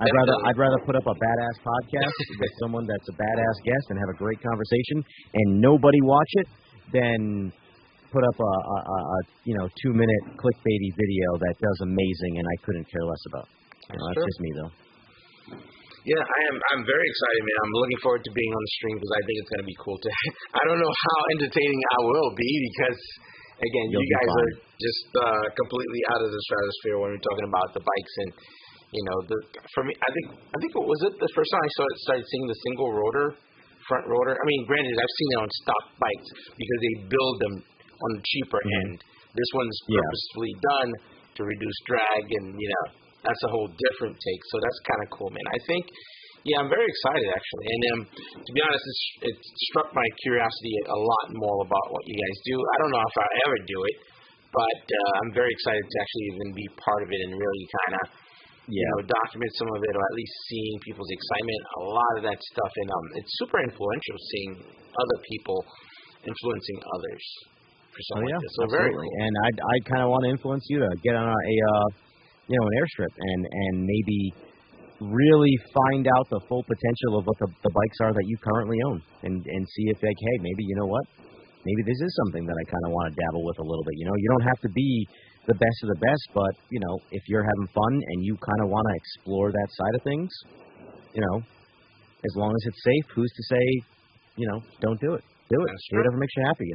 I'd rather put up a badass podcast with someone that's a badass guest and have a great conversation and nobody watch it than put up a 2-minute clickbaity video that does amazing and I couldn't care less about. That's just me though. Yeah, I'm very excited, man. I'm looking forward to being on the stream because I think it's going to be cool. I don't know how entertaining I will be because, again, you guys are just completely out of the stratosphere when we're talking about the bikes. And, for me, I think what was it the first time I started seeing the single rotor, front rotor? I mean, granted, I've seen it on stock bikes because they build them on the cheaper end. This one's purposefully done to reduce drag and, that's a whole different take. So that's kind of cool, man. I think, I'm very excited, actually. And to be honest, it struck my curiosity a lot more about what you guys do. I don't know if I'll ever do it, but I'm very excited to actually even be part of it and really kind of, document some of it, or at least seeing people's excitement. A lot of that stuff, and it's super influential seeing other people influencing others for something like this. So absolutely. Very cool. And I kind of want to influence you to get on an airstrip and maybe really find out the full potential of what the bikes are that you currently own and see if hey, maybe maybe this is something that I kind of want to dabble with a little bit. You don't have to be the best of the best, but if you're having fun and you kind of want to explore that side of things, as long as it's safe, who's to say, don't do it. Do it. Do whatever makes you happy,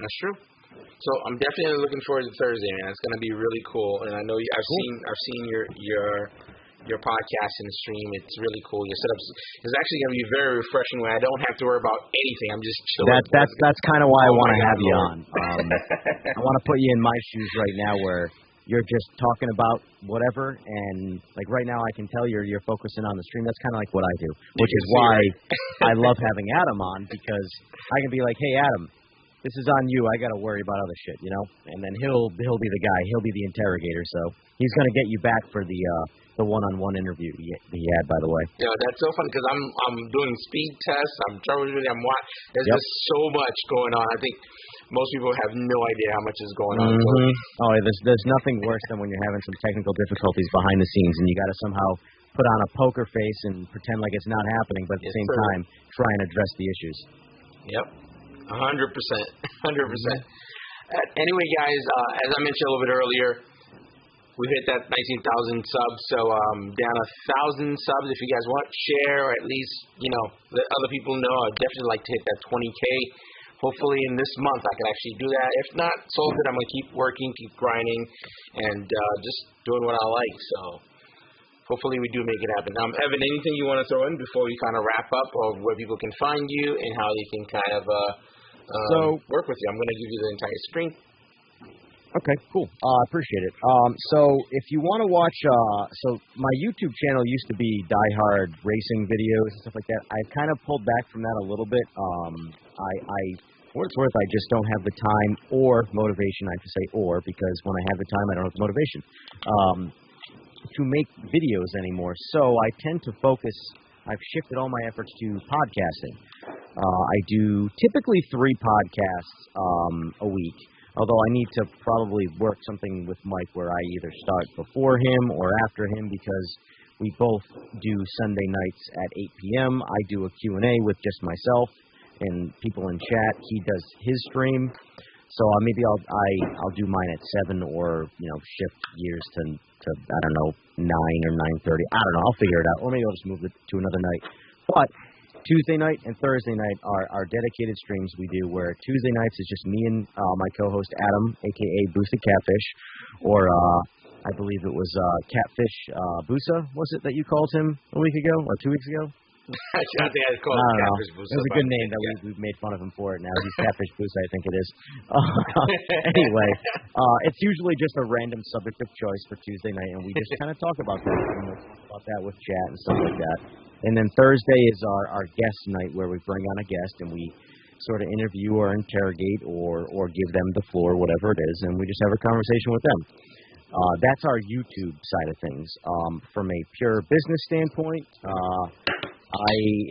That's true. So I'm definitely looking forward to Thursday, man. It's going to be really cool, and I know I've seen your podcast and stream. It's really cool. Your setups is actually going to be very refreshing when I don't have to worry about anything. I'm just chilling. That's kind of why I want to have you on. I want to put you in my shoes right now, where you're just talking about whatever, and like right now I can tell you're focusing on the stream. That's kind of like what I do, which is why I love having Adam on, because I can be like, hey Adam, this is on you. I got to worry about other shit, And then he'll be the guy. He'll be the interrogator. So he's going to get you back for the one-on-one interview he had, by the way. Yeah, that's so fun because I'm doing speed tests. I'm troubleshooting. There's just so much going on. I think most people have no idea how much is going on. Oh, there's nothing worse than when you're having some technical difficulties behind the scenes and you got to somehow put on a poker face and pretend like it's not happening, but at the same time try and address the issues. Yep. 100%. Anyway, guys, as I mentioned a little bit earlier, we've hit that 19,000 subs, so down 1,000 subs. If you guys want, share, or at least, let other people know. I'd definitely like to hit that 20K. Hopefully in this month I can actually do that. If not, so good. I'm going to keep working, keep grinding, and just doing what I like. So hopefully we do make it happen. Evan, anything you want to throw in before we kind of wrap up, of where people can find you and how they can kind of work with you? I'm going to give you the entire screen. Okay, cool. I appreciate it. So if you want to watch, so my YouTube channel used to be Die-Hard racing videos and stuff like that. I've kind of pulled back from that a little bit. For what it's worth, I just don't have the time or motivation. I have to say because when I have the time, I don't have the motivation to make videos anymore. So I tend to focus. I've shifted all my efforts to podcasting. I do typically 3 podcasts a week. Although I need to probably work something with Mike where I either start before him or after him, because we both do Sunday nights at 8 p.m. I do a Q&A with just myself and people in chat. He does his stream. So maybe I'll do mine at 7 or, shift gears to I don't know, 9 or 9:30. I don't know. I'll figure it out. Or maybe I'll just move it to another night. But Tuesday night and Thursday night are dedicated streams we do where Tuesday nights is just me and my co-host Adam, a.k.a. Boosted Catfish, or I believe it was Catfish Busa, was it, that you called him a week ago or 2 weeks ago? I think I called him Catfish Busa. It was a good name that we've made fun of him for it now. He's Catfish Busa, I think it is. Anyway, it's usually just a random subject of choice for Tuesday night, and we just kind of talk about that, talk about that with chat and stuff like that. And then Thursday is our guest night where we bring on a guest and we sort of interview or interrogate or give them the floor, whatever it is, and we just have a conversation with them. That's our YouTube side of things. From a pure business standpoint,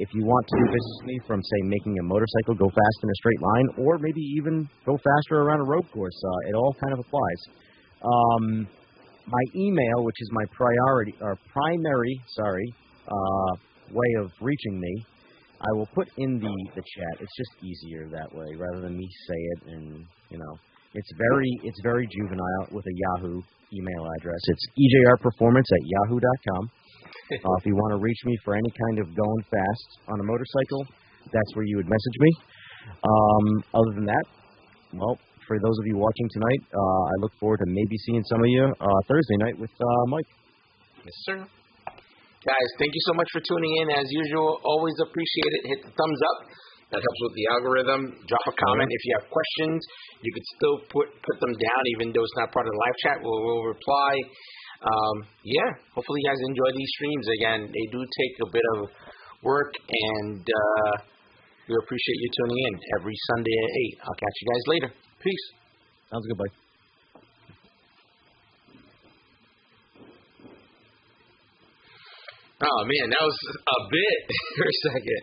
if you want to do business with me from, say, making a motorcycle go fast in a straight line or maybe even go faster around a road course, it all kind of applies. My email, which is my primary way of reaching me, I will put in the chat. It's just easier that way rather than me say it, and it's very juvenile with a Yahoo email address. It's EJR Performance at yahoo.com. If you want to reach me for any kind of going fast on a motorcycle, that's where you would message me. Other than that, well, for those of you watching tonight, I look forward to maybe seeing some of you Thursday night with Mike. Yes, sir. Guys, thank you so much for tuning in. As usual, always appreciate it. Hit the thumbs up. That helps with the algorithm. Drop a comment. If you have questions, you could still put them down, even though it's not part of the live chat. We'll reply. Hopefully you guys enjoy these streams. Again, they do take a bit of work, and we appreciate you tuning in every Sunday at 8. I'll catch you guys later. Peace. Sounds good, bye. Oh, man, that was a bit for a second.